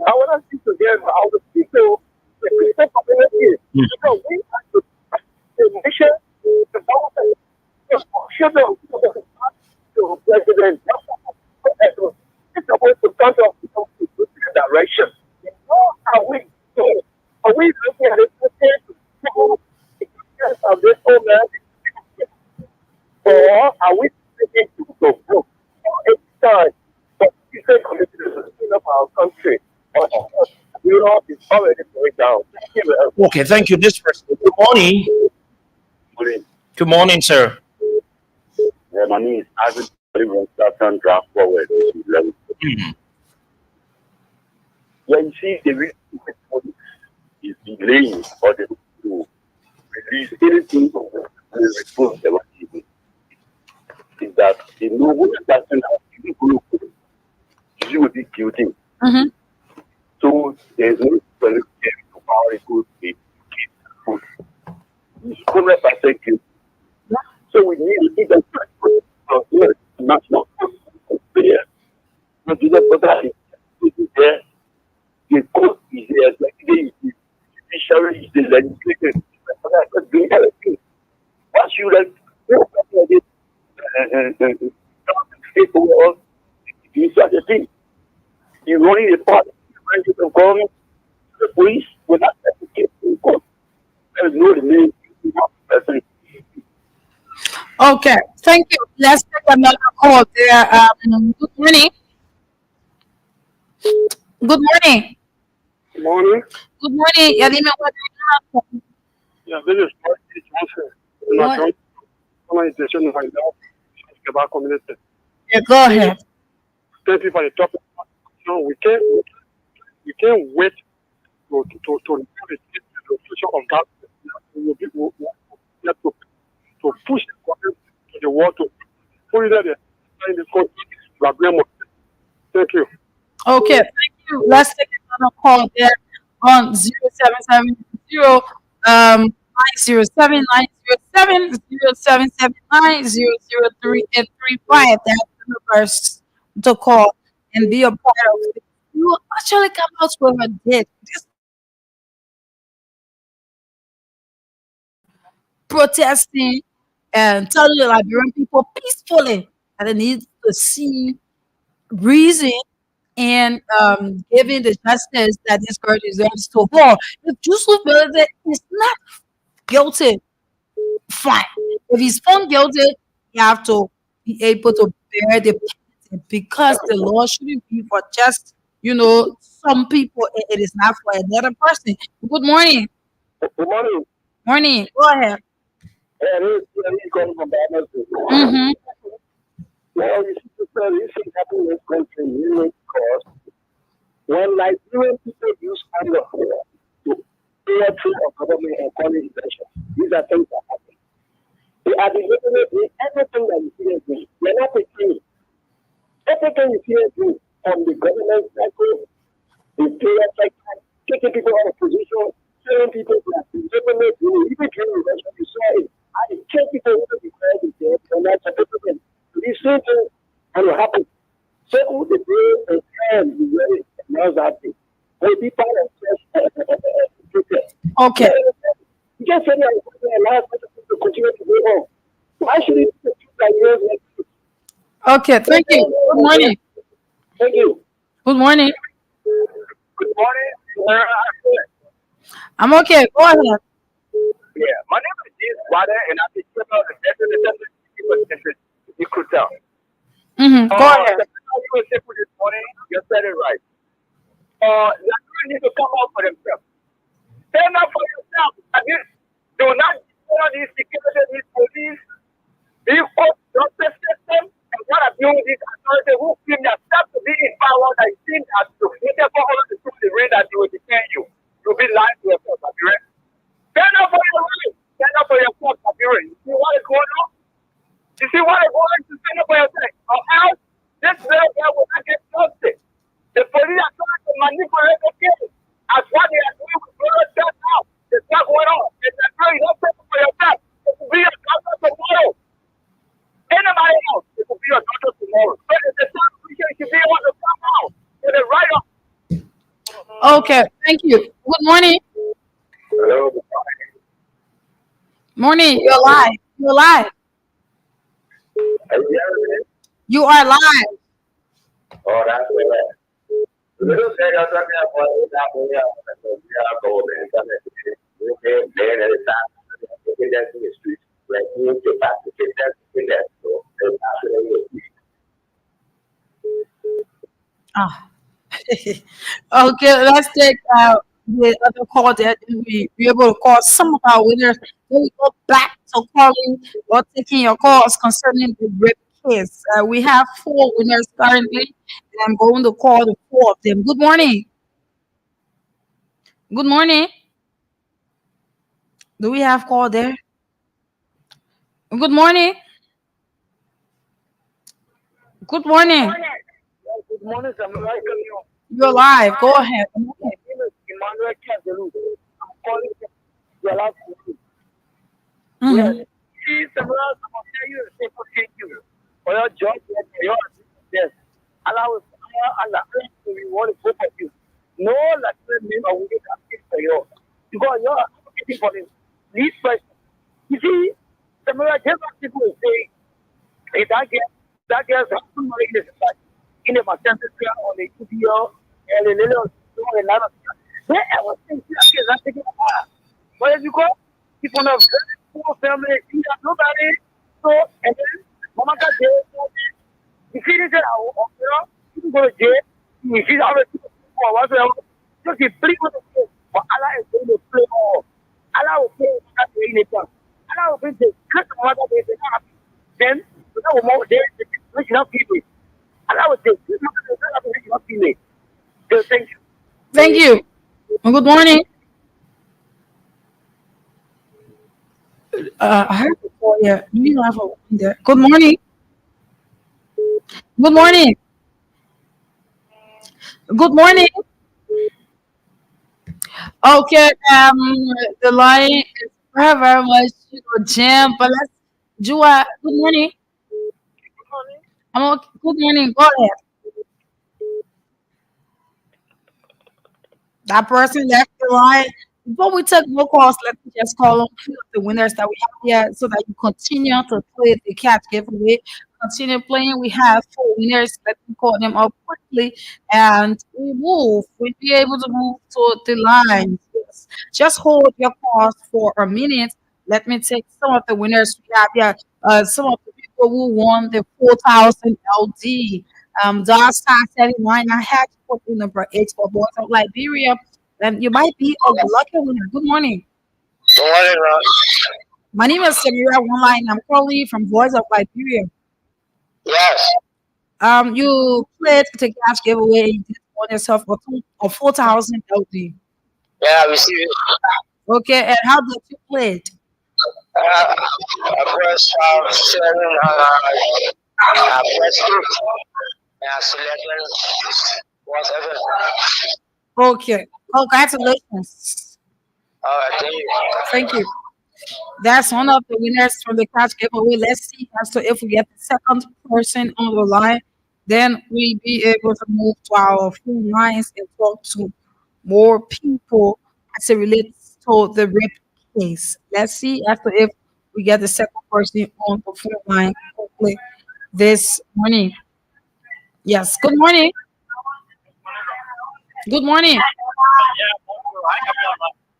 I want to see together how the people, the Christian community, because we have to the mission, the government, to President. It's supposed to come to the direction. Are we looking at it of this old man? Or are we thinking to go broke? It's time for Christian community to clean up our country. Europe is already going down. Okay, thank you. This person. Good morning. Good morning, sir. Yeah, my name is Ivan. Draft forward. Yeah, you see, the reason is delaying or the to release anything the response they were given. Is that the noble person has group you will be guilty. So there's no solution to how it could be food. It's 100% guilty. So we need to see that national fear. But that is there. The court is there. Like they and state overall do such a thing. You running a part branches of government, the police will not let the case in court. There is no remain person. Okay, thank you. Let's take another call there. Good morning. Good morning. Morning. Good morning. Your name and what do you have? Yeah, this is Marty Johnson. What? Not someone is saying right now. About community. Yeah, go ahead. Thank you for the topic. No, we can't wait to the future of that. We have to push the government to the wall to put it there in this country. Thank you. Okay, thank you. Let's take another call there on 0770 907 907 0779 003 That's the numbers to call and be a part of it. You actually come out with a did this protesting and telling the Liberian people peacefully that they need to see reason and giving the justice that this girl deserves to her. If Yusuf Belede is not guilty, fine. If he's found guilty, you have to be able to bear the penalty because the law shouldn't be for just, some people. It is not for another person. Good morning. Good morning. Morning. Go ahead. Mm-hmm. Well, you see happen in this country mainly because when Nigerian people use anger to pay through of government and calling election, these are things that happen. They are deliberately everything that you see do. They're not pretending. Everything you see do from the government cycle, the prayer cycle, taking people out of position, telling people that deliberately, even during the election, you saw it. I can't people who declare the death and that's a different. These same things and what happens. So the day and time you wear it now that thing. Will be part of protest. Okay. You just said that allow people to continue to go on. Why should it be like this? Okay, thank you. Good morning. Thank you. Good morning. Good morning. I'm okay. Go ahead. Yeah, my name is James Water, and I'm the chairman of the National you could tell. Mm-hmm. Go ahead. This morning, you said it right. You need to come out for themselves. Stand up for yourself. Do not follow these security, these police, these court justice system, and what are doing these authorities who claim themselves to be in power that you think as to later for all the truth the way that they will defend you. You'll be lying to yourself, Abire. Stand up for your right. Stand up for yourself, Abire. You see what is going on? You see what is going on to stand up for yourself? Or else, this bill will not get justice. The police are trying to manipulate the case. As what they are doing with Florida just now. It's not going on. It's a very not for yourself. It will be a doctor tomorrow. Anybody else, it will be a doctor tomorrow. But it's the time we should be able to come out to the right of. Okay, thank you. Good morning. Hello. Morning. You're live. You're live. Are you hearing me? You are live. Oh, that's right. Little thing I'm talking about is that we are going to internet. We can't ban any time. We can dance in the streets. Like, we need to pass the fitness. So, it's absolutely. Ah. Okay, let's take the other call that we be able to call some of our winners. Then we go back to calling or taking your calls concerning the rape case. We have 4 winners currently, and I'm going to call the 4 of them. Good morning. Good morning. Do we have call there? Good morning. Good morning. Good morning, Samurai. You're live. Go ahead. My name is Emmanuel Kazelu. I'm calling from the last week. Mhm. Yes. See, Samurai, I'm going to tell you a simple thing to you. For your job, for your yes. Allah will reward both of you. No Latin name or we asking for you. Because you're advocating for the least person. You see, Samurai, just what people will say, That girl somebody is like in the center on the studio and the little and lot of they ever think that is not taking a part. But as you go, people have poor family, you got nobody. So and then Mama got jail. If he didn't you can go to jail. If he's already for whatsoever, just be plead with the kid. But Allah is going to play all. Allah will play that in it. Allah will bring the cut the mother they say happy. Then we know more there which not people. Allah will say this mother is not which not people. So thank you. Thank you. Good morning. I have a call here. You have a one there. Good morning. Good morning. Good morning. Okay. The line is very, very much jam, but let's do a good morning. I'm okay. Good morning. Go ahead. That person left the line. Before we take more calls, let me just call on few of the winners that we have here so that you continue to play the cat giveaway. Continue playing. We have four winners. Let me call them up quickly and we move. We'll be able to move to the line. Yes. Just hold your calls for a minute. Let me take some of the winners we have here. Some of the people who won the 4,000 LD. Star 79. I had to put in number 8 for Boys of Liberia. And you might be a lucky winner. Good morning. Good morning, Ross. My name is Samira Online. I'm calling you from Voice of Liberia. Yes. You played the cash giveaway and you did won yourself a 4,000 LD. Yeah, I received it. Okay, and how did you play it? I pressed 7, I pressed 2, and I selected 17. Okay, congratulations. All right, thank you. Thank you. That's one of the winners from the cash giveaway. Let's see as to if we get the second person on the line, then we'll be able to move to our phone lines and talk to more people as it relates to the rape case. Let's see after if we get the second person on the phone line hopefully this morning. Yes. Good morning. Good morning.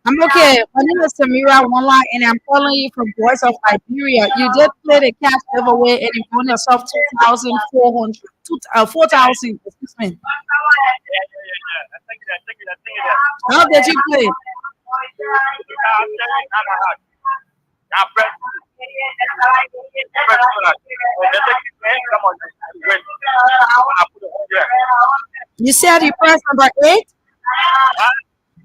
I'm okay. My name is Samira One and I'm calling you from Voice of Liberia. You did play the cash giveaway and you won yourself 2,400, 4,000. Excuse me. How did you play? You said you pressed number 8?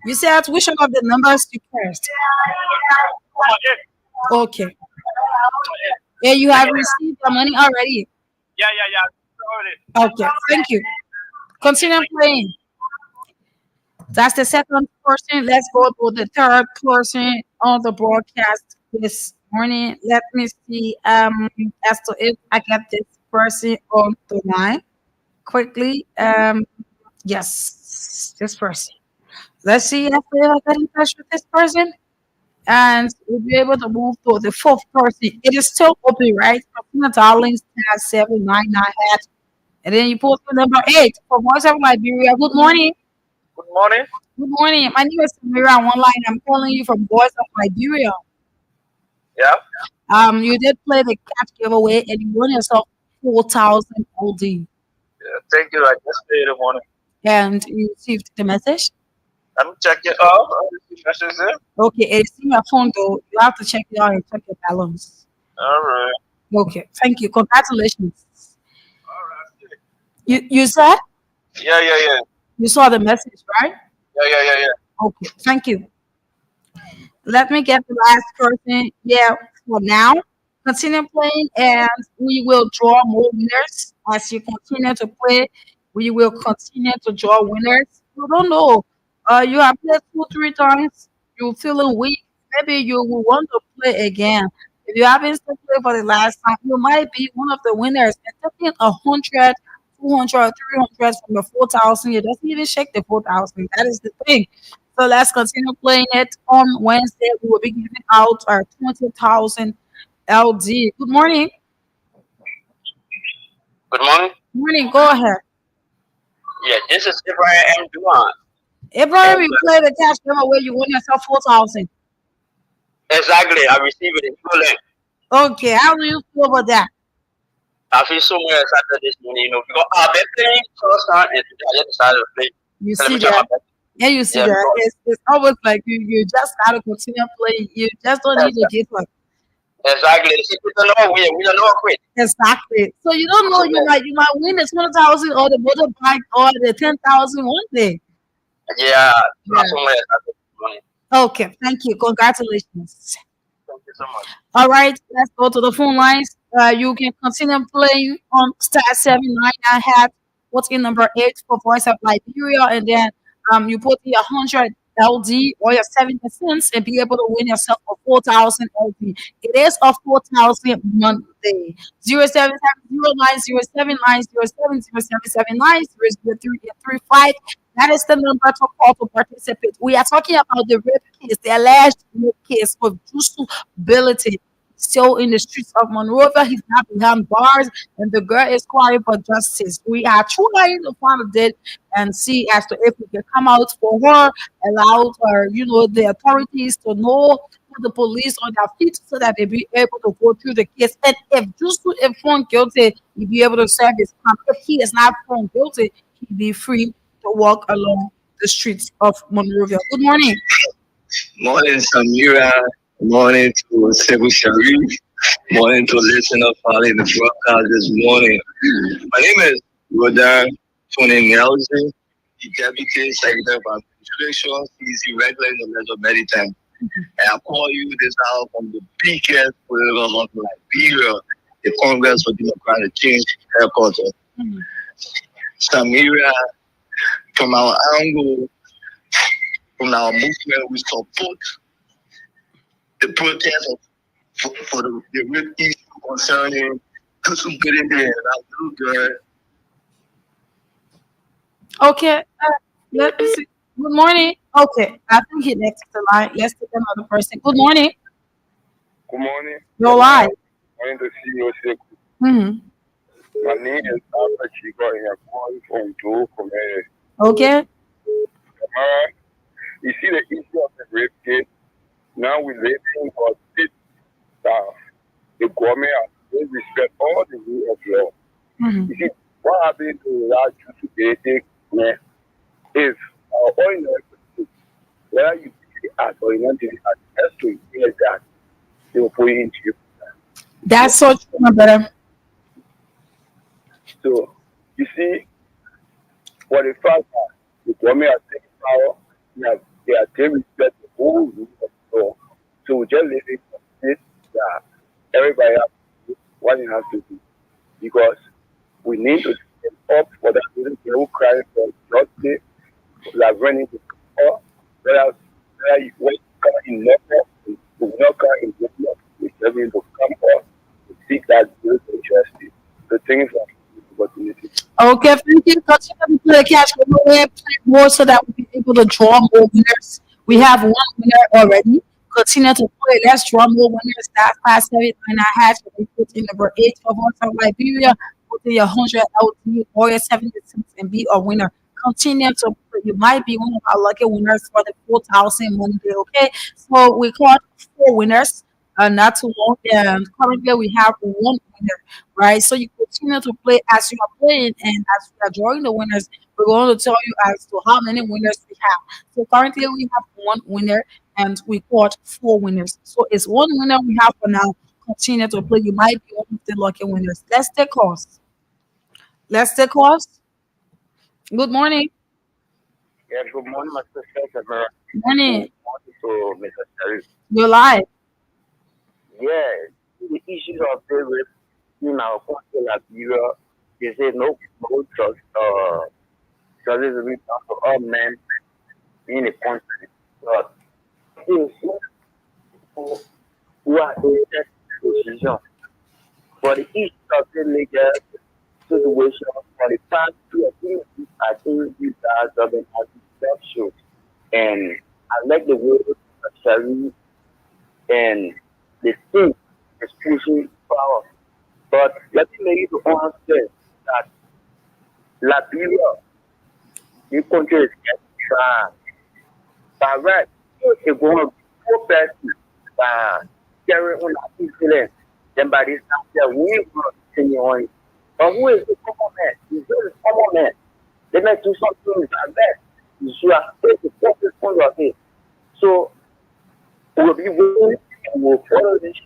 You said which one of the numbers you pressed? Okay. Yeah, you have received the money already. Okay, thank you. Continue playing. That's the second person. Let's go to the third person on the broadcast this morning. Let me see as to if I get this person on the line quickly. Yes, this person. Let's see if I get in touch with this person. And we'll be able to move to the fourth person. It is still open, right? Christina Darlings has 799 hat. And then you put the number 8 for Voice of Liberia. Good morning. Good morning. Good morning. My name is Samira One line. I'm calling you from Voice of Liberia. Yeah. You did play the cash giveaway and you won yourself 4,000 OD. Yeah, thank you. I just paid the morning. And you received the message? Let me check it out. Message there. Okay, it's in your phone though. You have to check it out and check your balance. All right. Okay, thank you. Congratulations. All right. You said Yeah. you saw the message, right? Yeah. Okay, thank you. Let me get the last person. Yeah, for now. Continue playing and we will draw more winners as you continue to play. We will continue to draw winners. You don't know. You have played 2, 3 times. You're feeling weak. Maybe you will want to play again. If you haven't still played for the last time, you might be one of the winners. And taking 100, 200, 300 from the 4,000, it doesn't even shake the 4,000. That is the thing. So let's continue playing it. On Wednesday, we will be giving out our 20,000 LD. Good morning. Good morning. Morning, go ahead. Yeah, this is Abraham M. Duan. Abraham, And you play the cash giveaway, you win yourself 4,000. exactly, I received it in full length. Okay, how do you feel about that? I feel so much excited this morning, because I've been playing first time and today I just decided to play. You So let see me try my that? best. Yeah, you see Yeah, that. because It's almost like you just gotta continue playing. You just don't need to ex- give up. exactly, the secret to know we don't know quit. Exactly. So you don't know So you might win the 20,000 or the motorbike or the 10,000 one day. yeah, Yeah. I'm so much excited this morning. Okay. Thank you. Congratulations. Thank you so much. All right, let's go to the phone lines. You can continue playing on *799#. What's in number 8 for Voice of Liberia, and then you put your 100 LD or your 70 cents and be able to win yourself a 4,000 LD. It is a 4,000 Monday. 0770907907779003835. That is the number to call to participate. We are talking about the rape case, the alleged rape case of Jusu Ability. Still in the streets of Monrovia. He's not behind bars, and the girl is crying for justice. We are trying to find a date and see as to if we can come out for her, allow her, the authorities to know, put the police on their feet so that they be able to go through the case. And if found guilty, he'll be able to serve his time. If he is not found guilty, he'll be free to walk along the streets of Monrovia. Good morning. Morning, Samira. Morning to Sekou Sharif. Morning to listener following the broadcast this morning. My name is Rodan Tony Nelson, the Deputy Secretary of Administration, CC regular in the letter many times. And I call you this hour from the biggest political hub of Liberia, the Congress for Democratic Change headquarters. Samira, from our angle, from our movement, we support the protest for the real issue concerning Kusum getting there and our little girl. Okay, let me see. Good morning. Okay, I think he next the line. Let's take another person. Good morning. Good morning. You're live. Morning to see you, SEKOU. Mm-hmm. My name is Albert Chico, and I'm calling from Joe Community. Okay. You see the issue of the rape case. Now we're living for state staff. The government has to respect all the rule of law. Mm-hmm. You see, what happened to that basic man is all in the whether you see it as or you want to see it as, just to hear that they will put it into you. That's so true, my brother. So, you see, for the fact that the government has taken power, they are taking respect the whole rule of law. So, we just live in a state that everybody has to do what they have to do. Because we need to stand up for that little girl crying for justice, like running to court, whether when you come in level, you will not come in level, we tell you to come up to seek that little justice. The things like opportunity. Okay, thank you. Continue to play cash giveaway, play more so that we can be able to draw more winners. We have one winner already. Continue to play. Let's draw more winners. That's *799#. We put in number 8 for Voice of Liberia. Put in your 100 LT or your 70 cents and be a winner. Continue to play. You might be one of our lucky winners for the 4,000 Monday. Okay, so we caught 4 winners. Not too long. And currently we have one winner, right? So you continue to play as you are playing, and as we are drawing the winners, we're going to tell you as to how many winners we have. So currently we have one winner, and we got 4 winners. So it's one winner we have for now. Continue to play. You might be one of the lucky winners. Let's take calls. Let's take calls. Good morning. Yes, good morning, Mr. Secretary. Morning. Good morning to Mr. Sharif. You're live. Yes, the issues of the rape in our country, Liberia, they say no trust, justice will be done to all men in the country. But things who are in that position for the issue of the legal situation for the past 2 years, I think these are been exceptions. And I like the way Sharif and the state is pushing power. But let me make it to understand Liberia, the country is getting direct. You're going to go back carry on that influence. Then by this time, we will continue on. But who is the common man? He's the common man. They may do something like that. You are supposed to focus on your head. So we'll be willing and we'll follow this.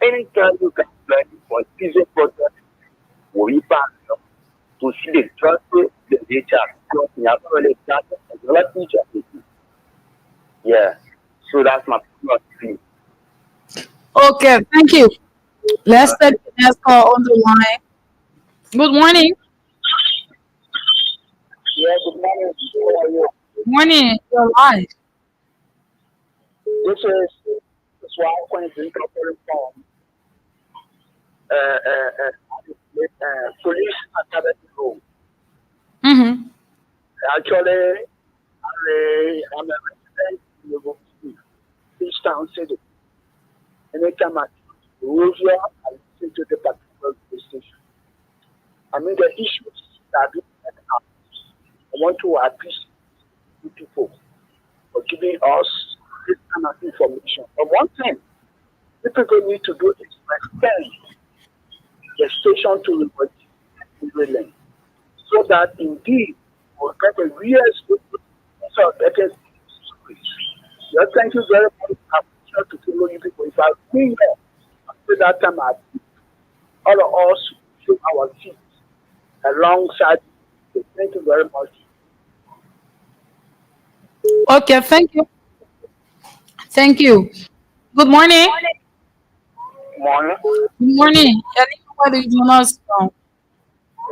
Anytime you can plan for season project, we'll be back to see the trust, the data, you have already started and let teacher. Yeah. So that's my philosophy. Okay, thank you. Let's take the next call on the line. Good morning. Yeah, good morning. How are you? Morning. You're live. This is why I'm going to incorporate from police academy room. Mm-hmm. Actually, I'm a resident in the East Town City. Anytime I go here, I listen to the particular station. I mean, the issues that are being set out. I want to appreciate you people for giving us this kind of information. But one thing people need to do is respect the station to the so that indeed we'll get a real so that is yeah, thank you very much. I'm sure to follow you people. If I've been here after that time, all of us show our feet alongside. Thank you very much. Okay, thank you. Thank you. Good morning. Morning. Good morning. Where do you join us from?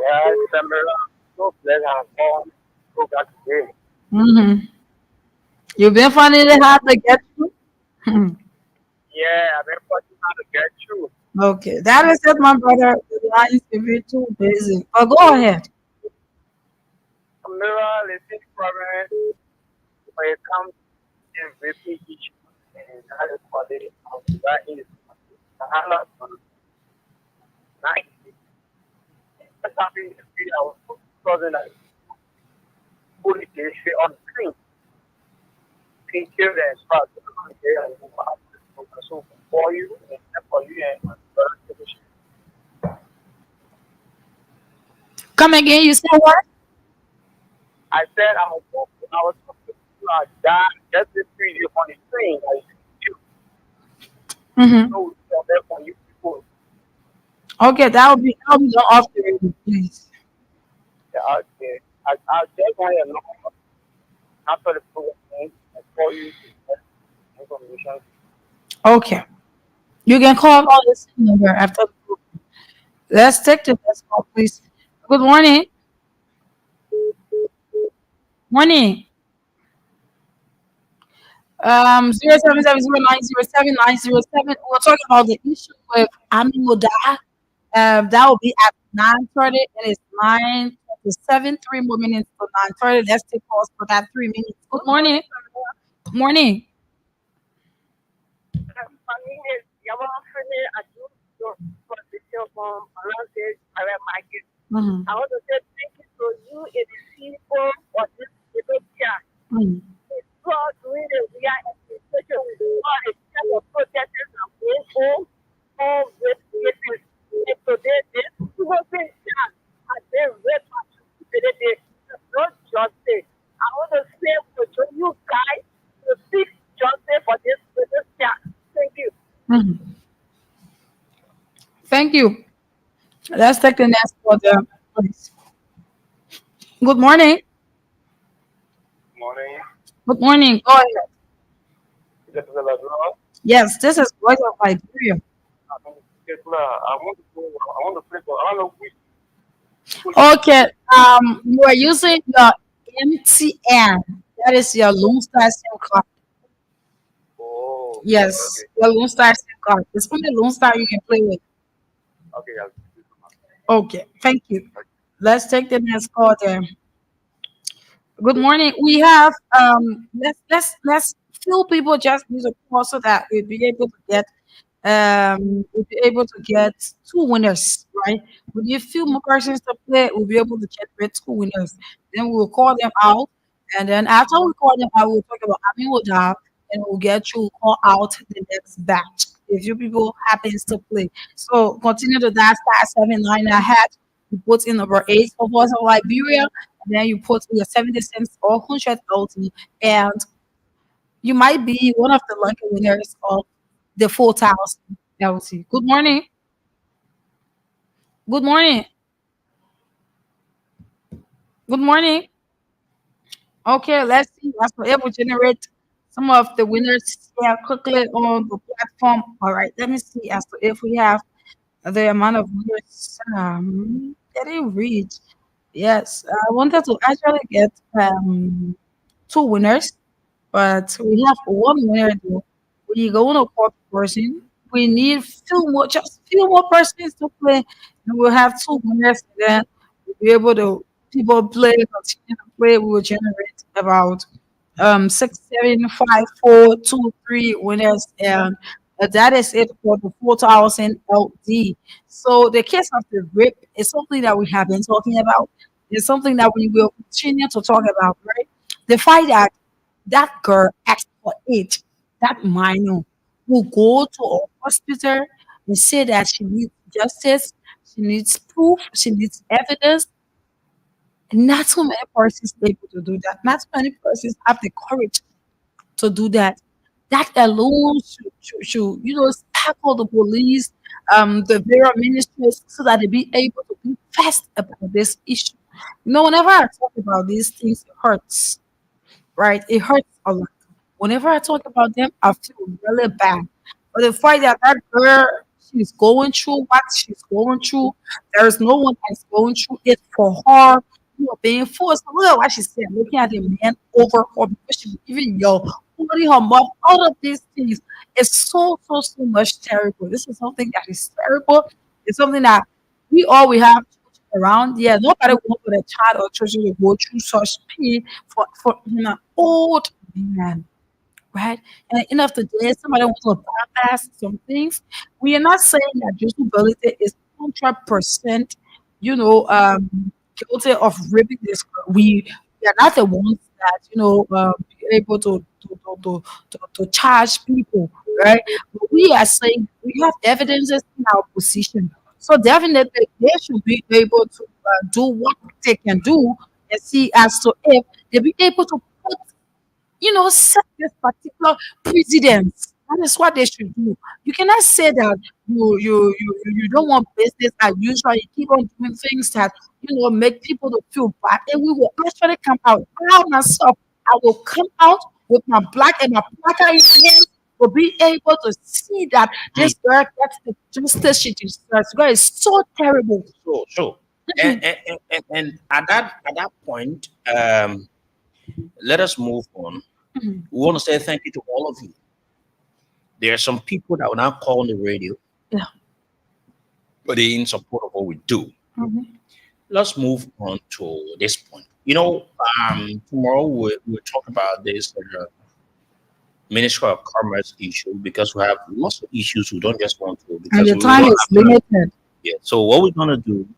Yeah, Samira. So glad I'm born. So glad today. Mm-hmm. You've been finding it hard to get through? Yeah, I've been working hard to get you. Okay, that is it, my brother. The line is a bit too busy. But go ahead. Samira, listen, problem when it comes to repeat each and that is what it is. That is nice. That's happening to be our cousin like fully on screen. Teacher and start so for you and for you and Come again, you said what? I said I was like that just this video on the screen like you Mm-hmm. know so therefore you people Okay, that will be done off the radio, please. out there. I just want to know after the program and for you information. Okay. You can call on this number after the program. Let's take the next call, please. Good morning. Morning. 0770907. We're talking about the issue with Amimoda. That will be at 9:30. It is 9:27, 3 more minutes to 9:30. Let's take calls for that 3 minutes. Good morning. Morning. Mm-hmm. I want to say thank you to you and the people for this debate. Mm-hmm. God doing it. We are in situation with God is kind of protectors and going home. All this is and today this people say that and they read my today not just say. I want to say to you guys to seek justice for this chat. Thank you. Mm-hmm. Thank you. Let's take the next call there, please. Good morning. Morning. Good morning. Go ahead. This is a Yes, this is Voice of Liberia. I want to play for I don't know which Okay. You are using your MTN. That is your Lone Star SIM card. oh Yes, your Lone Star SIM card. It's only Lone Star you can play with. okay Okay. Thank you. Let's take the next call there. Good morning. We have let's few people just use a call so that we'll be able to get we'll be able to get two winners, right? With a few more persons to play, we'll be able to generate two winners. Then we'll call them out, and then after we call them out, we'll talk about having a job, and we'll get you call out the next batch if you people happens to play. So continue to dial *791 ahead. You put in number 8 for voice of Liberia, and then you put your 70 cents or 100 LT, and you might be one of the lucky winners of the 4,000 LT. Good morning. Good morning. Good morning. Okay, let's see. Let's be able to generate some of the winners here quickly on the platform. All right, let me see as to if we have the amount of winners getting reached. Yes, I wanted to actually get two winners. But we have one winner though. We going to call the person. We need few more, just few more persons to play, and we'll have two winners. And then we'll be able to people play, continue to play. We will generate about 6, 7, 5, 4, 2, 3 winners, and that is it for the 4,000 LD. So the case of the rape is something that we have been talking about. It's something that we will continue to talk about, right? The fact that that girl asked for it, that minor will go to a hospital and say that she needs justice, she needs proof, she needs evidence. Not so many persons able to do that. Not so many persons have the courage to do that. That alone should tackle the police, the various ministries, so that they be able to be fast about this issue. Whenever I talk about these things, it hurts, right? It hurts a lot. Whenever I talk about them, I feel really bad. But the fact that that girl, she's going through what she's going through, there is no one that's going through it for her. Being forced. Look at what she said, looking at the man over her because she was even young, holding her mouth. All of these things is so much terrible. This is something that is terrible. It's something that we have children around. Yeah, nobody wants for a child or children to go through such pain for an old man, right? And at the end of the day, somebody wants to bypass some things. We are not saying that disability is 100%, you know, guilty of raping this girl. We are not the ones that be able to charge people, right? But we are saying we have evidences in our position, so definitely they should be able to do what they can do and see as to if they be able to put set this particular precedence. That is what they should do. You cannot say that you don't want business as usual. You keep on doing things that make people to feel bad, and we will actually come out. I myself, I will come out with my black and my placard in my hand. Will be able to see that this girl gets the justice she deserves. Girl is so terrible. Sure. And at that point, let us move on. Mhm. We want to say thank you to all of you. There are some people that will now call on the radio, Yeah. but they're in support of what we do. Mhm. Let's move on to this point. Tomorrow we'll talk about this Ministry of Commerce issue because we have lots of issues we don't just want to And because the we time don't is have time. limited. Yeah. So what we're gonna do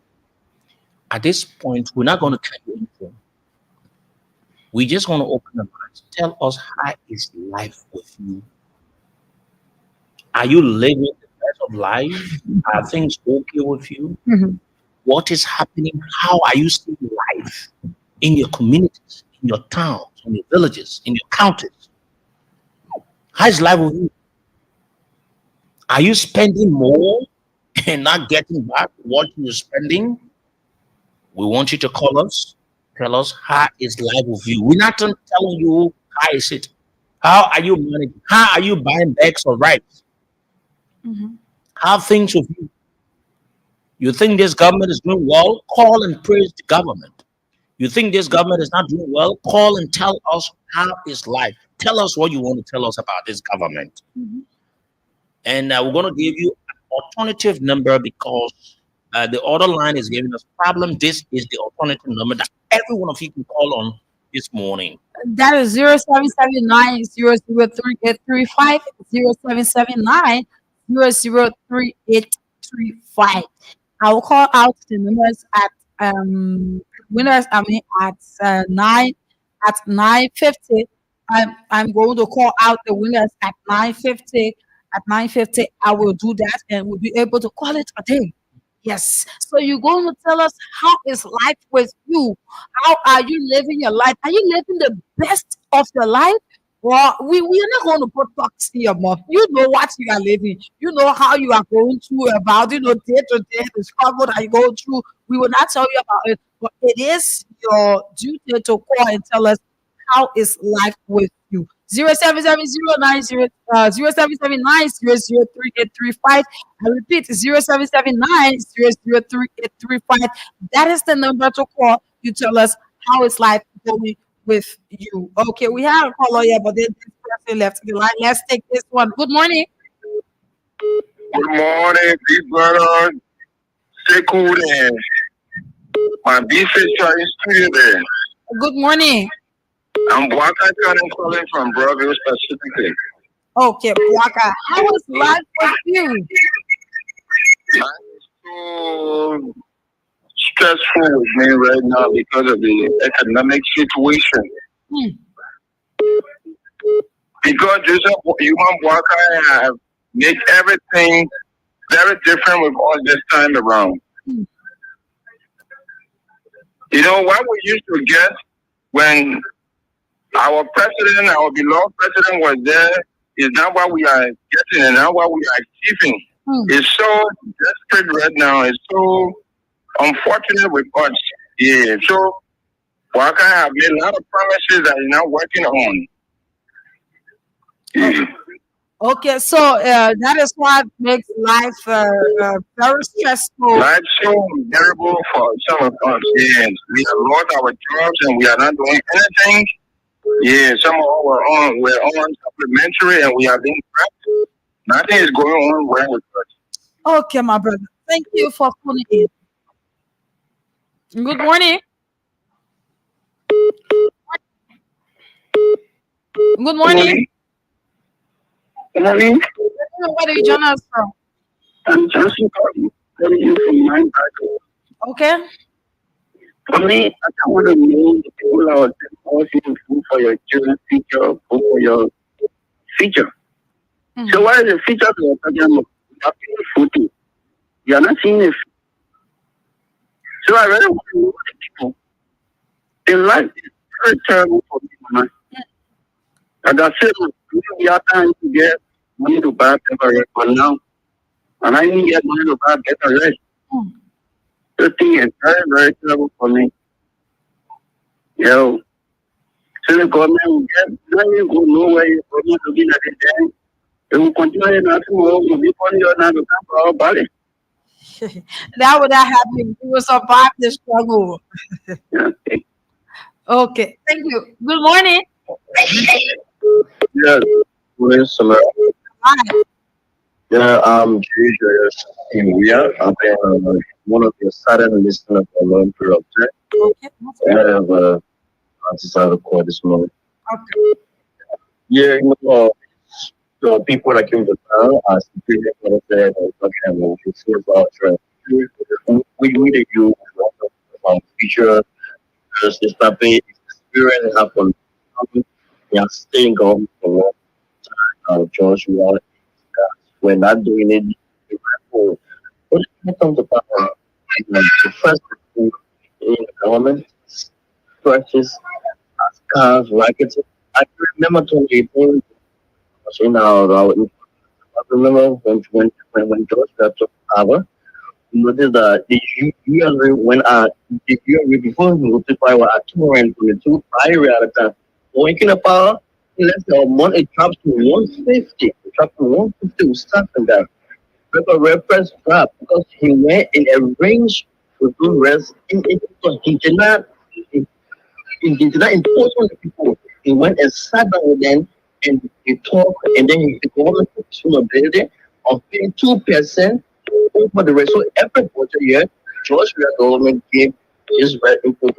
at this point, we're not gonna tell you anything. We just want to open the minds. Tell us how is life with you? Are you living the best of life? Are things okay with you? Mhm. What is happening? How are you seeing life in your communities, in your towns, in your villages, in your counties? How is life with you? Are you spending more and not getting back what you're spending? We want you to call us. Tell us how is life with you. We're not telling you how is it. How are you managing? How are you buying bags of rice? Mhm. How things with you? You think this government is doing well? Call and praise the government. You think this government is not doing well? Call and tell us how is life. Tell us what you want to tell us about this government. Mhm. And we're going to give you an alternative number because the other line is giving us problem. This is the alternative number that every one of you can call on this morning. That is 0779 003 835 0779 003835. I will call out the numbers at winners. I mean at 9:50. I'm going to call out the winners at 9:50. At 9:50, I will do that, and we'll be able to call it a day. Yes. So you're going to tell us how is life with you? How are you living your life? Are you living the best of your life? Well, we are not going to put talks in your mouth. You know what you are living. You know how you are going through about, day to day, the struggle that you go through. We will not tell you about it, but it is your duty to call and tell us how is life with you. 077090 0779 I repeat, 0779 That is the number to call. You tell us how is life going with you. Okay, we have a caller here, but then this person left the line. Let's take this one. Good morning. Good morning, big brother. SEKOU there. My big sister is still there. Good morning. I'm Waka calling from Broadview specifically. Okay, Waka, how is life with you? I'm so stressful with me right now because of the economic situation. Because Joseph Human Waka have made everything very different with us this time around. You know what we used to get when our president, our beloved president was there, is not what we are getting and not what we are achieving. It's so desperate right now. It's so unfortunate with us. Yeah. So Waka have made a lot of promises that he's not working on. Yeah. Okay, so that is what makes life very stressful. Life so terrible for some of us. Yes. We have lost our jobs and we are not doing anything. Yeah, some of us we're on supplementary and we are being trapped. Nothing is going on well with us. Okay, my brother. Thank you for calling in. Good morning. Good morning. Good morning. Where do you join us from? I'm just calling you from my background. Okay. For me, I want to know the people out there asking for your children's future, for your future. So what is the future of your talking about? You are seeing photo. You are not seeing it. So I really want to know the people. In life is very terrible for me, man. Like I said, we have time to get money to buy paper for now. And I didn't get money to buy better rest. The thing is very, very terrible for me. Yo. So the government will get money, go nowhere, the government will be like that. It will continue not to move, will be funny or not to come for our body. That would not happen. We will survive the struggle. Okay. Thank you. Good morning. Yes, please, hello. Hi. Yeah, I'm Jesus in Ria. I've been one of your sudden listeners for a long period of time. Okay. I have decided to call this morning. Okay. Yeah, the people that came to town, as the previous one said, talking about the source of trend. We need you future, it's not being experience happen. We are staying on for a long time. George, we're not doing it. But it comes about the first thing in the government purchase cars, rockets. I remember 2018. So now, I remember when George got took power, notice that the year when the year before we notify what at 222 prior at the time. When you power, less than a month, it drops to 150. It dropped to 150 with stuff in that. Paper reference drop because he went in a range to do rest. He did not. He did not impose on the people. He went and sat down with them and he talked, and then the government put him a building on paying 2% over the rest. So every quarter year, Georgia government gave his right input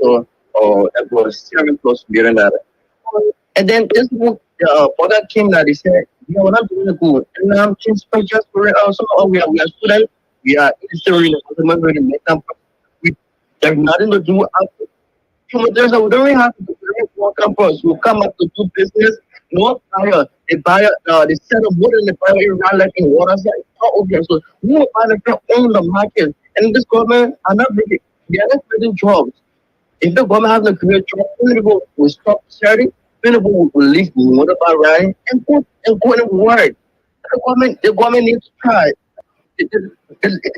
or about 7 plus billion dollars. And then this book, father came that he said Yeah, we're not doing good. And since we just for we are students, we are history, we make them. We there's nothing to do after. There's a we don't really have to do welcome first. We come up to do business. No buyer, they set up wood in the buyer in not like in water. So it's not okay. So we will buy the own the market. And this government are not making they are not creating jobs. If the government has to create jobs, many people will stop sharing, many people will leave water by riding and go and work. The government needs to try.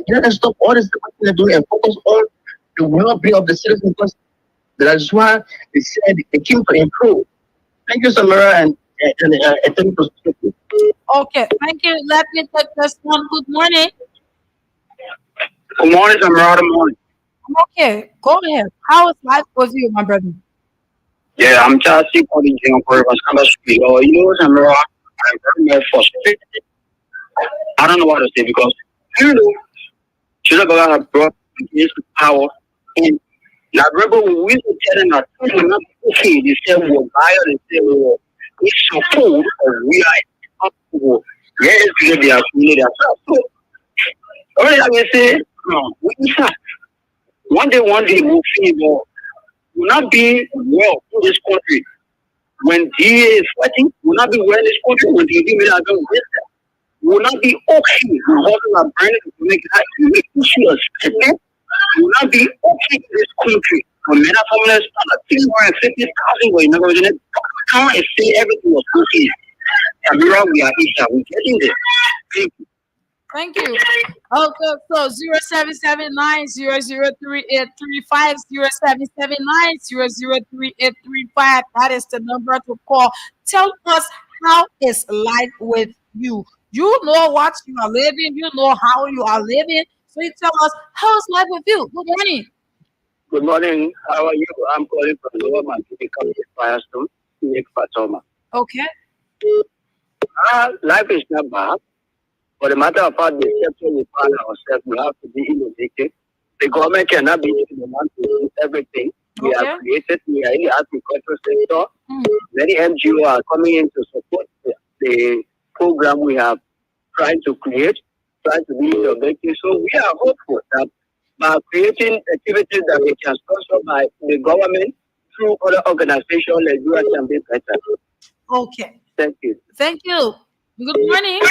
Let us stop all this stuff they're doing and focus on the well-being of the citizens because that's why they said they came to improve. Thank you, Samara, and thank you. Okay, thank you. Let me take this one. Good morning. Good morning, Samara. Good morning. I'm okay. Go ahead. How is life with you, my brother? Yeah, I'm just calling you for a speak. You know, Samara, I'm very much frustrated. I don't know what to say because you know, Children have brought this power in. La rebel we will tell them that we will not okay, they say we will buy or they say we will it's support or we are up. Yes, because they are community themselves. So only I will say no, we fact. One day we'll see more will not be well in this country. When DA is fighting, will not be well in this country when the women are going with them. Will not be okay. We also are branded to make that to make issue a statement will not be okay in this country. When men are coming as 350,000 we're not going to come and say everything was okay. And we are Isha, we're getting there. Thank you. Thank you. Okay, so 0779 003 835 0779 003 835. That is the number to call. Tell us how is life with you. You know what you are living, you know how you are living. So you tell us how is life with you. Good morning. Good morning. How are you? I'm calling from Lower Montgomery County, Firestone, Nick Fatoma. Okay. Life is not bad. For the matter of fact, the steps we find ourselves, we have to be innovative. The government cannot be the one to do everything. We Okay. are created, we are in the agricultural sector. Mm. Many NGOs are coming in to support the program we have trying to create, trying to be innovative. So we are hopeful that by creating activities that we can sponsor by the government through other organizations, Nigeria can be better. Okay. Thank you. Thank you. Good morning.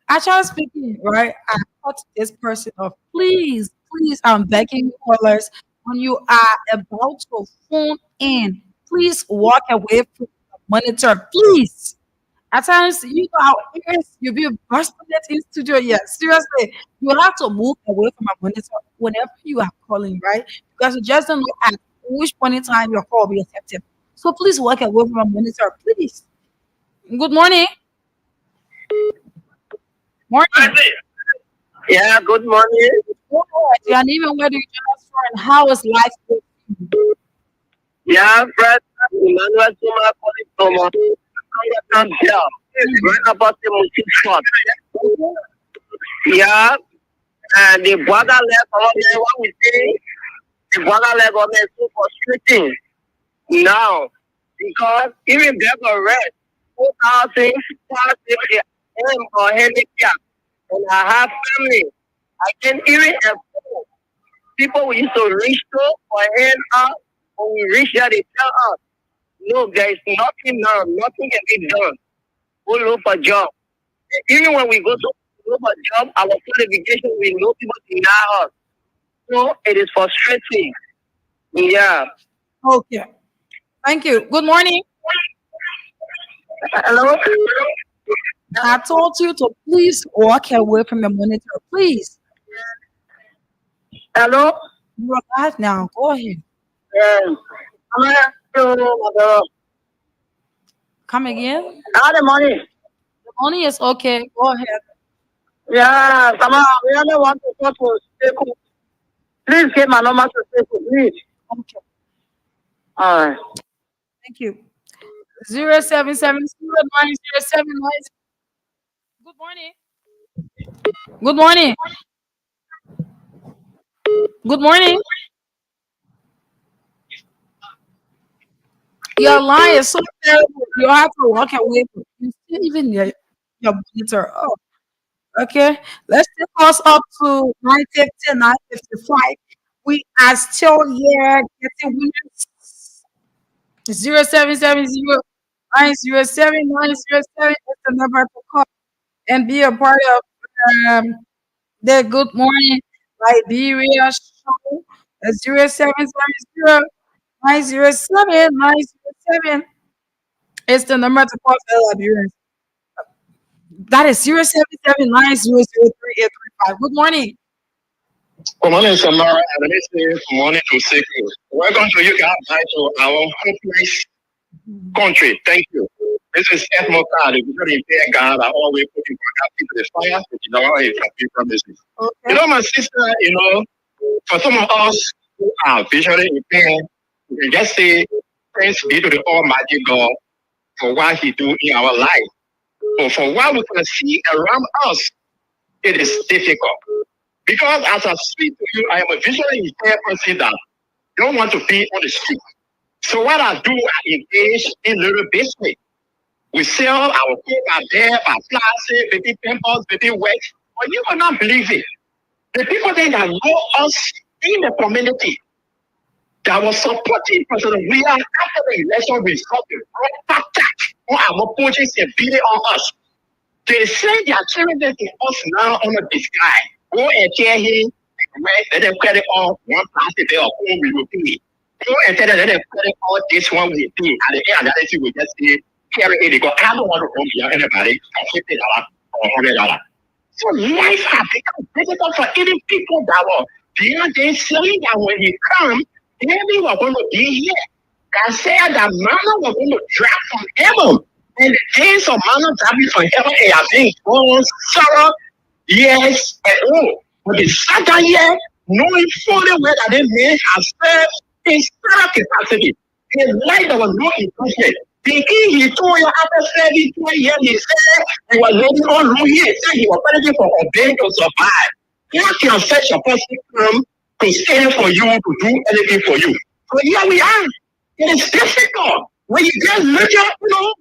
Actually speaking, right, I thought to this person of please, please, I'm begging you callers, when you are about to phone in, please walk away from the monitor, please. At times, you know how ears you be bursting it in studio. Yes, seriously, you have to move away from a monitor whenever you are calling, right? Because you just don't know at which point in time your call will be accepted. So please walk away from a monitor, please. Good morning. Morning. Yeah, good morning. Go ahead. Your name and where do you join us from, and how is life with you? Yeah, Fred, Emmanuel Suma calling from Canada. Right about the multi spot. Yeah, and the border leg government, what we say, the border leg government is so frustrating now because even they got red 4,000 aim for handicap, and I have family. I can even afford people we used to reach to for hand out. When we reach there, they tell us, no, there is nothing now, nothing can be done. We look for job. Even when we go to look for job, our qualification, we know people deny us. So it is frustrating. Yeah. Okay. Thank you. Good morning. Hello? I told you to please walk away from the monitor, please. Hello? You are live now. Go ahead. Hello? Come again. How the money? The money is okay. Go ahead. Yeah, come on. We only want to talk to SEKOU. Please get my number to SEKOU, please. Okay. All right. Thank you. 07709079. Good morning. Good morning. Good morning. Your line is so terrible. You have to walk away from you still even your monitor. Oh, okay. Let's take us up to 9:50, 9:55. We are still here getting winners. 0770 907 907 is the number to call and be a part of um, the Good Morning Liberia show. 0770 907 907 is the number to call for Liberians. That is 0779003835. Good morning. Good morning, Samara, and this is good morning to SEKOU. Welcome to you guys back to our hopeless country. Thank you. This is Ethmo Card. If you don't hear God, I always put you back into the fire, but you know, it's a people business. You know, my sister, for some of us who are visually impaired, we can just say, thanks be to the Almighty God for what He do in our life. But for what we can see around us, it is difficult. Because as I speak to you, I am a visually impaired person that don't want to be on the street. So what I do, I engage in little business. We sell our coat, our bear, our plastic, baby pimples, baby wax. But you will not believe it. The people then that know us in the community that was supporting President William after the election result, the proper attack on our approaches and beating on us. They say they are carrying this in us now on the sky. Go and tell him, let them credit all one plastic bill of home we will pay. Go and tell them, let them credit all this one we pay. At the end of that, we just say, carry it because I don't want to owe you anybody $50 or $100. So life has become difficult for even people that were beyond they saying that when he comes, heaven was going to be here. God said that manna was going to drop from heaven. And the days of manna dropping from heaven, they have been born, sorrow, yes, and oh. But the Satan here, knowing fully well that this man has served his spiritual capacity, his life there was no improvement. Thinking he told you after serving 2 years, he said he was living on long years. He said he was fighting for obeying to survive. How can such a person come to stand for you, to do anything for you? So here we are. It is difficult. When you get liquor,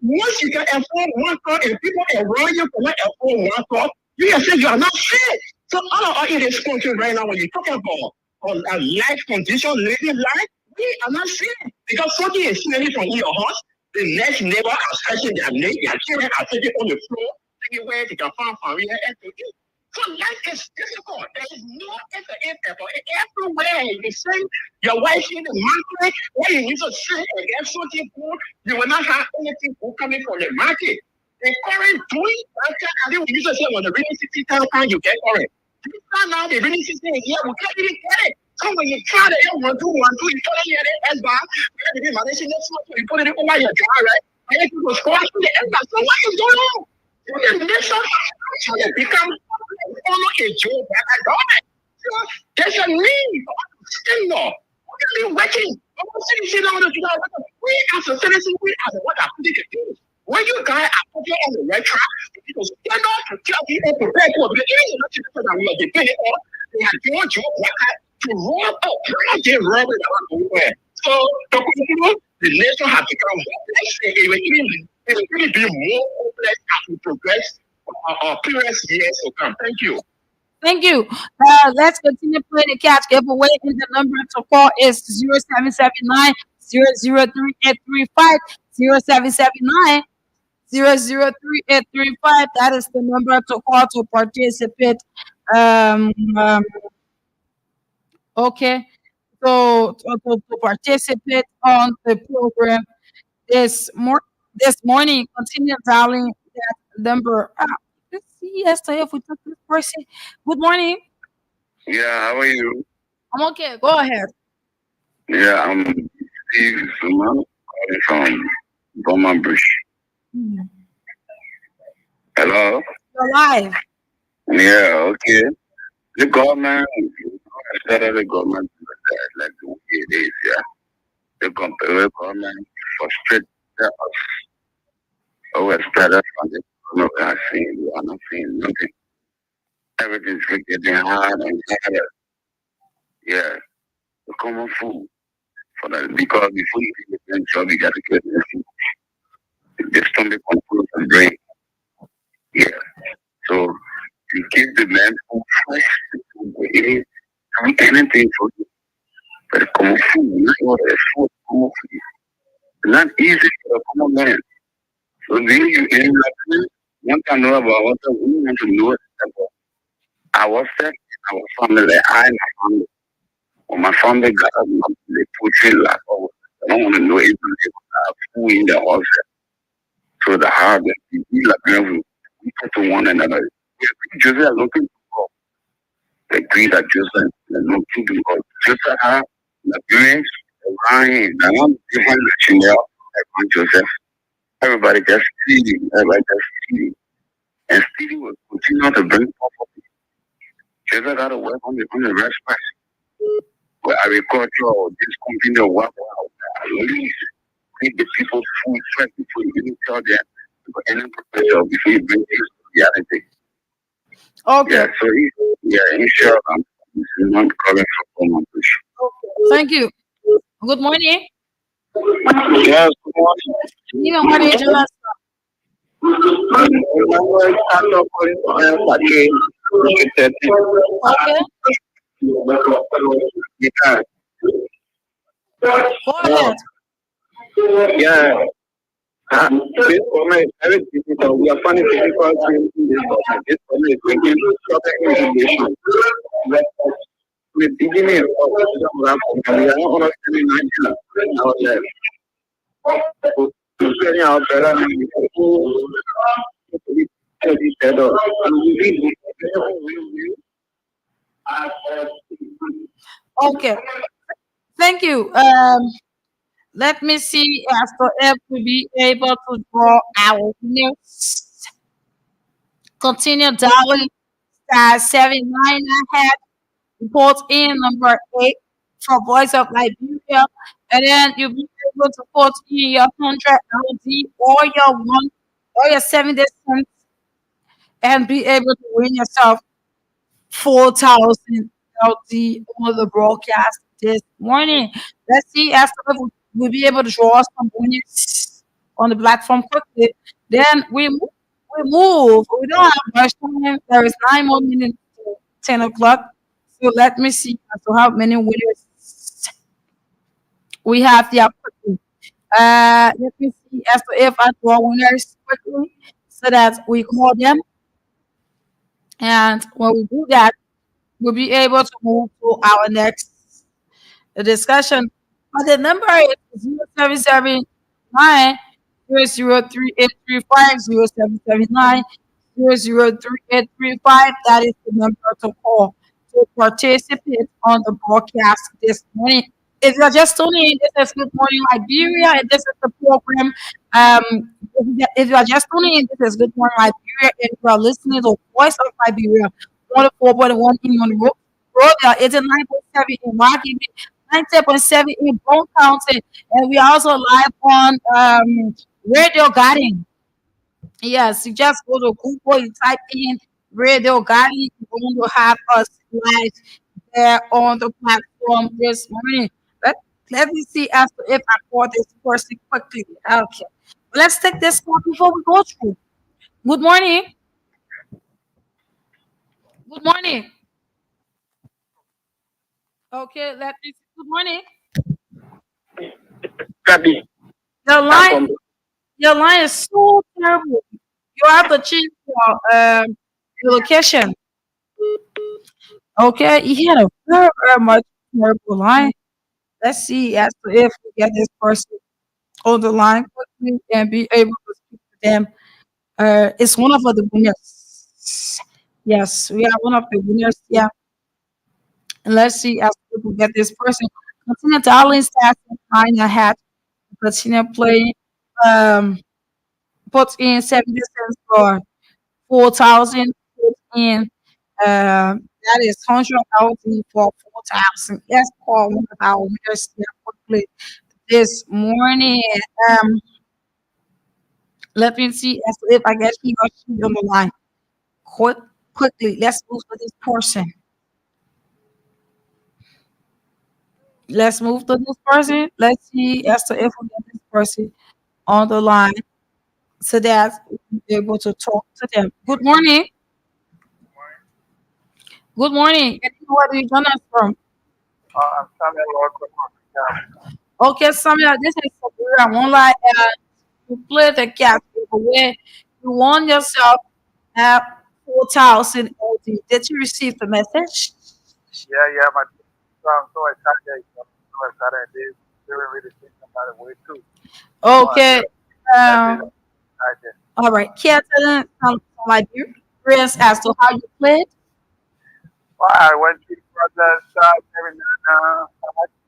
once you can afford one cup and people around you cannot afford one cup, you can say you are not fit. So all of us in this country right now, when you talk about a life condition, living life, we are not fit. Because something is smelling from your house, the next neighbor are scratching their neck, their children are sitting on the floor, anywhere they can find familiar and to eat. So life is difficult. There is no effort. Everywhere you send your wife in the market, where you need to sit and get something food, you will not have anything food coming from the market. The current doing, I think we used to say when the rainy season comes, you get current. This time now, the rainy season is here, we can't even get it. So when you try to one, do, you try to hear the S bar, you manage it, you put it over your jar, right? And then you go squash to the S bar. So what is going on? The nation has become follow a job by the government. So there's a need for us to stand up. We're really working. We as a citizen, we as a what are putting the things. When you guys are putting on the right track, you know, stand up to tell people to prepare for the election that we are depending on. They have joined your worker to rob up. They rob it around nowhere. So the nation has become hopeless. It will really be more hopeless as we progress our previous years to come. Thank you. Thank you. Let's continue playing the catch giveaway. And the number to call is 0779 003 0779 003 That is the number to call to participate. Um, um, okay. So to participate on the program this morning, continue dialing that number. Let's see yesterday if we took this person. Good morning. Yeah, how are you? I'm okay. Go ahead. Yeah, I'm Steve Suman, calling from Bowman Bush. Hello? You're live. Yeah, okay. The government, instead of the government, like the way it is, yeah. The government frustrated us. Always better from the government. We are not seeing nothing. Everything's getting hard and harder. Yeah, the common food. for that because before you get the job, you got to get the stomach control and brain. Yeah. So you keep the man who fresh to do anything for you. But come on, food, not order food, come on, food. Not easy for a common man. So then you end up one can know about what the woman want to know about ourselves, our family, I and my family. When my family got up, they put you like, oh, I don't want to know if they have food in the house. So the hard that we like we talk to one another. We just are looking for the greed that just are looking for just have the parents Ryan, I want different Chanel, like on Joseph. Everybody just feeding, everybody just feeding. And feeding will continue to bring property. Just got to work on the respect. Where agriculture or this company or what at least feed the people food first before you even tell them to any professor before you bring this to reality. Okay. Yeah, so yeah, inshallah, this is not calling for common push. Thank you. Good morning. Yes, good morning. Even what age you are? I'm not calling for Okay. yeah, Go ahead. yeah. This woman is very difficult. We are finding difficult in this woman. This woman is bringing public information. The beginning of the program, we are not understanding Nigeria ourselves. Very out better than Okay. Thank you. Let me see as to if we be able to draw our winners. Continue dialing *79 ahead. Report in number 8 for Voice of Liberia. And then you'll be able to put in your 100 LD or your 70 cents and be able to win yourself 4,000 LD on the broadcast this morning. Let's see after we'll be able to draw some winners on the platform quickly. Then we move. We don't have much time. There is 9 more minutes to 10 o'clock. So let me see as to how many winners we have here quickly. Let me see as to if I draw winners quickly so that we call them. And when we do that, we'll be able to move to our next discussion. But the number is 0779 00383507790038335. That is the number to call to participate on the broadcast this morning. If you're just tuning in, this is Good Morning Liberia, and this is the program. If you're just tuning in, this is Good Morning Liberia, and you are listening to Voice of Liberia, 104.1 in Monroe, Royal, 89.7 in Rocky, 90.7 in Bone County, and we are also live on Radio Garden. Yes, you just go to Google, you type in Radio Garden, you're going to have us live there on the platform this morning. Let, let me see as to if I call this person quickly. Okay. Let's take this call before we go through. Good morning. Good morning. Okay, let me see. Good morning. Gabi. Your line, your line is so terrible. You have to change your location. Okay, he had a very, very much terrible line. Let's see as to if we get this person on the line quickly and be able to speak to them. It's one of the winners. Yes, we are one of the winners. Yeah, and let's see as to if we get this person. Continue dialing stats and find a hat. Continue playing. Um, put in 70 cents for 4,000. Put in that is 100,000 for 4,000. Let's call one of our winners here quickly this morning. Um, let me see as if I get he or she on the line. Quick, quickly, let's move for this person. Let's move to this person. Let's see as to if we get this person on the line so that we'll be able to talk to them. Good morning. Good morning. And where do you join us from? I'm Samuel Walker. Okay, Samuel, this is Sabira Moonlight. You play the cat where you won yourself at 4,000 OD. Did you receive the message? Yeah, my so I'm so excited. So excited. They were really thinking about it way too. Okay. Excited. All right. Can you tell us some ideas as to how you played? Well, I went to the process, every now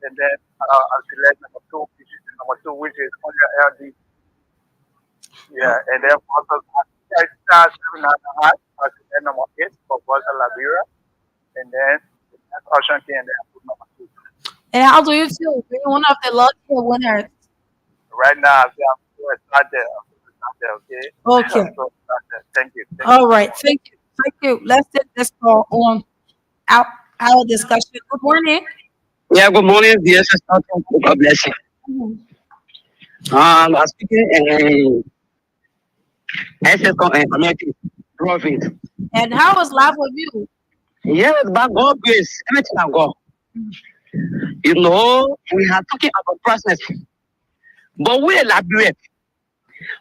and then I select number two, which is on your LD. Yeah, and then also I start every now and then I select number eight for Boston Liberia, and then that's option key, and then I put number two. And how do you feel being one of the lucky winners? Right now, I'm so excited. I'm so excited, okay? Okay. I'm so excited. Thank you. All right. Thank you. Thank you. Let's take this call on our discussion. Good morning. Yeah, good morning, dear sister. God bless you. I'm speaking in SEKOU community province. And how was life with you? Yes, by God grace, everything I go. You know, we are talking about process, but we elaborate.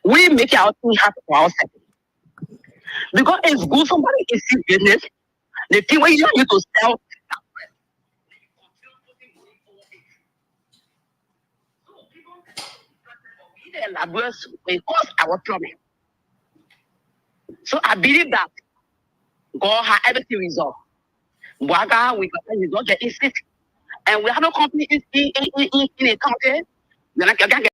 We make our thing happen for ourselves. Because it's good somebody is in business. The thing where you need to sell. We elaborate will cause our problem. So I believe that God has everything resolved. Waga, we got resolve the issue. And we have no company in a country. Then I can get